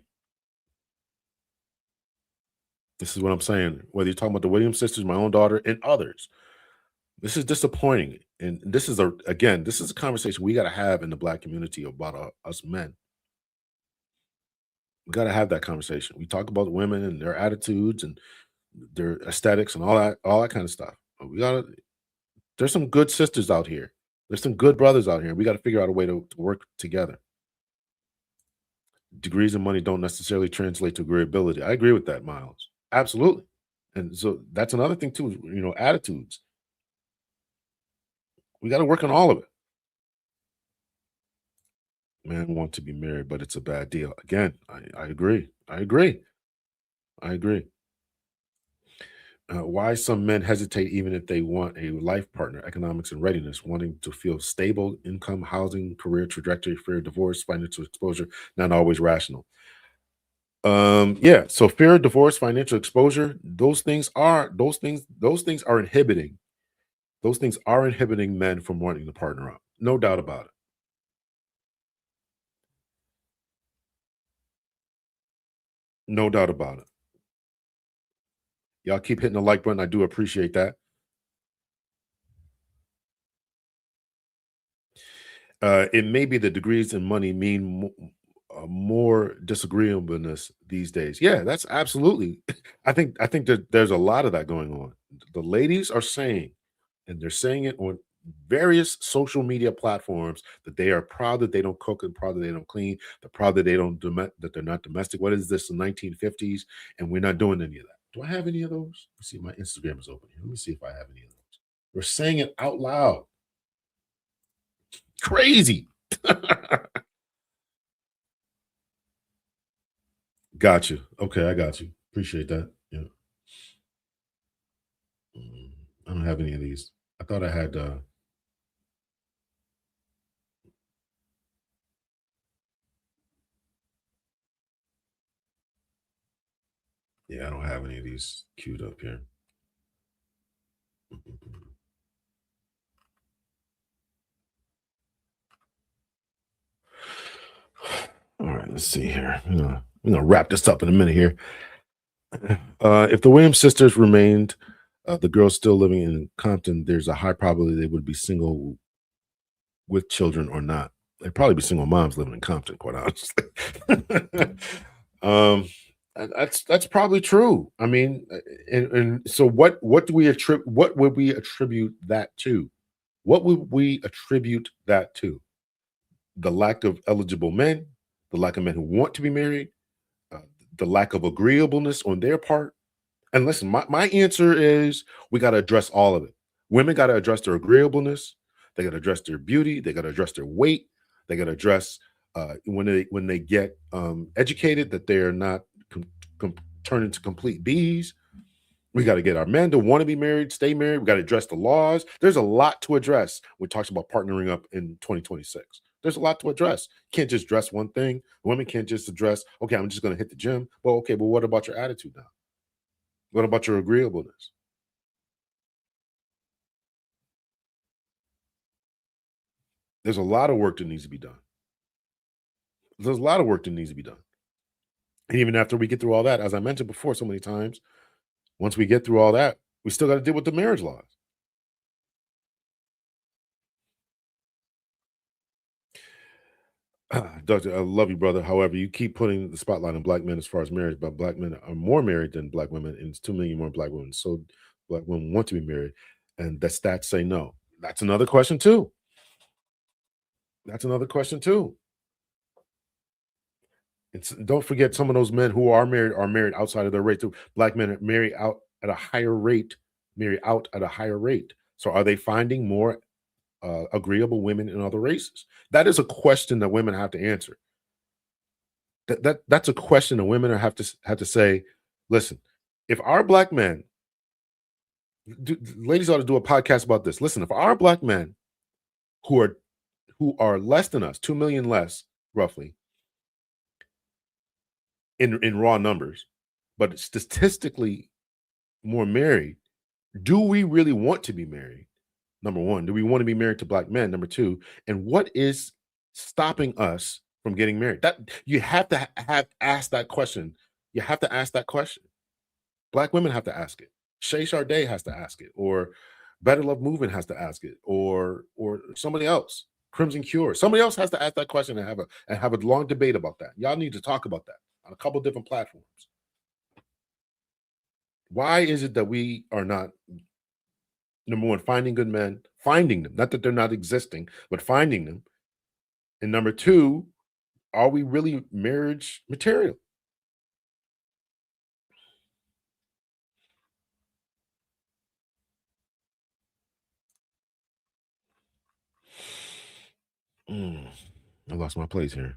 This is what I'm saying. Whether you're talking about the Williams sisters, my own daughter, and others, this is disappointing. And this is this is a conversation we got to have in the Black community about us men. We got to have that conversation. We talk about women and their attitudes and their aesthetics and all that kind of stuff. There's some good sisters out here. There's some good brothers out here. We got to figure out a way to work together. Degrees and money don't necessarily translate to agreeability. I agree with that, Miles. Absolutely. And so that's another thing too, attitudes. We got to work on all of it. Men want to be married, but it's a bad deal. Again, I agree. I agree. Why some men hesitate even if they want a life partner, economics and readiness, wanting to feel stable income, housing, career trajectory, fear of divorce, financial exposure, not always rational. So fear of divorce, financial exposure, those things are inhibiting. Those things are inhibiting men from wanting to partner up. No doubt about it. No doubt about it. Y'all keep hitting the like button. I do appreciate that. It may be the degrees and money mean more disagreeableness these days. Yeah, that's absolutely. I think that there's a lot of that going on. The ladies are saying, and they're saying it on various social media platforms, that they are proud that they don't cook and proud that they don't clean. They're proud that that they're not domestic. What is this, the 1950s? And we're not doing any of that. Do I have any of those? Let's see, my Instagram is open here. Let me see if I have any of those. We're saying it out loud. Crazy. Got you. Okay, I got you. Appreciate that. Yeah. I don't have any of these. I thought I had yeah, I don't have any of these queued up here. All right, let's see here. We're gonna wrap this up in a minute here. If the Williams sisters remained, the girls still living in Compton, there's a high probability they would be single with children or not. They'd probably be single moms living in Compton, quite honestly. That's probably true. I mean, and so what would we attribute that to? What would we attribute that to? The lack of eligible men, the lack of men who want to be married, the lack of agreeableness on their part. And listen, my answer is we got to address all of it. Women got to address their agreeableness. They got to address their beauty. They got to address their weight. They got to address when they get educated that they are not turn into complete bees. We got to get our men to want to be married, stay married. We got to address the laws. There's a lot to address when it talks about partnering up in 2026. There's a lot to address. You can't just address one thing. Women can't just address, okay, I'm just going to hit the gym. Well, okay, but what about your attitude now? What about your agreeableness? There's a lot of work that needs to be done. There's a lot of work that needs to be done. And even after we get through all that, as I mentioned before so many times, once we get through all that, we still got to deal with the marriage laws. Doctor, I love you, brother. However, you keep putting the spotlight on black men as far as marriage, but black men are more married than black women, and it's 2 million more black women. So black women want to be married, and the stats say no. That's another question too. Don't forget, some of those men who are married outside of their race. Black men marry out at a higher rate. So are they finding more agreeable women in other races? That is a question that women have to answer. That's a question that women have to say. Listen, if our black men, ladies ought to do a podcast about this. Listen, if our black men who are less than us, 2 million less roughly in raw numbers, but statistically more married, do we really want to be married? Number one, do we want to be married to black men? Number two, and what is stopping us from getting married? That you have to ask that question. You have to ask that question. Black women have to ask it. Shay Sade has to ask it, or Better Love Movement has to ask it, or somebody else, Crimson Cure. Somebody else has to ask that question and have a long debate about that. Y'all need to talk about that on a couple different platforms. Why is it that we are not, number one, finding good men, finding them, not that they're not existing, but finding them? And number two, are we really marriage material? I lost my place here.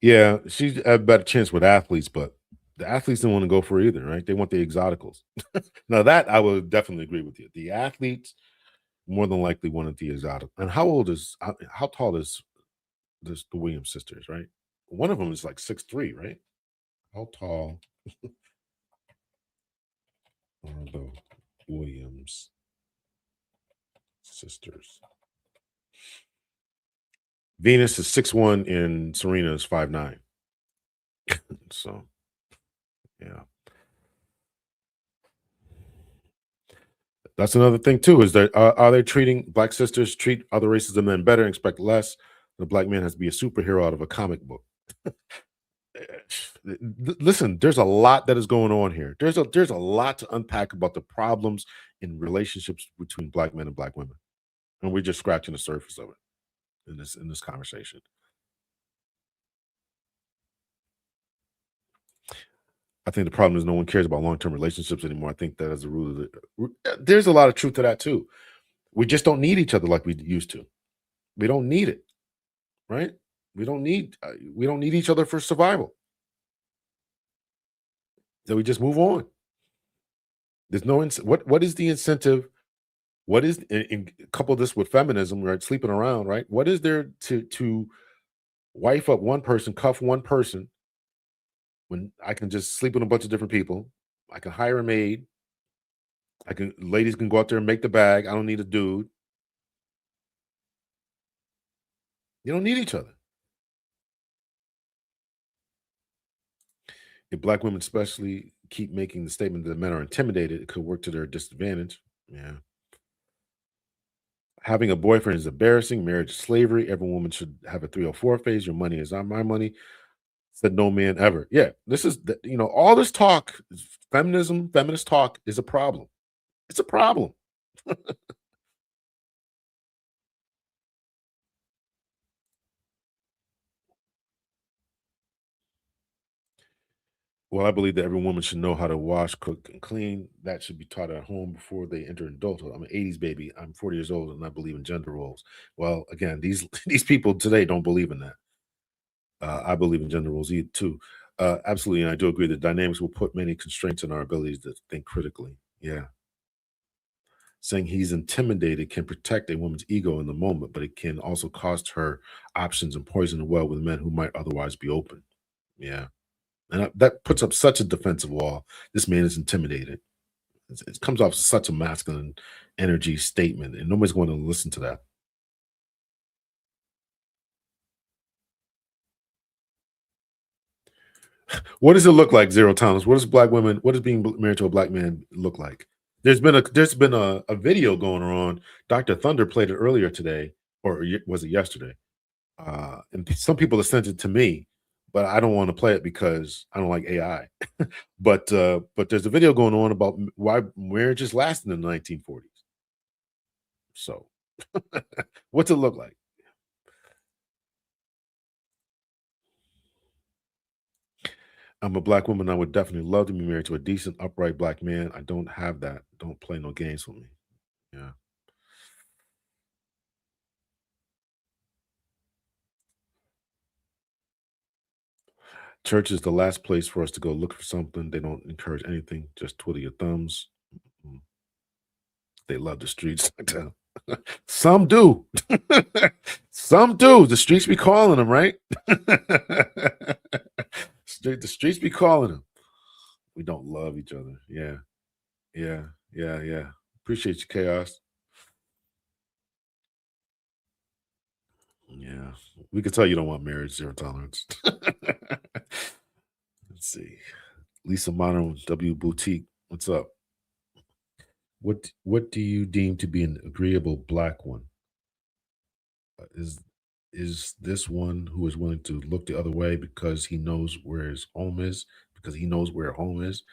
Yeah, she's a better chance with athletes, but the athletes don't want to go for it either, right? They want the exoticals. Now that I would definitely agree with you. The athletes more than likely wanted the exotic. And how tall is the Williams sisters, right? One of them is like 6'3", right? How tall are the Williams sisters? Venus is 6'1" and Serena is 5'9". So, yeah. That's another thing too, is that are they treating black sisters, treat other races of men better and expect less? The black man has to be a superhero out of a comic book. Listen, there's a lot that is going on here. There's a lot to unpack about the problems in relationships between black men and black women. And we're just scratching the surface of it in this conversation. I think the problem is no one cares about long-term relationships anymore. I think that is the root of it. There's a lot of truth to that too. We just don't need each other like we used to. We don't need it, right? We don't need each other for survival. So we just move on. There's no what is the incentive? What is, and couple this with feminism, right? Sleeping around, right? What is there to wife up one person, cuff one person, when I can just sleep with a bunch of different people? I can hire a maid. Ladies can go out there and make the bag. I don't need a dude. You don't need each other. If black women especially keep making the statement that men are intimidated, it could work to their disadvantage. Yeah. Having a boyfriend is embarrassing. Marriage is slavery. Every woman should have a 304 phase. Your money is not my money. Said no man ever. Yeah, this is, all this talk, feminism, feminist talk is a problem. It's a problem. Well, I believe that every woman should know how to wash, cook, and clean. That should be taught at home before they enter adulthood. I'm an 80s baby. I'm 40 years old, and I believe in gender roles. Well, again, these people today don't believe in that. I believe in gender roles too. Absolutely, and I do agree that dynamics will put many constraints on our abilities to think critically. Yeah. Saying he's intimidated can protect a woman's ego in the moment, but it can also cost her options and poison the well with men who might otherwise be open. Yeah. And that puts up such a defensive wall. This man is intimidated. It comes off such a masculine energy statement, and nobody's going to listen to that. What does it look like, Zero Thomas? What does being married to a black man look like? There's been a video going on. Dr. Thunder played it earlier today, or was it yesterday? And some people have sent it to me. but I don't want to play it because I don't like AI. But there's a video going on about why marriages lasted in the 1940s. So, what's it look like? I'm a black woman. I would definitely love to be married to a decent, upright black man. I don't have that. Don't play no games with me. Yeah. Church is the last place for us to go look for something. They don't encourage anything. Just twiddle your thumbs. Mm. They love the streets. Some do. Some do. The streets be calling them, right? The streets be calling them. We don't love each other. Yeah. Yeah. Yeah. Yeah. Appreciate you, Chaos. Yeah. We could tell you don't want marriage, zero tolerance. Let's see. Lisa Mono, W Boutique. What's up? What do you deem to be an agreeable black one? Is this one who is willing to look the other way because he knows where his home is? Because he knows where home is?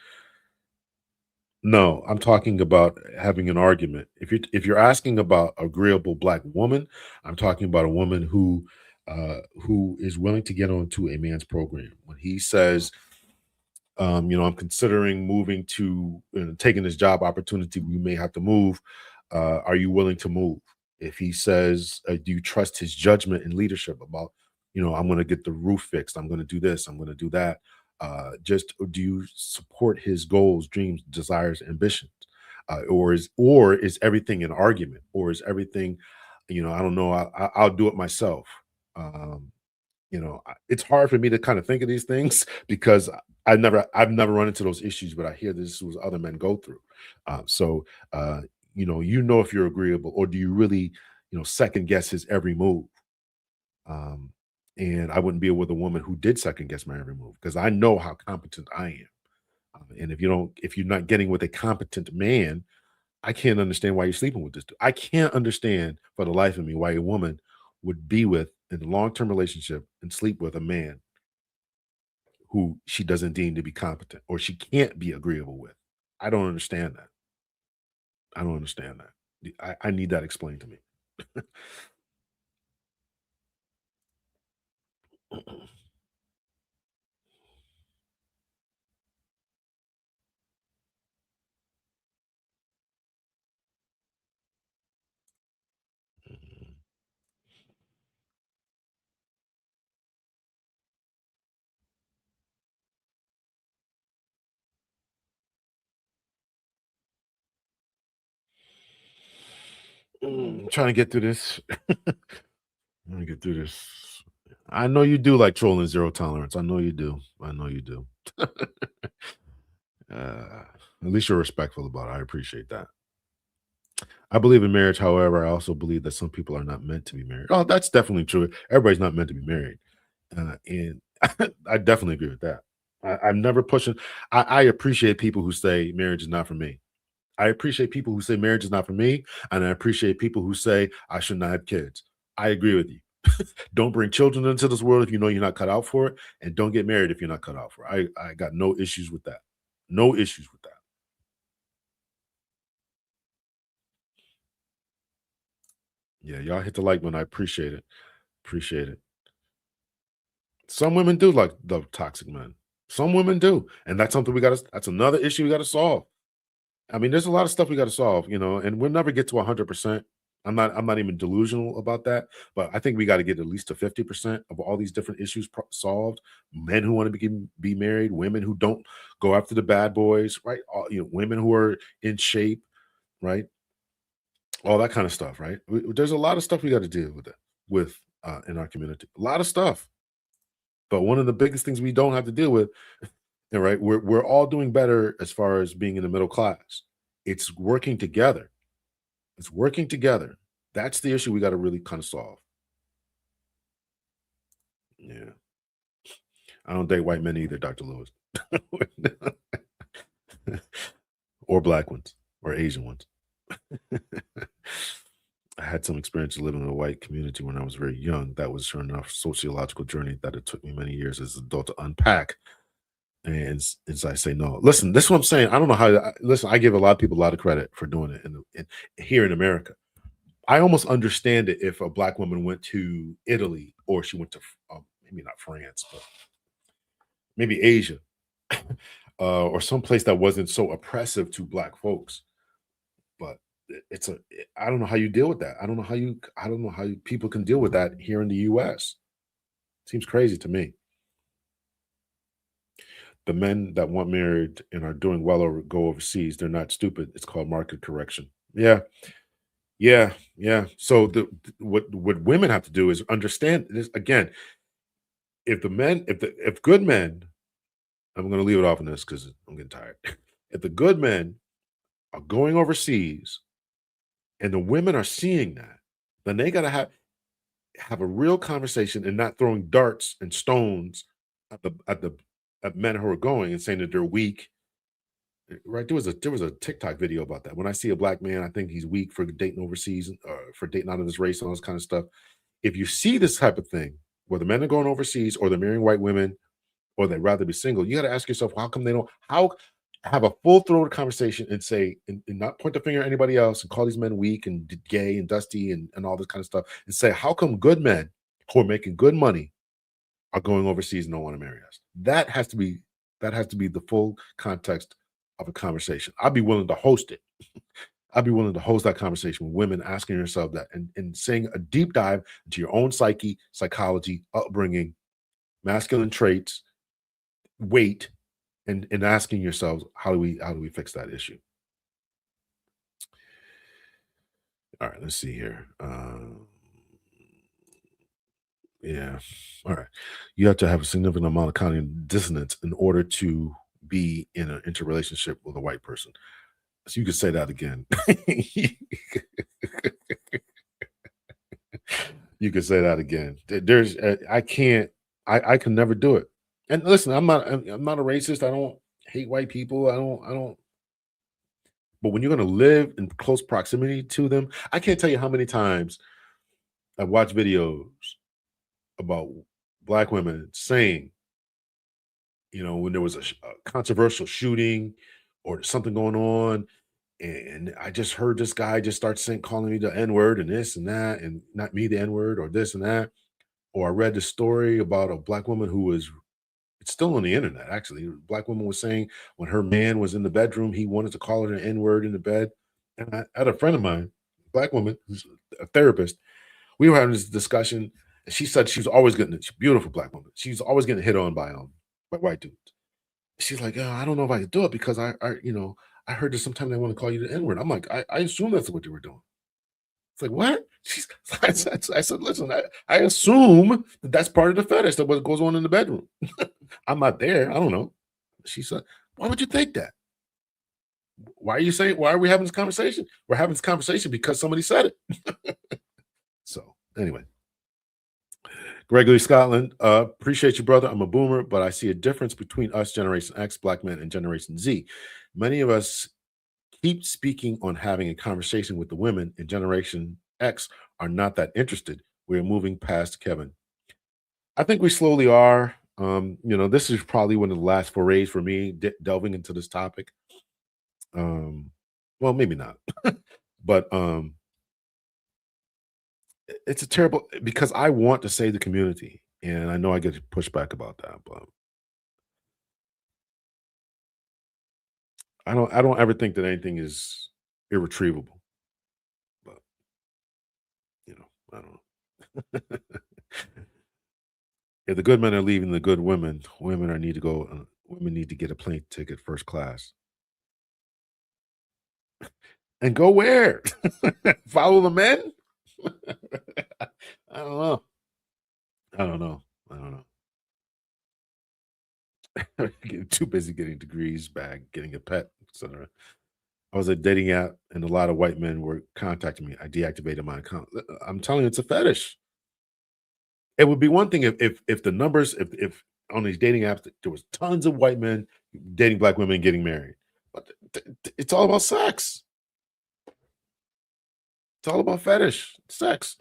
No, I'm talking about having an argument. If you're asking about agreeable black woman, I'm talking about a woman who is willing to get onto a man's program. When he says, I'm considering moving to taking this job opportunity, we may have to move. Are you willing to move? If he says, do you trust his judgment and leadership about, I'm going to get the roof fixed, I'm going to do this, I'm going to do that. Just do you support his goals, dreams, desires, ambitions, or is everything an argument, or is everything, I don't know, I'll do it myself. It's hard for me to kind of think of these things because I've never run into those issues, but I hear this is what other men go through. So if you're agreeable, or do you really, second guess his every move? And I wouldn't be with a woman who did second guess my every move because I know how competent I am. And if you're not getting with a competent man, I can't understand why you're sleeping with this dude. I can't understand for the life of me why a woman would be with in a long-term relationship and sleep with a man who she doesn't deem to be competent or she can't be agreeable with. I don't understand that. I don't understand that. I need that explained to me. I'm trying to get through this. Let me get through this. I know you do like trolling zero tolerance. I know you do. I know you do. At least you're respectful about it. I appreciate that. I believe in marriage. However, I also believe that some people are not meant to be married. Oh, that's definitely true. Everybody's not meant to be married. And I definitely agree with that. I'm never pushing. I appreciate people who say marriage is not for me. I appreciate people who say marriage is not for me. And I appreciate people who say I should not have kids. I agree with you. Don't bring children into this world if you know you're not cut out for it. And don't get married if you're not cut out for it. I got no issues with that. No issues with that. Yeah, y'all hit the like button. I appreciate it. Appreciate it. Some women do like the toxic men. Some women do. And that's something that's another issue we got to solve. I mean, there's a lot of stuff we got to solve, and we'll never get to 100%. I'm not even delusional about that, but I think we got to get at least to 50% of all these different issues solved. Men who want to be married, women who don't go after the bad boys, right? Women who are in shape, right? All that kind of stuff, right? There's a lot of stuff we got to deal with in our community. A lot of stuff. But one of the biggest things we don't have to deal with, right? We're all doing better as far as being in the middle class. It's working together. It's working together. That's the issue we got to really kind of solve. Yeah. I don't date white men either, Dr. Lewis. Or black ones or Asian ones. I had some experience living in a white community when I was very young. That was sure enough sociological journey that it took me many years as an adult to unpack. And as I say, no, listen, this is what I'm saying. I don't know how. Listen, I give a lot of people a lot of credit for doing it here in America. I almost understand it if a black woman went to Italy or she went to maybe not France, but maybe Asia, or someplace that wasn't so oppressive to black folks. But I don't know how you deal with that. I don't know how people can deal with that here in the U.S. Seems crazy to me. The men that want married and are doing well or go overseas, they're not stupid. It's called market correction. Yeah. So what women have to do is understand this again. If good men, I'm going to leave it off on this because I'm getting tired. If the good men are going overseas and the women are seeing that, then they got to have a real conversation and not throwing darts and stones at men who are going and saying that they're weak. Right? There was a TikTok video about that. When I see a black man, I think he's weak for dating overseas, for dating out of his race and all this kind of stuff. If you see this type of thing, where the men are going overseas or they're marrying white women or they'd rather be single, you got to ask yourself, how come they don't have a full-throated conversation and say, and not point the finger at anybody else and call these men weak and gay and dusty and all this kind of stuff, and say, how come good men who are making good money are going overseas and don't want to marry us? That has to be the full context of a conversation. I'd be willing to host it. I'd be willing to host that conversation with women, asking yourself that and saying a deep dive into your own psyche, psychology, upbringing, masculine traits, weight, and asking yourselves, how do we fix that issue? All right, let's see here. Yeah. All right. You have to have a significant amount of cognitive dissonance in order to be in an interrelationship with a white person. So you could say that again. You could say that again. There's I can never do it. And listen, I'm not a racist. I don't hate white people. I don't. But when you're going to live in close proximity to them, I can't tell you how many times I've watched videos about black women saying, when there was a controversial shooting or something going on, and I just heard this guy just start calling me the N-word and this and that, and not me the N-word or this and that. Or I read the story about a black woman it's still on the internet, actually. A black woman was saying when her man was in the bedroom, he wanted to call her an N-word in the bed. And I had a friend of mine, a black woman, who's a therapist. We were having this discussion, and she said she was always getting it. She's a beautiful black woman. She's always getting hit on by white dudes. She's like, I don't know if I could do it because I heard that sometimes they want to call you the N-word. I'm like, I assume that's what they were doing. It's like, what? I said, listen, I assume that's part of the fetish, that what goes on in the bedroom. I'm not there. I don't know. She said, why would you think that? Why are we having this conversation? We're having this conversation because somebody said it. So anyway, Gregory Scotland, appreciate you, brother. I'm a boomer, but I see a difference between us, Generation X, black men, and Generation Z. Many of us keep speaking on having a conversation with the women, and Generation X are not that interested. We're moving past Kevin. I think we slowly are. This is probably one of the last forays for me delving into this topic. Well, maybe not, but it's a terrible, because I want to save the community, and I know I get pushback about that, but I don't ever think that anything is irretrievable. But I don't know. If the good men are leaving the good women need to go. Women need to get a plane ticket first class. And go where? Follow the men? I don't know. Getting too busy getting degrees back, getting a pet, etc. I was a dating app, and a lot of white men were contacting me. I deactivated my account. I'm telling you, it's a fetish. It would be one thing if the numbers, if on these dating apps there was tons of white men dating black women and getting married, but it's all about sex. It's all about fetish, sex.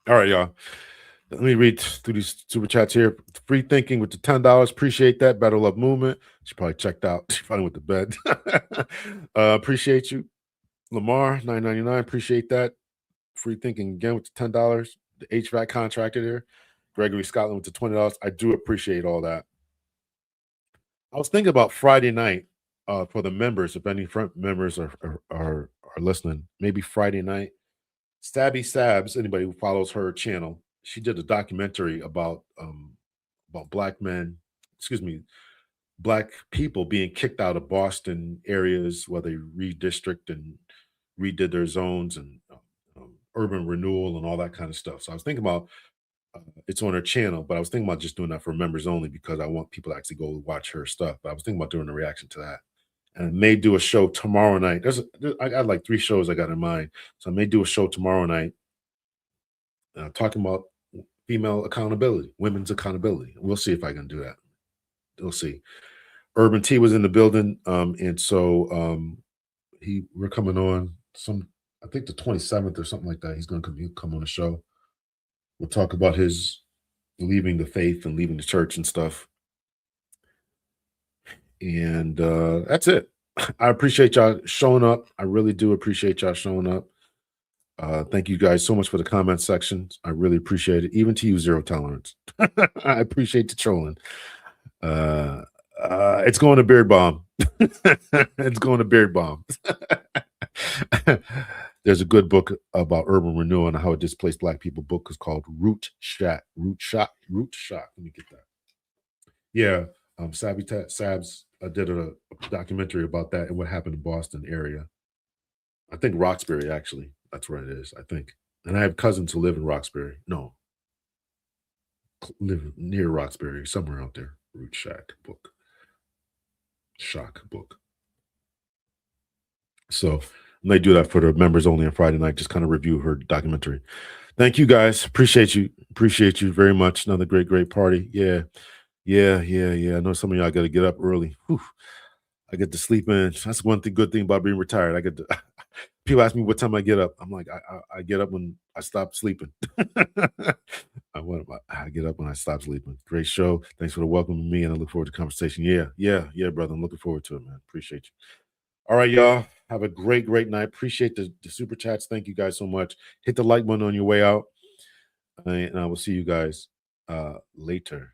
All right, y'all. Let me read through these super chats here. Free thinking with the $10. Appreciate that. Battle Love Movement. She probably checked out. She finally went to bed. Appreciate you. Lamar, $9.99. Appreciate that. Free thinking again with the $10. The HVAC contractor there. Gregory Scotland with the $20. I do appreciate all that. I was thinking about Friday night for the members. If any front members are listening, maybe Friday night. Stabby Sabs, anybody who follows her channel, she did a documentary about black men, black people being kicked out of Boston areas where they redistrict and redid their zones and urban renewal and all that kind of stuff. So I was thinking about it's on her channel, but I was thinking about just doing that for members only because I want people to actually go watch her stuff. But I was thinking about doing a reaction to that. And I may do a show tomorrow night. I got like 3 shows I got in mind. So I may do a show tomorrow night talking about female accountability, women's accountability. We'll see if I can do that. We'll see. Urban T was in the building. And so we're coming on I think the 27th or something like that. He's going to come on the show. We'll talk about his leaving the faith and leaving the church and stuff. And that's it. I appreciate y'all showing up. I really do appreciate y'all showing up. Thank you guys so much for the comment section. I really appreciate it. Even to you, Zero Tolerance. I appreciate the trolling. It's going to Beard Bomb. It's going to Beard Bomb. There's a good book about urban renewal and how it displaced black people. Book is called Root Shot. Let me get that. Yeah. Sabs did a documentary about that and what happened in Boston area. I think Roxbury, actually. That's where it is, I think. And I have cousins who live in Roxbury. No. Live near Roxbury, somewhere out there. Root Shack book. Shock book. So I may do that for the members only on Friday night, just kind of review her documentary. Thank you guys. Appreciate you. Appreciate you very much. Another great party. Yeah. I know some of y'all got to get up early. Whew. I get to sleep in. That's one good thing about being retired. I get to. People ask me what time I get up. I'm like, I get up when I stop sleeping. I get up when I stop sleeping. Great show. Thanks for the welcome to me, and I look forward to the conversation. Yeah, brother. I'm looking forward to it, man. Appreciate you. All right, y'all. Have a great night. Appreciate the super chats. Thank you guys so much. Hit the like button on your way out, and I will see you guys later.